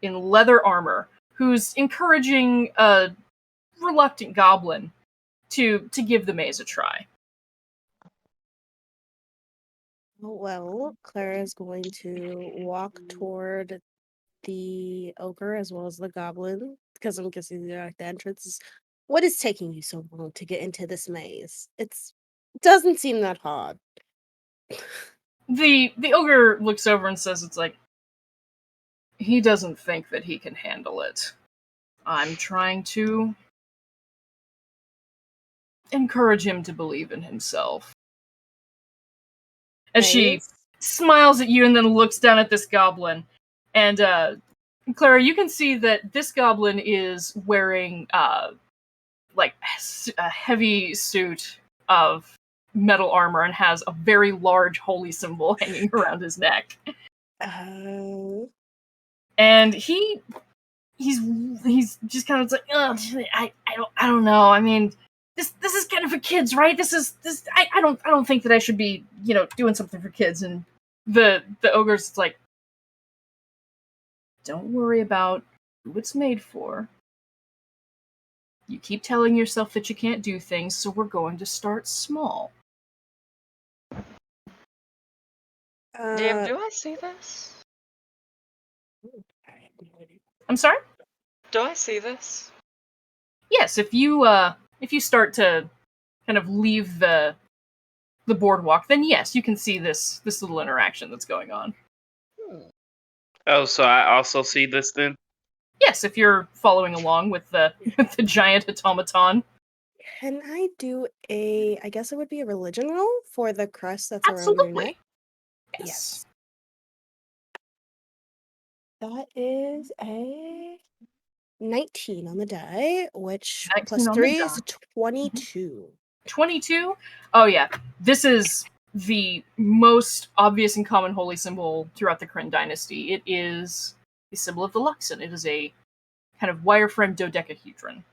in leather armor who's encouraging a reluctant goblin to give the maze a try. Well, Clara is going to walk toward the ogre as well as the goblin, because I'm guessing they're at the entrance. What is taking you so long to get into this maze? It doesn't seem that hard. The ogre looks over and says, it's like, he doesn't think that he can handle it. I'm trying to encourage him to believe in himself. As she Maze? smiles at you and then looks down at this goblin. And Clara, you can see that this goblin is wearing like a heavy suit of metal armor and has a very large holy symbol hanging around his neck. And he's just kind of like, I don't know. I mean, this is kind of for kids, right? I don't think that I should be, doing something for kids. And the ogre's like, don't worry about who it's made for. You keep telling yourself that you can't do things, so we're going to start small. DM, do I see this? I'm sorry? Do I see this? Yes, if you start to kind of leave the boardwalk, then yes, you can see this little interaction that's going on. Oh, so I also see this then? Yes, if you're following along with the giant automaton. Can I do I guess it would be a religion roll for the crest that's around your neck? Absolutely. Yes. That is a 19 on the die, which 19 plus on the 3 is die. 22. 22? Oh yeah. This is the most obvious and common holy symbol throughout the Kryn dynasty. It is the symbol of the Luxon. It is a kind of wireframe dodecahedron.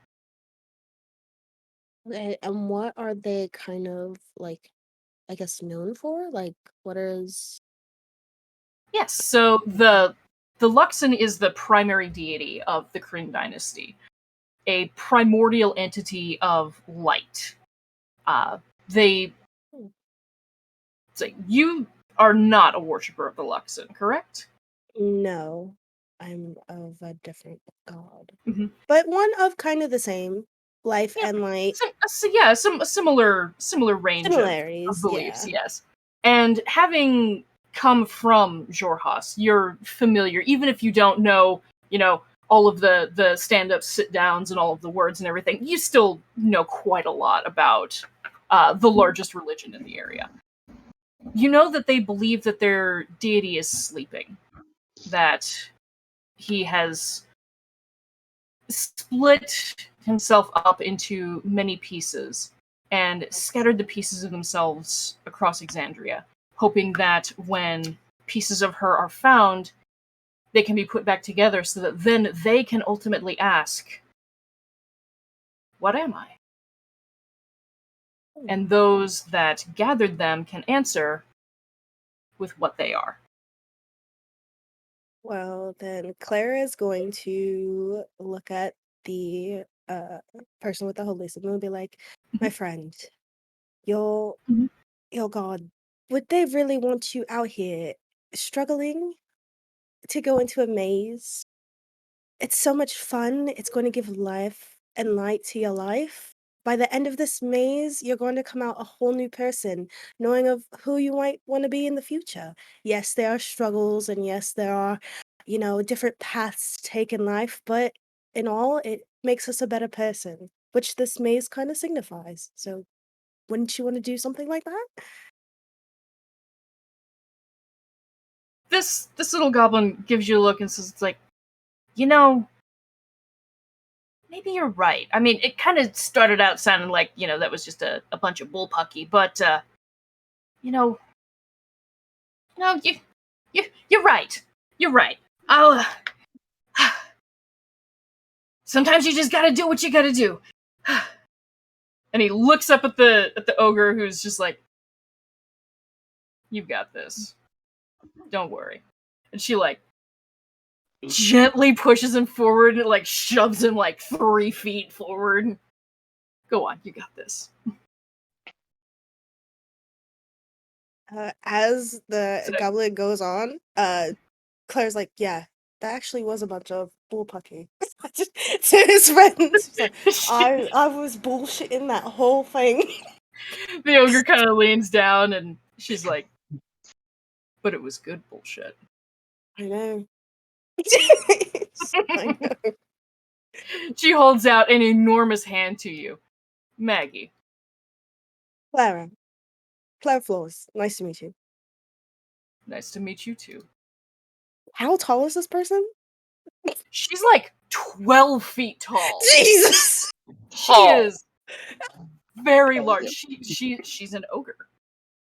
And what are they kind of like, I guess, known for? Like, what is Yes, so the Luxon is the primary deity of the Kryn dynasty, a primordial entity of light. They Hmm. so you are not a worshiper of the Luxon, correct? No, I'm of a different god, Mm-hmm. but one of kind of the same life Yeah, and light a similar range of similarities. beliefs. Yeah. Yes, and having come from Jorhas, you're familiar, even if you don't know, all of the stand-ups, sit-downs, and all of the words and everything. You still know quite a lot about the largest religion in the area. You know that they believe that their deity is sleeping, that he has split himself up into many pieces and scattered the pieces of themselves across Exandria, hoping that when pieces of her are found, they can be put back together so that then they can ultimately ask, "What am I?" And those that gathered them can answer with what they are. Well, then Clara is going to look at the person with the holy symbol and be like, "My friend, your Mhm. your god, would they really want you out here struggling to go into a maze? It's so much fun. It's going to give life and light to your life. By the end of this maze, you're going to come out a whole new person, knowing of who you might want to be in the future. Yes, there are struggles, and yes, there are, different paths to take in life, but in all, it makes us a better person, which this maze kind of signifies. So, wouldn't you want to do something like that?" This little goblin gives you a look and says, "It's like, you know, maybe you're right. I mean, it kind of started out sounding like, that was just a bunch of bullpucky, but, you know, no, you're right. You're right. I'll, sometimes you just gotta do what you gotta do." And he looks up at the ogre, who's just like, "You've got this. Don't worry." And she, like, gently pushes him forward and, like, shoves him, like, 3 feet forward. "Go on, you got this." As the So, goblin goes on, Claire's like, "Yeah, that actually was a bunch of bullpucky." To his friends, she's like, "I was bullshitting that whole thing." the ogre kind of leans down and she's like, "But it was good bullshit." I know. I know. She holds out an enormous hand to you. "Maggie, Clara. Clara Flores. Nice to meet you. nice to meet you too." How tall is this person? She's like 12 feet tall. Jesus! She Tall. is very large. She's an ogre.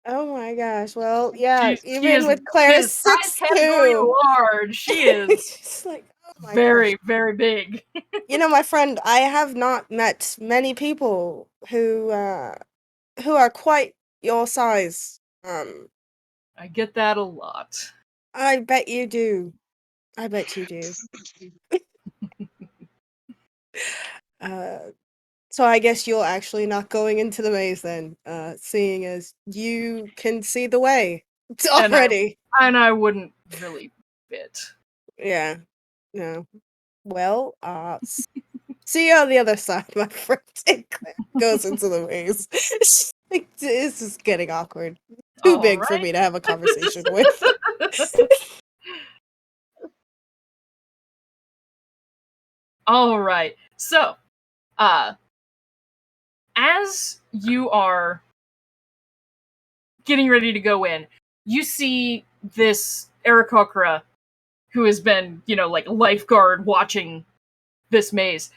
Oh my gosh. Well, yeah, She even is with she Claire's is size category 6'2". large. She is She's like, oh my gosh. very, very big. My friend, I have not met many people who are quite your size. I get that a lot. I bet you do. I bet you do. Uh, so I guess you're actually not going into the maze then, seeing as you can see the way And already. I wouldn't really fit. Yeah. No. Well, see you on the other side, my friend. And Claire goes into the maze. Like, this is getting awkward. Too All big for right. me to have a conversation with. All right. So, as you are getting ready to go in, you see this Aarakocra, who has been, like, lifeguard watching this maze,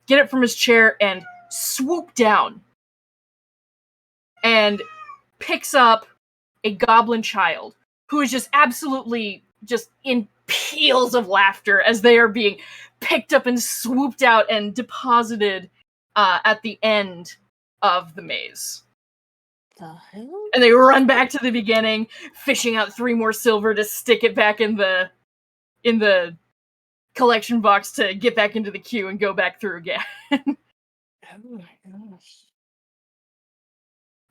get up from his chair and swoop down and picks up a goblin child who is just absolutely just in peals of laughter as they are being picked up and swooped out and deposited at the end of the maze. The hell? And they run back to the beginning, fishing out 3 more silver to stick it back in the collection box to get back into the queue and go back through again. Oh my gosh.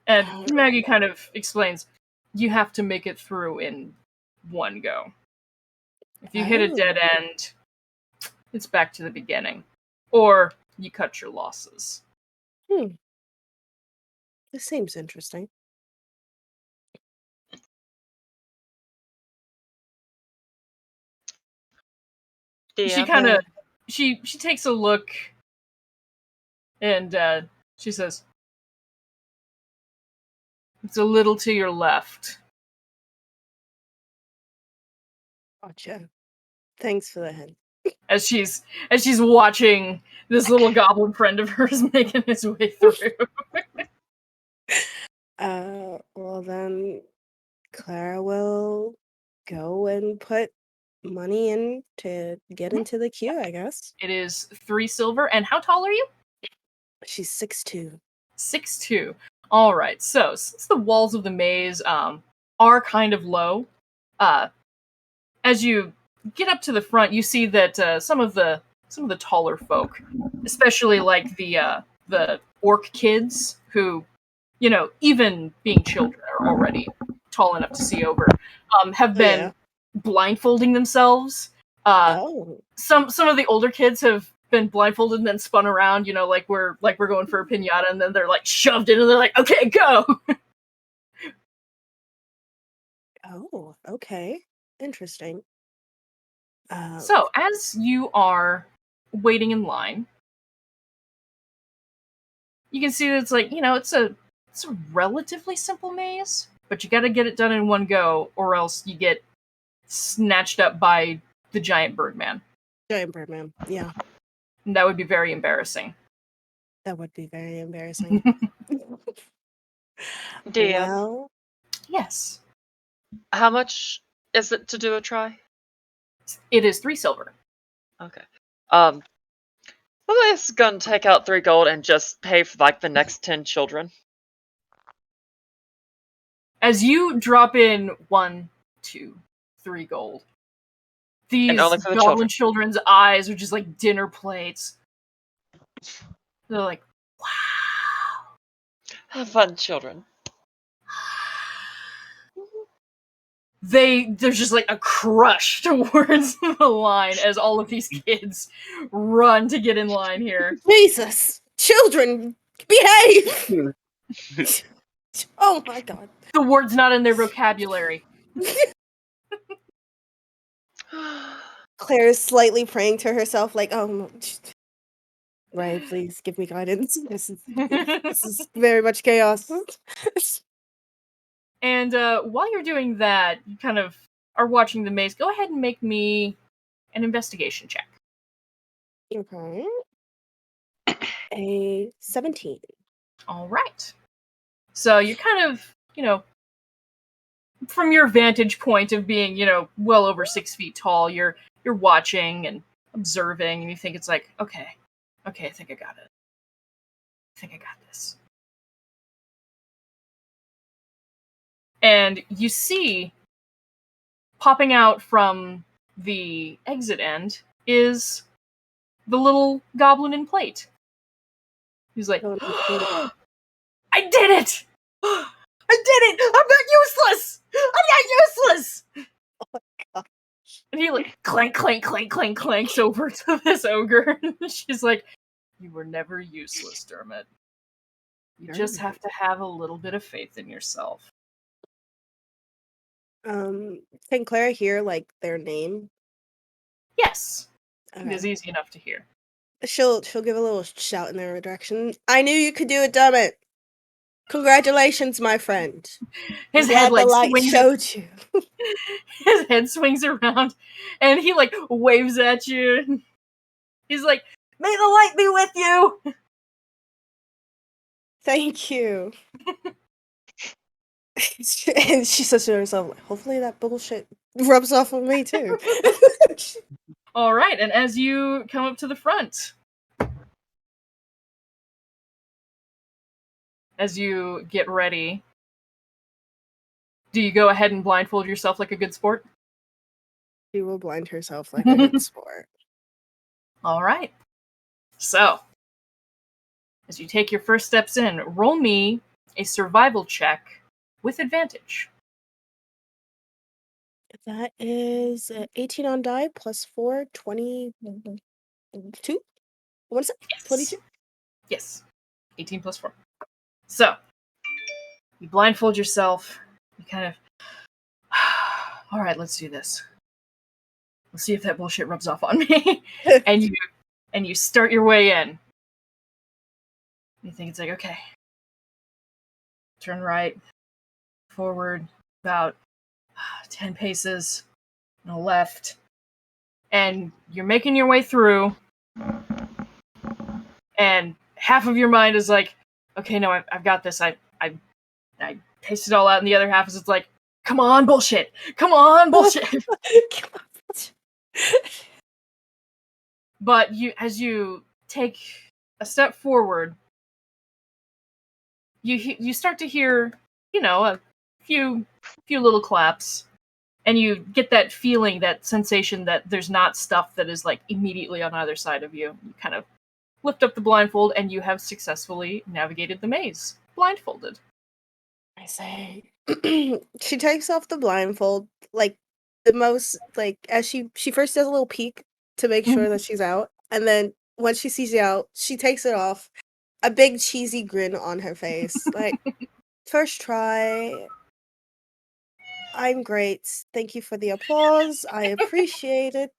And Maggie kind of explains, you have to make it through in one go. If you hit a dead end, it's back to the beginning. Or you cut your losses. This seems interesting. She DM. kind of she takes a look and she says, it's a little to your left. Gotcha. Thanks for the hint. As she's watching this little goblin friend of hers making his way through. Well then, Clara will go and put money in to get into the queue, I guess. It is 3 silver. And how tall are you? She's 6'2". 6'2". All right. So since the walls of the maze are kind of low, as you get up to the front, you see that some of the taller folk, especially like the orc kids, who, you know, even being children are already tall enough to see over, have been blindfolding themselves. Some of the older kids have been blindfolded and then spun around, you know, like we're going for a pinata, and then they're like shoved in and they're like, okay, go. Oh, okay. Interesting. So as you are waiting in line, you can see that it's like, you know, it's a relatively simple maze, but you got to get it done in one go, or else you get snatched up by the giant Birdman. Giant Birdman, yeah. And that would be very embarrassing. That would be very embarrassing. DM. Well, yes. How much is it to do a try? It is 3 silver. Okay. Lily's gonna take out 3 gold and just pay for like the next 10 children. As you drop in 1, 2, 3 gold, these only for the goblin children's eyes are just like dinner plates. They're like, wow. Have fun, children. There's just like a crush towards the line as all of these kids run to get in line here. Jesus! Children, behave! Oh my god. The word's not in their vocabulary. Claire is slightly praying to herself, like, oh, right, please give me guidance. This is very much chaos. And while you're doing that, you kind of are watching the maze. Go ahead and make me an investigation check. Okay. A 17. All right. So you're kind of, you know, from your vantage point of being, you know, well over 6 feet tall, you're watching and observing, and you think it's like, okay, I think I got it. I think I got this. And you see, popping out from the exit end is the little goblin in plate. He's like, I did it! I did it! I'm not useless! I'm not useless! Oh my gosh. And he like clank, clank, clank, clank, clanks over to this ogre. She's like, you were never useless, Dermot. You just have to have a little bit of faith in yourself. Can Clara hear, like, their name? Yes. Okay. It is easy enough to hear. She'll give a little shout in their direction. I knew you could do it, Dermot. Congratulations, my friend. His head like the light swings. showed you. His head swings around, and he like waves at you. He's like, "May the light be with you." Thank you. And she says to herself, like, hopefully that bullshit rubs off on me too. All right, and as you come up to the front, as you get ready Do you go ahead and blindfold yourself like a good sport? She will blind herself like a good sport. All right. So, as you take your first steps in, roll me a survival check with advantage. That is 18 on die plus 4, 22? What is it? Yes. 22? Yes. 18 plus 4. So, you blindfold yourself. You kind of, all right, let's do this. Let's see if that bullshit rubs off on me. and you start your way in. You think it's like, okay, turn right, forward, about 10 paces, and a left, and you're making your way through, and half of your mind is like, okay, no, I've got this. I paced it all out, and the other half is it's like, come on, bullshit, come on, bullshit. But as you take a step forward, you start to hear, a few little claps, and you get that feeling, that sensation that there's not stuff that is like immediately on either side of you. You kind of lift up the blindfold, and you have successfully navigated the maze blindfolded. I say. She takes off the blindfold, like the most, like as she first does a little peek to make sure that she's out, and then once she sees you out, she takes it off, a big cheesy grin on her face, like first try. I'm great. Thank you for the applause. I appreciate it.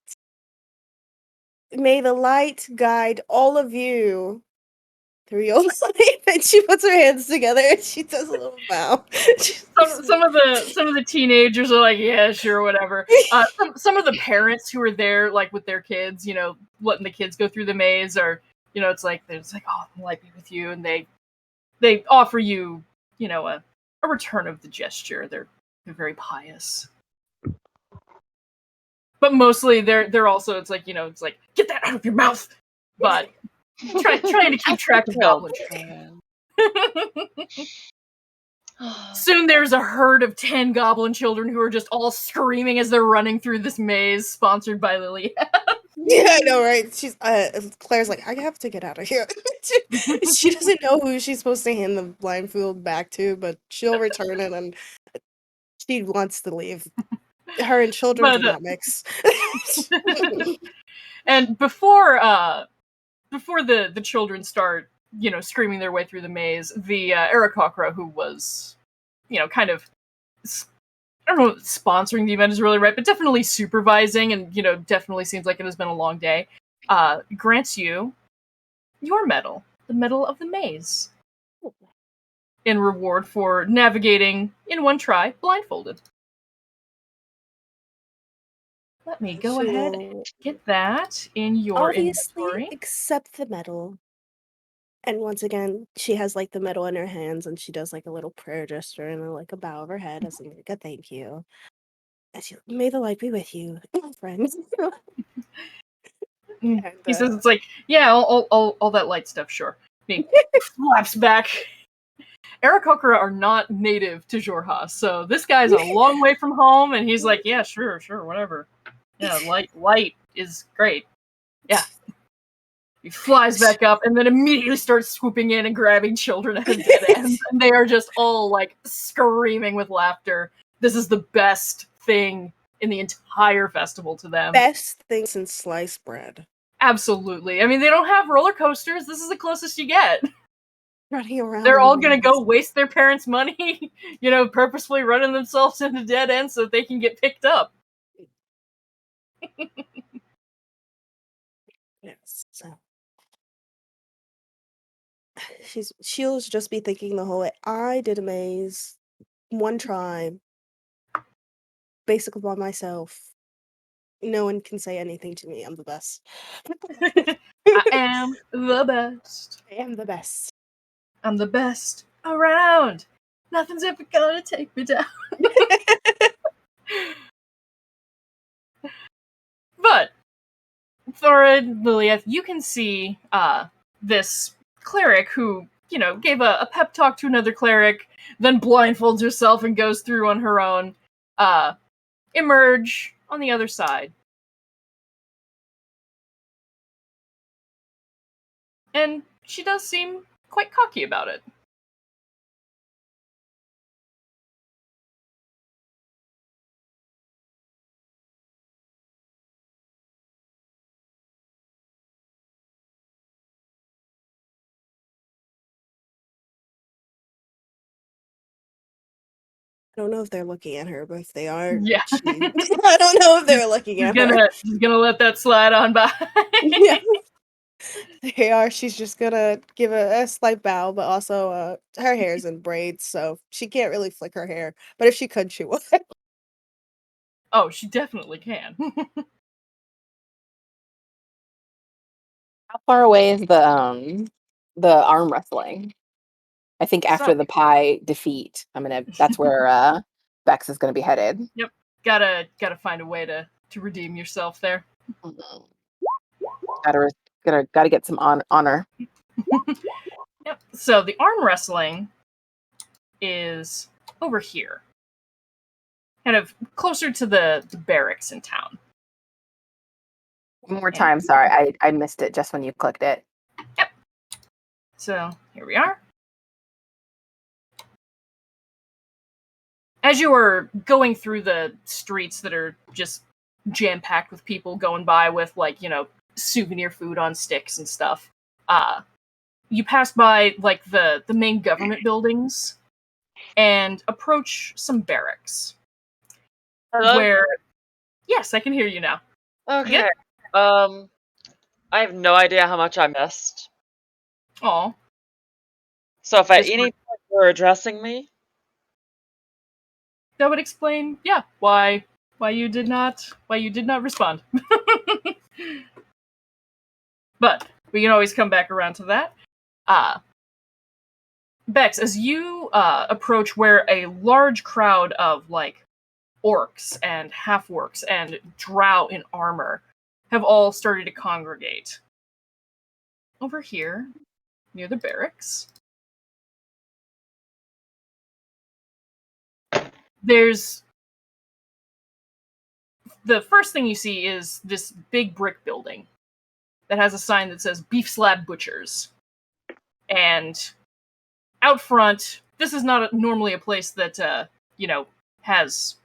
May the light guide all of you through your life. And she puts her hands together and she does a little bow. Some of the teenagers are like, yeah, sure, whatever. Some of the parents who are there, like with their kids, letting the kids go through the maze, or it's like they're just like, oh, the light be with you, and they offer you, a return of the gesture. They're very pious. But mostly they're also, it's like, get that out of your mouth. But trying to keep track of goblin children. Soon there's a herd of 10 goblin children who are just all screaming as they're running through this maze sponsored by Lily. Yeah, I know, right? She's Claire's like, I have to get out of here. She doesn't know who she's supposed to hand the blindfold back to, but she'll return it, and she wants to leave. Her and children do not mix. And before the children start, screaming their way through the maze, the Aarakocra, who was, kind of, I don't know if sponsoring the event is really right, but definitely supervising, and, definitely seems like it has been a long day, grants you your medal, the Medal of the Maze, in reward for navigating, in one try, blindfolded. Let me go ahead and get that in your inventory. Accept the medal. And once again, she has like the medal in her hands, and she does like a little prayer gesture and like a bow of her head as like a thank you. And she, may the light be with you, friends. He says it's like, yeah, all that light stuff, sure. He flaps back. Aarakocra are not native to Jorha, so this guy's a long way from home, and he's like, yeah, sure, whatever. Yeah, light is great. Yeah. He flies back up and then immediately starts swooping in and grabbing children at a dead end. And they are just all like screaming with laughter. This is the best thing in the entire festival to them. Best thing since sliced bread. Absolutely. I mean, they don't have roller coasters. This is the closest you get. Running around. They're all gonna go waste their parents' money, purposefully running themselves into dead ends so that they can get picked up. Yes. So she'll just be thinking the whole way, I did a maze, one try, basically by myself. No one can say anything to me. I'm the best. I am the best. I am the best. I'm the best around. Nothing's ever gonna take me down. But, Thorid, Lilieth, you can see this cleric who, gave a pep talk to another cleric, then blindfolds herself and goes through on her own, emerge on the other side. And she does seem quite cocky about it. I don't know if they're looking at her, but if they are, Yeah. I don't know if they're looking at her. She's gonna let that slide on by. Yeah. They are. She's just gonna give a slight bow, but also her hair's in braids, so she can't really flick her hair. But if she could, she would. Oh, she definitely can. How far away is the arm wrestling? I think after So- the pie defeat, that's where Bex is gonna be headed. Yep. Gotta find a way to redeem yourself there. Mhm. Gotta get some honor. Yep. So the arm wrestling is over here. Kind of closer to the barracks in town. One more time, sorry, I missed it just when you clicked it. Yep. So here we are. As you are going through the streets that are just jam-packed with people going by with, like, souvenir food on sticks and stuff, you pass by, like, the main government buildings and approach some barracks. Hello? Where... Yes, I can hear you now. Okay. I have no idea how much I missed. Aw. So if at Just any point you're addressing me, That would explain, yeah, why you did not respond. But we can always come back around to that. Bex, as you approach where a large crowd of, like, orcs and half-orcs and drow in armor have all started to congregate. Over here, near the barracks, there's... The first thing you see is this big brick building that has a sign that says Beef Slab Butchers. And out front, this is not normally a place that, has,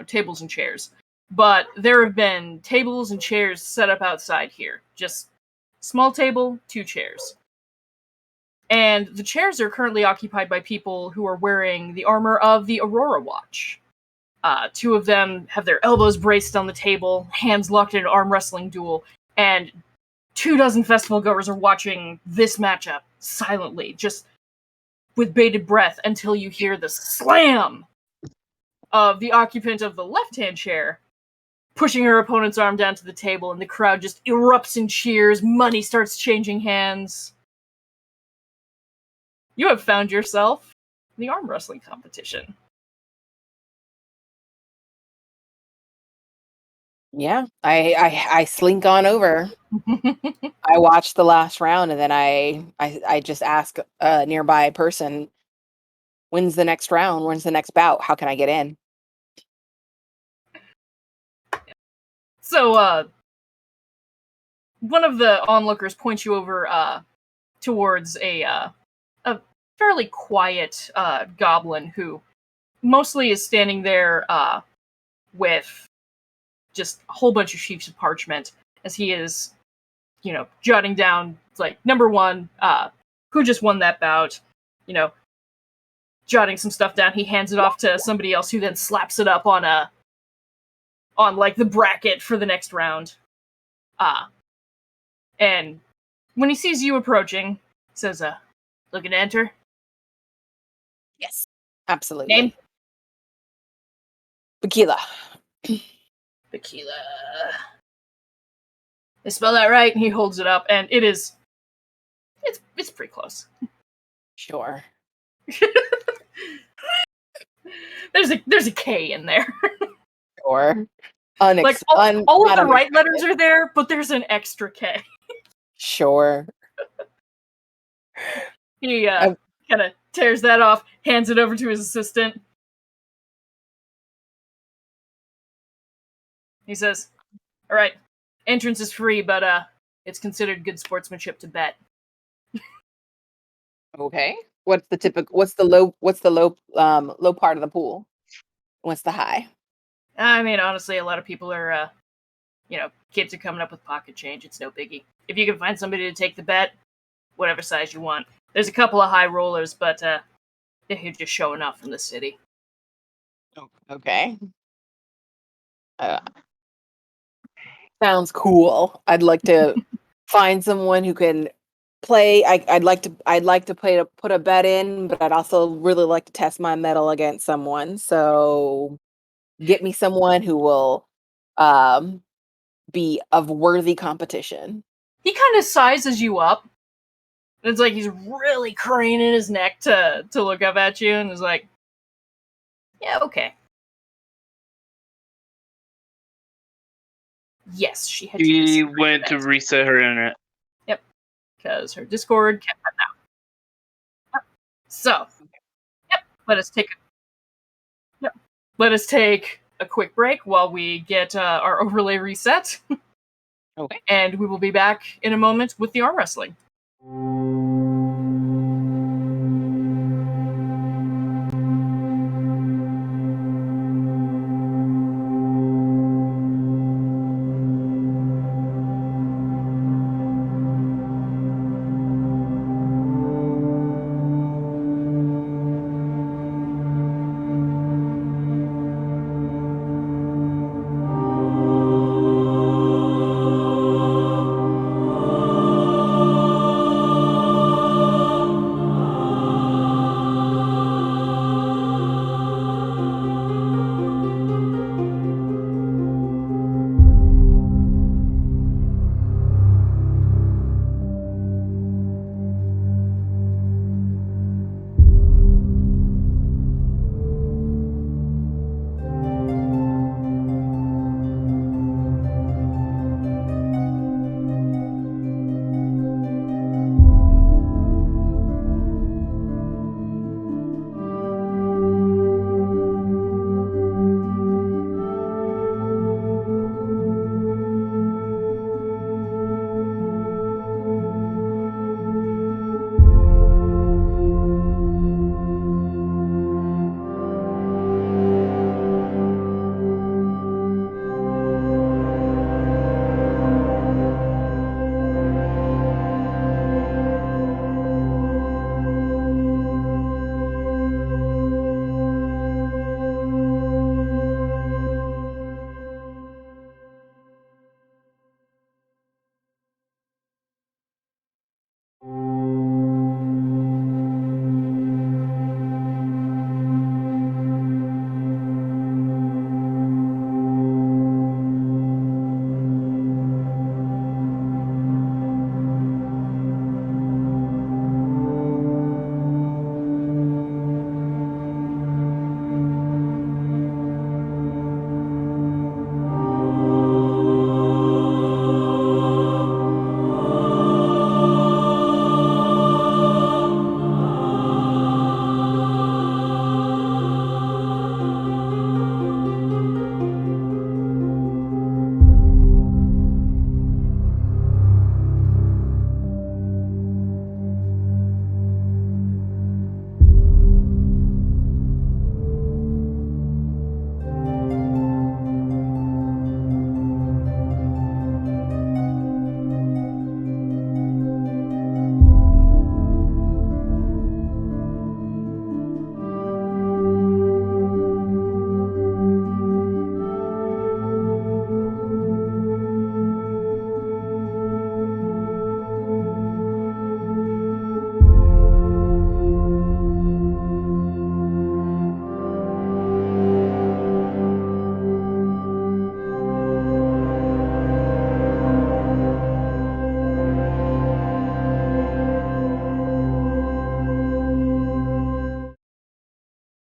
tables and chairs. But there have been tables and chairs set up outside here. Just small table, 2 chairs. And the chairs are currently occupied by people who are wearing the armor of the Aurora Watch. 2 of them have their elbows braced on the table, hands locked in an arm wrestling duel, and 24 festival goers are watching this matchup silently, just with bated breath, until you hear the slam of the occupant of the left-hand chair pushing her opponent's arm down to the table, and the crowd just erupts in cheers. Money starts changing hands. You have found yourself in the arm wrestling competition. Yeah, I slink on over. I watch the last round, and then I just ask a nearby person, when's the next round? When's the next bout? How can I get in? So, one of the onlookers points you over towards a fairly quiet goblin who mostly is standing there with just a whole bunch of sheets of parchment as he is, jotting down, like, number 1, who just won that bout, jotting some stuff down. He hands it off to somebody else who then slaps it up on like the bracket for the next round. And when he sees you approaching, he says, looking to enter? Yes, absolutely. Name? Bakila. Tequila. I spell that right? And he holds it up, and it's pretty close. Sure. There's a K in there. Sure. Like, all of the right letters are there, but there's an extra K. Sure. He kind of tears that off, hands it over to his assistant. He says, "All right, entrance is free, but it's considered good sportsmanship to bet." Okay. What's the low part of the pool? What's the high? I mean, honestly, a lot of people are, kids are coming up with pocket change. It's no biggie. If you can find somebody to take the bet, whatever size you want. There's a couple of high rollers, but they're just showing off from the city. Okay. Sounds cool. I'd like to find someone who can play. I'd like to put a bet in, but I'd also really like to test my mettle against someone. So get me someone who will be of worthy competition. He kind of sizes you up. It's like he's really craning his neck to look up at you, and is like, "Yeah, okay." Yes, she had. He went to reset her internet. Yep, because her Discord kept cutting out. Yep. So, let us take a quick break while we get our overlay reset. Okay. And we will be back in a moment with the arm wrestling.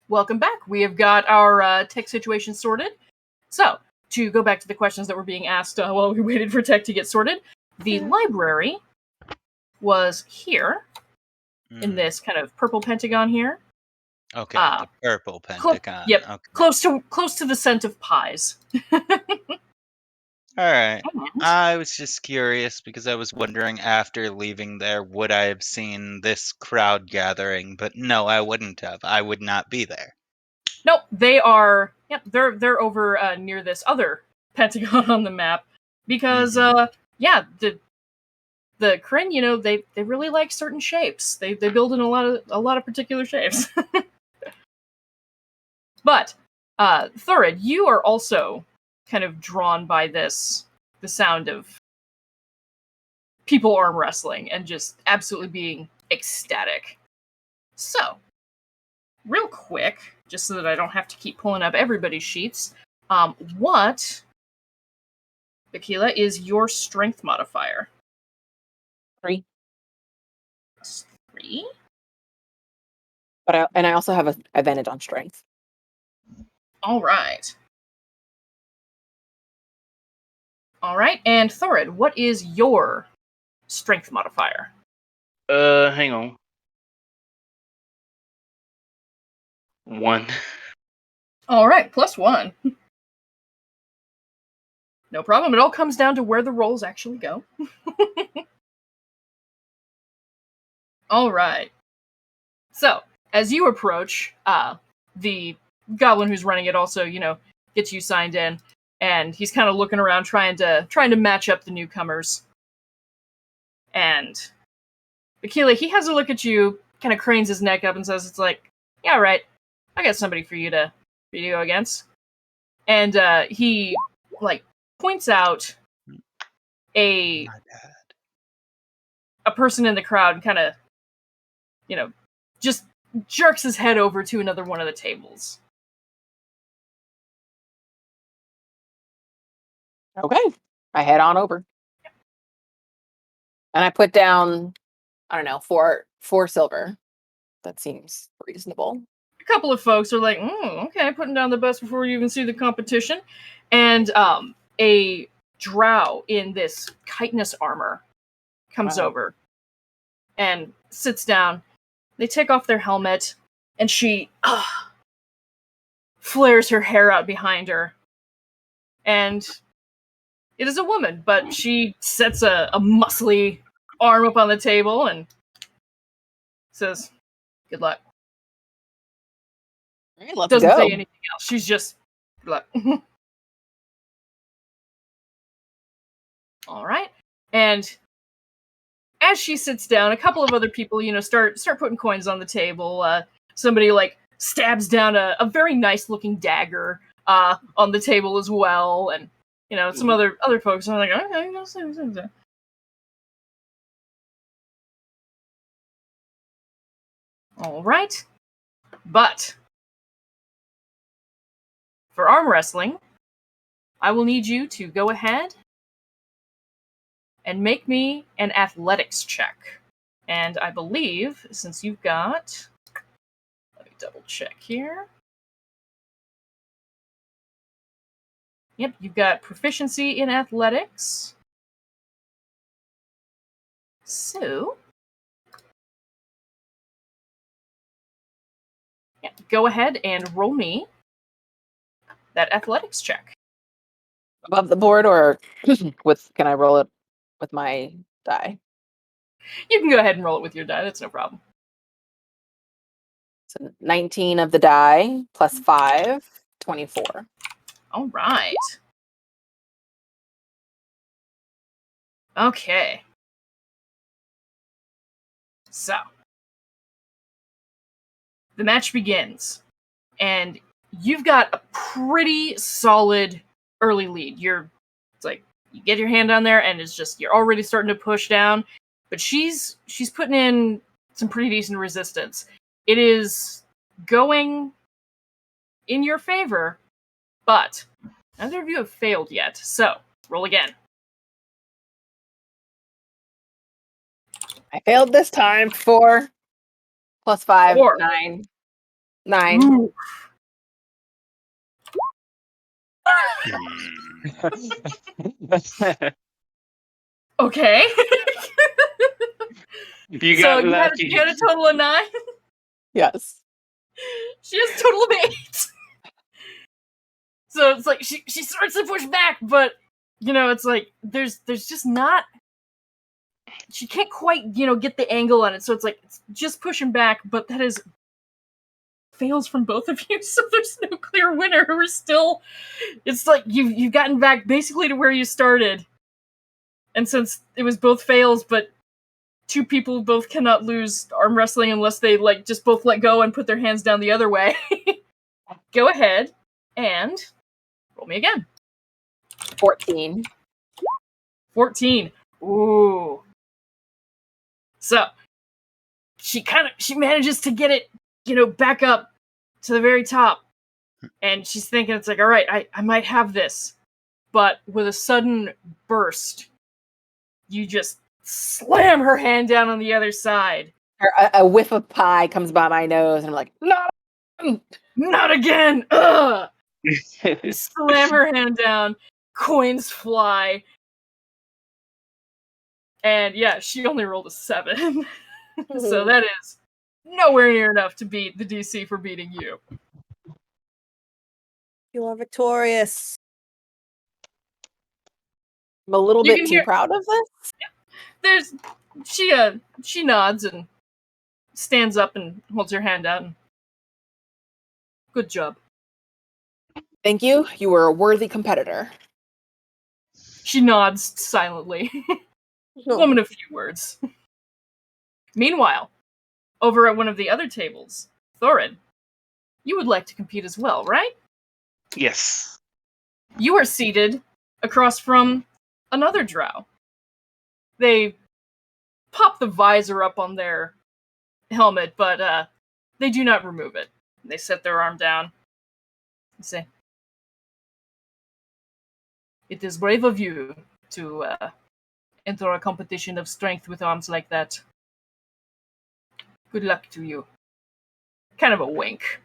Welcome back. We have got our tech situation sorted. So, to go back to the questions that were being asked while we waited for tech to get sorted, the library was here. in this kind of purple pentagon here. Okay, the purple pentagon. Yep, Okay. close to the scent of pies. All right. And- I was just curious because I was wondering after leaving there, would I have seen this crowd gathering? But no, I wouldn't have. I would not be there. Nope, they are. Yep, they're over near this other pentagon on the map because yeah, the Kryn, you know, they really like certain shapes. They build in a lot of particular shapes. But Thurid, you are also kind of drawn by the sound of people arm wrestling and just absolutely being ecstatic. So, real quick, just so that I don't have to keep pulling up everybody's sheets, what, Bakila, is your strength modifier? 3. 3? But I also have an advantage on strength. All right. All right, and Thorid, what is your strength modifier? Hang on. 1. All right, +1. No problem. It all comes down to where the rolls actually go. All right. So, as you approach, the goblin who's running it also, you know, gets you signed in, and he's kind of looking around trying to match up the newcomers. And Akila, he has a look at you, kind of cranes his neck up and says, "It's like, yeah, right. I got somebody for you to go against." And he like points out a My bad. person in the crowd and kind of, you know, just jerks his head over to another one of the tables. Okay. I head on over. And I put down, I don't know, 4 silver. That seems reasonable. A couple of folks are like, okay, putting down the best before you even see the competition. And a drow in this chitinous armor comes Wow. over and sits down. They take off their helmet, and she flares her hair out behind her. And it is a woman, but she sets a muscly arm up on the table and says, "Good luck." All right, let's Doesn't go. say anything else. She's just, "Good luck." All right. And as she sits down, a couple of other people, you know, start putting coins on the table. Somebody like stabs down a very nice looking dagger on the table as well, and you know, some other folks are like, okay. All right. But for arm wrestling, I will need you to go ahead and make me an athletics check. And I believe, since you've got... Let me double check here. Yep, you've got proficiency in athletics. So... yeah, go ahead and roll me that athletics check. Above the board or can I roll it with my die? You can go ahead and roll it with your die, that's no problem. So 19 of the die plus 5, 24. All right. Okay. So, the match begins, and you've got a pretty solid early lead. It's like you get your hand on there, and it's just you're already starting to push down. But she's putting in some pretty decent resistance. It is going in your favor, but neither of you have failed yet. So roll again. I failed this time. 4 plus 5, 4. 9. 9. Ooh. Okay. You So got you lucky. had a total of 9? Yes. She has a total of 8. So it's like she starts to push back, but it's like there's just not, she can't quite, get the angle on it. So it's like it's just pushing back, but that is fails from both of you, so there's no clear winner. We're still, it's like you've gotten back basically to where you started. And since it was both fails, but two people both cannot lose arm wrestling unless they like just both let go and put their hands down the other way. Go ahead and roll me again. 14. 14. Ooh. So she manages to get it, back up to the very top. And she's thinking, it's like, all right, I might have this. But with a sudden burst, you just slam her hand down on the other side. A whiff of pie comes by my nose, and I'm like, no! Not again! Ugh! You slam her hand down, coins fly. And yeah, she only rolled a 7. So that is nowhere near enough to beat the DC for beating you. You are victorious. I'm a little You bit can too hear- proud of this. She nods and stands up and holds her hand out. And, good job. Thank you. You were a worthy competitor. She nods silently. Woman of few words. Meanwhile, over at one of the other tables, Thorin, you would like to compete as well, right? Yes. You are seated across from another drow. They pop the visor up on their helmet, but they do not remove it. They set their arm down and say, "It is brave of you to enter a competition of strength with arms like that. Good luck to you." Kind of a wink.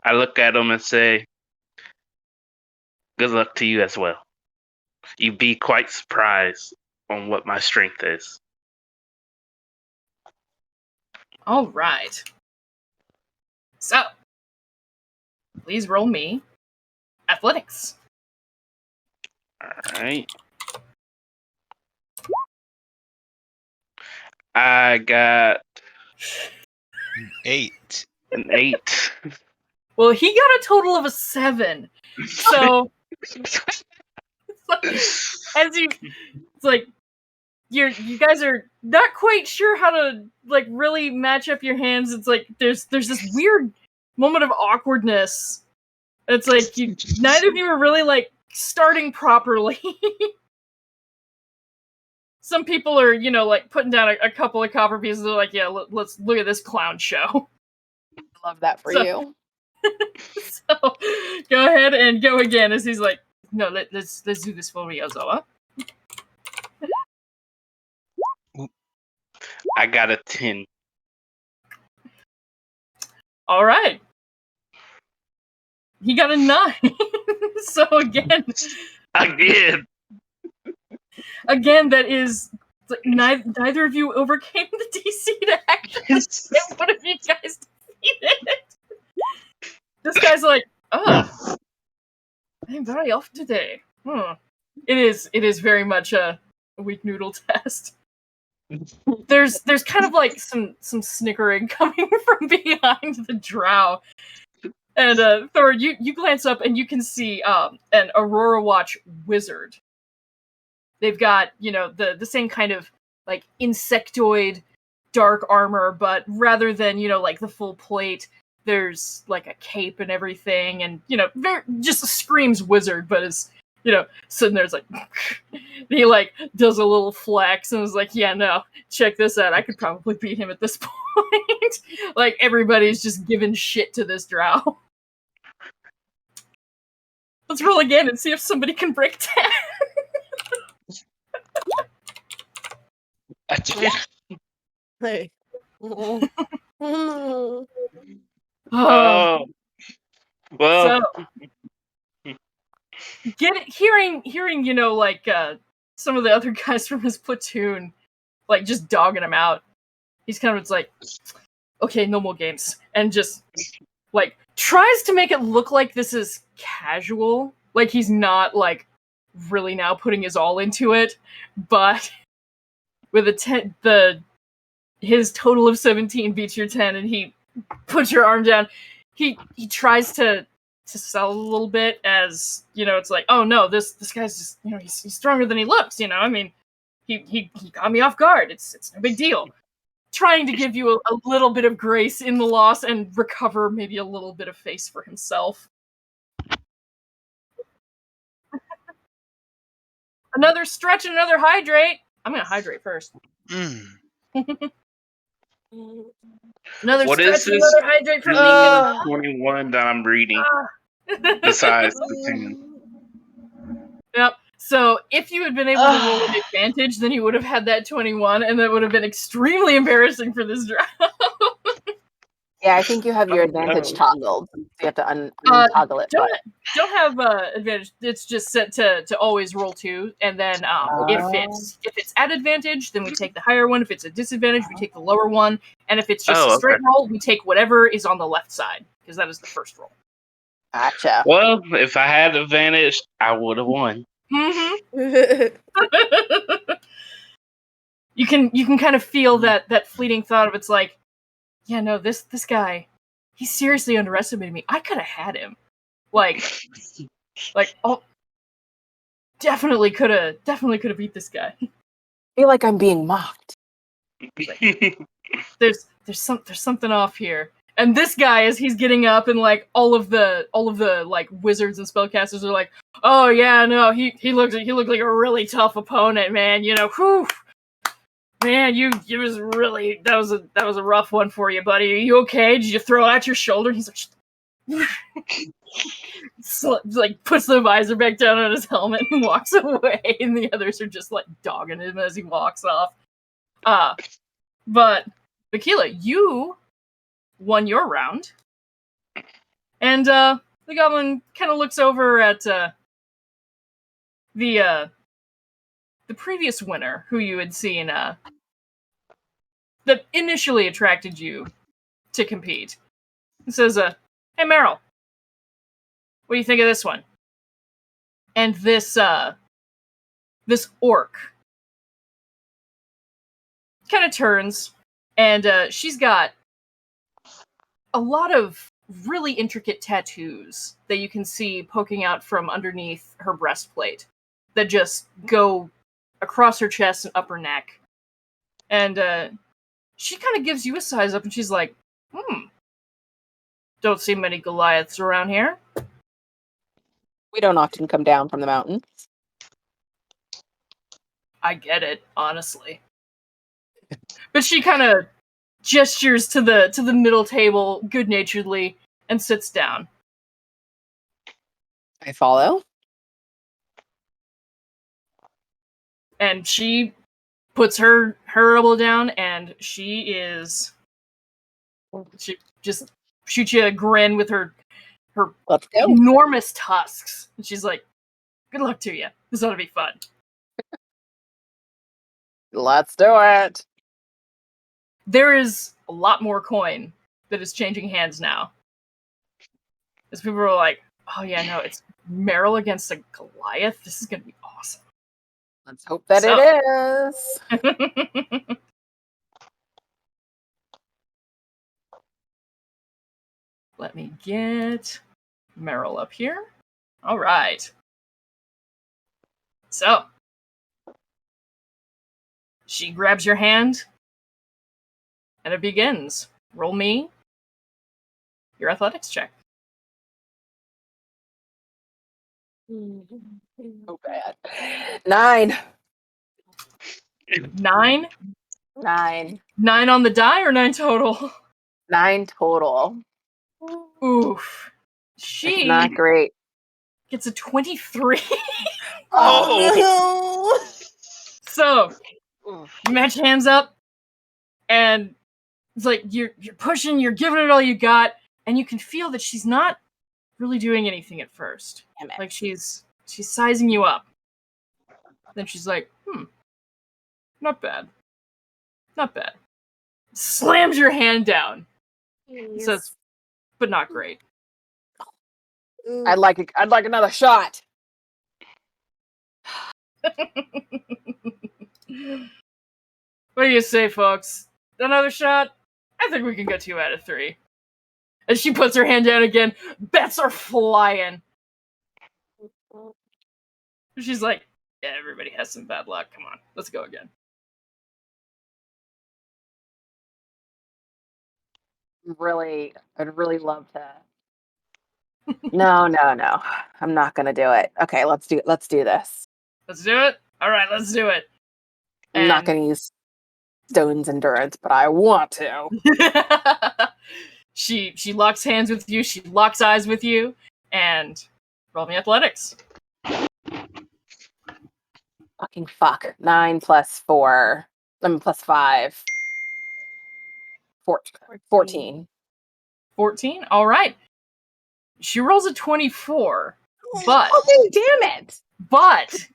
I look at him and say, good luck to you as well. You'd be quite surprised on what my strength is. All right. So, please roll me athletics. All right. I got 8. an 8. Well, he got a total of a 7. So, as you, it's like you guys are not quite sure how to like really match up your hands. It's like there's this weird moment of awkwardness. It's like neither of you are really like starting properly. Some people are, like putting down a couple of copper pieces. They're like, yeah, let's look at this clown show. I love that for you. So go ahead and go again as he's like, no, let's do this for Ryozawa. I got a 10. All right. He got a 9. So again, that is like, neither of you overcame the DC to actually get one of you guys defeated. This guy's like, I'm very off today. It is very much a weak noodle test. There's kind of like some snickering coming from behind the drow. And Thor, you glance up and you can see an Aurora Watch wizard. They've got, the same kind of like insectoid dark armor, but rather than, like the full plate, there's like a cape and everything, and just screams wizard, but is sitting there, it's like he like does a little flex and is like, yeah, no, check this out, I could probably beat him at this point. Like everybody's just giving shit to this drow. Let's roll again and see if somebody can break 10. Hey. Oh, well. So, hearing, like some of the other guys from his platoon like just dogging him out. He's kind of just like, okay, no more games, and just like tries to make it look like this is casual, like he's not like really now putting his all into it, but with his total of 17 beats your 10, and he puts your arm down. He tries to sell a little bit, as it's like, oh no, this guy's just he's stronger than he looks. I mean, he got me off guard. It's no big deal. Trying to give you a little bit of grace in the loss and recover maybe a little bit of face for himself. Another stretch and another hydrate. I'm gonna hydrate first. Another What stretch is and this? another hydrate for me. 21 that I'm reading. Besides the 10. Yep. So if you had been able to roll an advantage, then you would have had that 21, and that would have been extremely embarrassing for this draft. Yeah, I think you have your advantage toggled. So you have to untoggle it. Don't have advantage. It's just set to always roll 2, and then if it's at advantage, then we take the higher one. If it's a disadvantage, we take the lower one. And if it's just a straight roll, we take whatever is on the left side, because that is the first roll. Gotcha. Well, if I had advantage, I would have won. Mm-hmm. You can kind of feel that fleeting thought of, it's like, yeah, no, this guy, he seriously underestimated me. I could have had him. Like, oh, definitely could have beat this guy. I feel like I'm being mocked. There's something off here. And this guy, as he's getting up, and like all of the like wizards and spellcasters are like, oh yeah, no, he looked like a really tough opponent, man. Whew. Man, you was really that was a rough one for you, buddy. Are you okay? Did you throw out your shoulder? He's like, like puts the visor back down on his helmet and walks away, and the others are just like dogging him as he walks off. But Bakila, you won your round, and the goblin kind of looks over at the previous winner who you had seen that initially attracted you to compete. He says, hey Meryl, what do you think of this one? And this orc kind of turns, and she's got a lot of really intricate tattoos that you can see poking out from underneath her breastplate that just go across her chest and up her neck. And she kind of gives you a size up, and she's like, don't see many Goliaths around here. We don't often come down from the mountains. I get it, honestly. But she kind of gestures to the middle table good-naturedly and sits down. I follow. And she puts her elbow down, and she just shoots you a grin with her Let's go. enormous tusks. And she's like, good luck to you. This ought to be fun. Let's do it. There is a lot more coin that is changing hands now. As people are like, oh yeah, no, it's Meryl against a Goliath. This is going to be awesome. Let's hope that it is. Let me get Meryl up here. All right. So, she grabs your hand, and it begins. Roll me your athletics check. Oh, bad. 9. 9? 9. 9 on the die, or 9 total? 9 total. Oof. She Not great. gets a 23. Oh no! So, you match hands up, and it's like you're pushing, you're giving it all you got, and you can feel that she's not really doing anything at first. Like she's sizing you up. Then she's like, not bad. Not bad. Slams your hand down. Yes. Says, but not great. Ooh. I'd like another shot. What do you say, folks? Another shot? I think we can get 2 out of 3. And she puts her hand down again. Bets are flying. She's like, yeah, everybody has some bad luck. Come on, let's go again. I'd really love to. No. I'm not gonna do it. Okay, let's do this. Let's do it? Alright, let's do it. I'm not gonna use Stone's endurance, but I want to. She locks hands with you, she locks eyes with you, and roll me athletics. Fucking fuck. 9 plus 4. Plus 5. 14. 14? Alright. She rolls a 24, but... Oh, damn it! But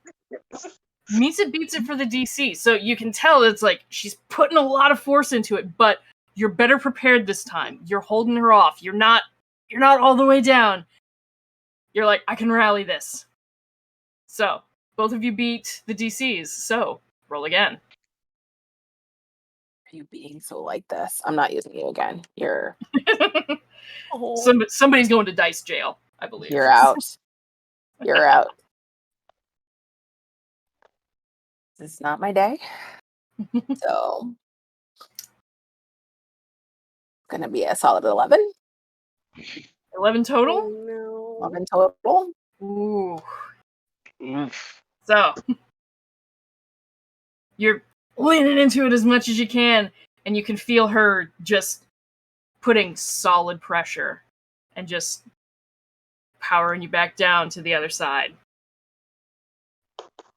Misa beats it for the DC, so you can tell it's like she's putting a lot of force into it, but you're better prepared this time. You're holding her off. You're not all the way down. You're like, I can rally this. So, both of you beat the DCs, so roll again. Are you being so like this? I'm not using you again. You're Somebody's going to dice jail, I believe. You're out. You're out. This is not my day. So gonna be a solid 11. 11 total? Oh, no. 11 total. Ooh. Oof. So, you're leaning into it as much as you can, and you can feel her just putting solid pressure and just powering you back down to the other side.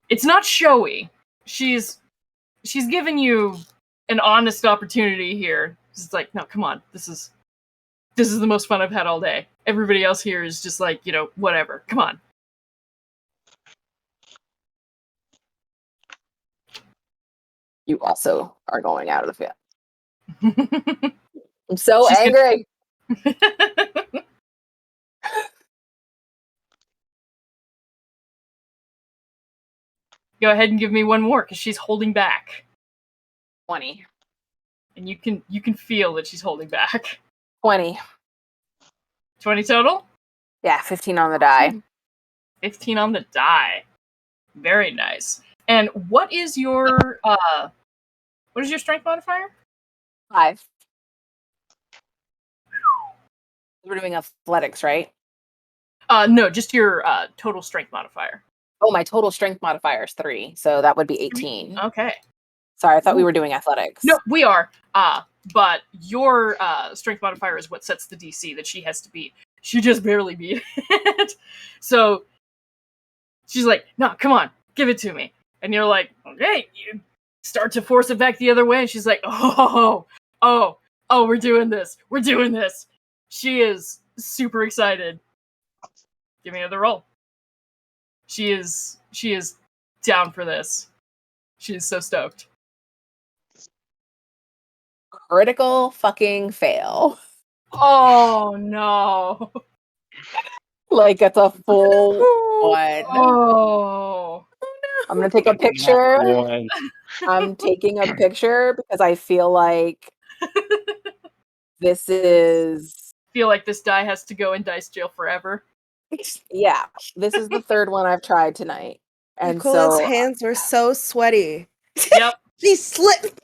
It's not showy. She's given you an honest opportunity here. It's like, no, come on. This is the most fun I've had all day. Everybody else here is just like, whatever. Come on. You also are going out of the field. I'm so She's angry. Go ahead and give me one more, because she's holding back. 20. And you can feel that she's holding back. 20. 20 total? Yeah, 15 on the die. 15 on the die. Very nice. And what is your strength modifier? 5. We're doing athletics, right? No, just your total strength modifier. Oh, my total strength modifier is 3, so that would be 18. Okay. Sorry, I thought we were doing athletics. No, we are. But your strength modifier is what sets the DC that she has to beat. She just barely beat it. So she's like, no, come on, give it to me. And you're like, okay, you start to force it back the other way. And she's like, oh, we're doing this. We're doing this. She is super excited. Give me another roll. She is down for this. She is so stoked. Critical fucking fail. Oh no. Like it's a full one. Oh. I'm gonna take a picture. I'm taking a picture because I feel like this is. Feel like this die has to go in dice jail forever. Yeah, this is the third one I've tried tonight, and Nicola's so hands were so sweaty. Yep. She slipped.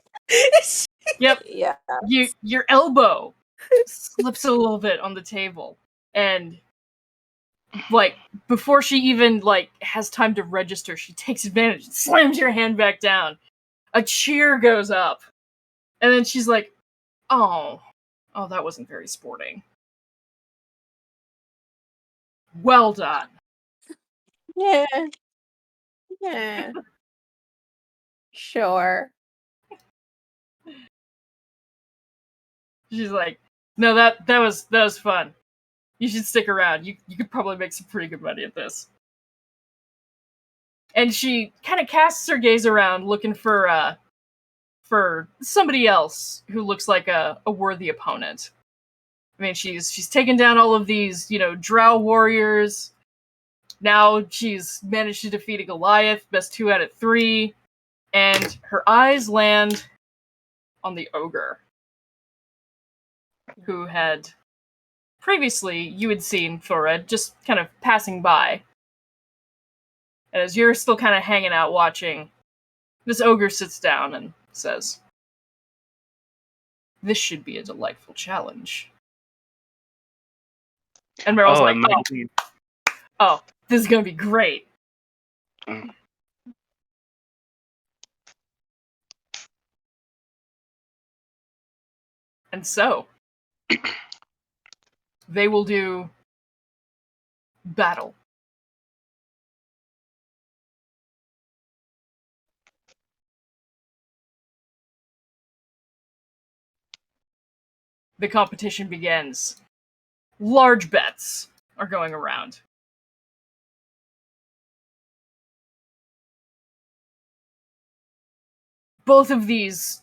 Yep. yeah. Your elbow slips a little bit on the table, and like before she even has time to register, she takes advantage and slams your hand back down. A cheer goes up, and then she's like, oh, that wasn't very sporting. Well done. Yeah. Sure. She's like, no, that was fun. You should stick around. You could probably make some pretty good money at this. And she kind of casts her gaze around, looking for for somebody else who looks like a worthy opponent. I mean, she's taken down all of these, drow warriors. Now she's managed to defeat a Goliath, best 2 out of 3, and her eyes land on the ogre, who had previously, you had seen Thored just kind of passing by. And as you're still kind of hanging out watching, this ogre sits down and says, "This should be a delightful challenge." And Meryl's like, oh, this is going to be great. Mm. And so, they will do battle. The competition begins. Large bets are going around. Both of these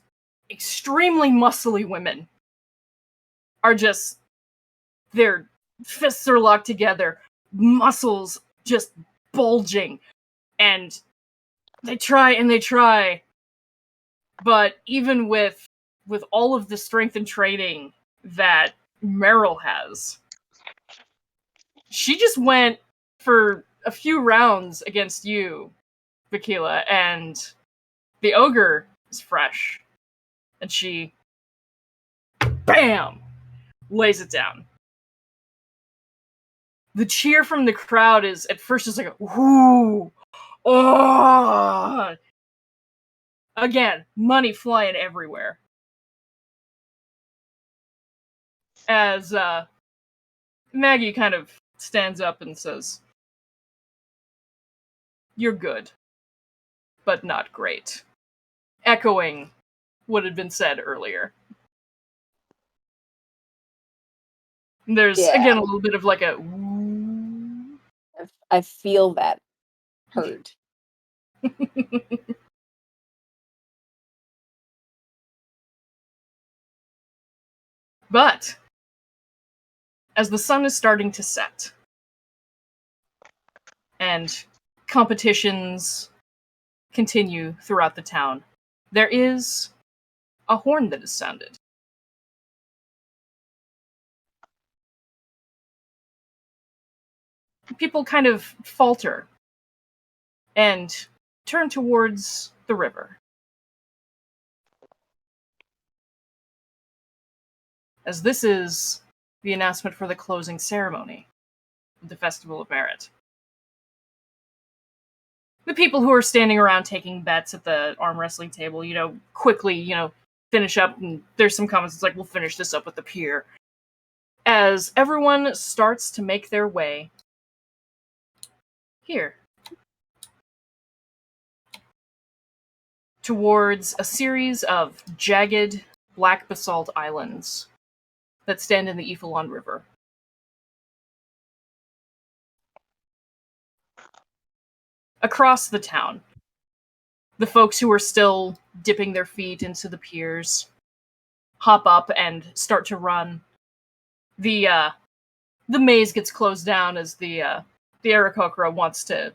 extremely muscly women are just, their fists are locked together, muscles just bulging, and they try, but even with all of the strength and training that Meryl has, she just went for a few rounds against you, Vakila, and the ogre is fresh, and she, BAM! Lays it down. The cheer from the crowd is at first just like, whoo, oh! Again, money flying everywhere. As Maggie kind of stands up and says, "You're good, but not great." Echoing what had been said earlier. There's, again, a little bit of like a... I feel that hurt. But, as the sun is starting to set, and competitions continue throughout the town, there is a horn that is sounded. People kind of falter and turn towards the river. As this is the announcement for the closing ceremony of the Festival of Merit. The people who are standing around taking bets at the arm wrestling table, quickly, finish up, and there's some comments, it's like, we'll finish this up with the pier. As everyone starts to make their way here, towards a series of jagged black basalt islands that stand in the Ifalon River. Across the town, the folks who are still dipping their feet into the piers hop up and start to run. The maze gets closed down as the Aarakocra wants to,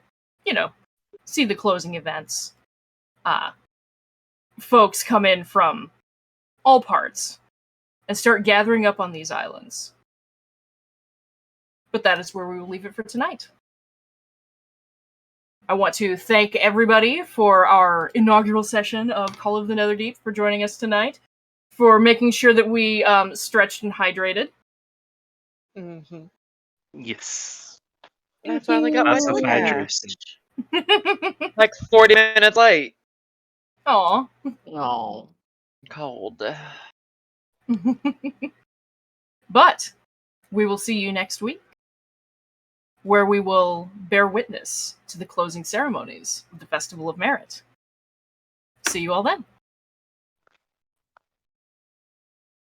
see the closing events. Folks come in from all parts and start gathering up on these islands. But that is where we will leave it for tonight. I want to thank everybody for our inaugural session of Call of the Netherdeep for joining us tonight, for making sure that we stretched and hydrated. Mm-hmm. Yes. I finally got my Lots of match. hydration. Like 40 minutes late. Aw. Oh. Cold. But we will see you next week, where we will bear witness to the closing ceremonies of the Festival of Merit. See you all then.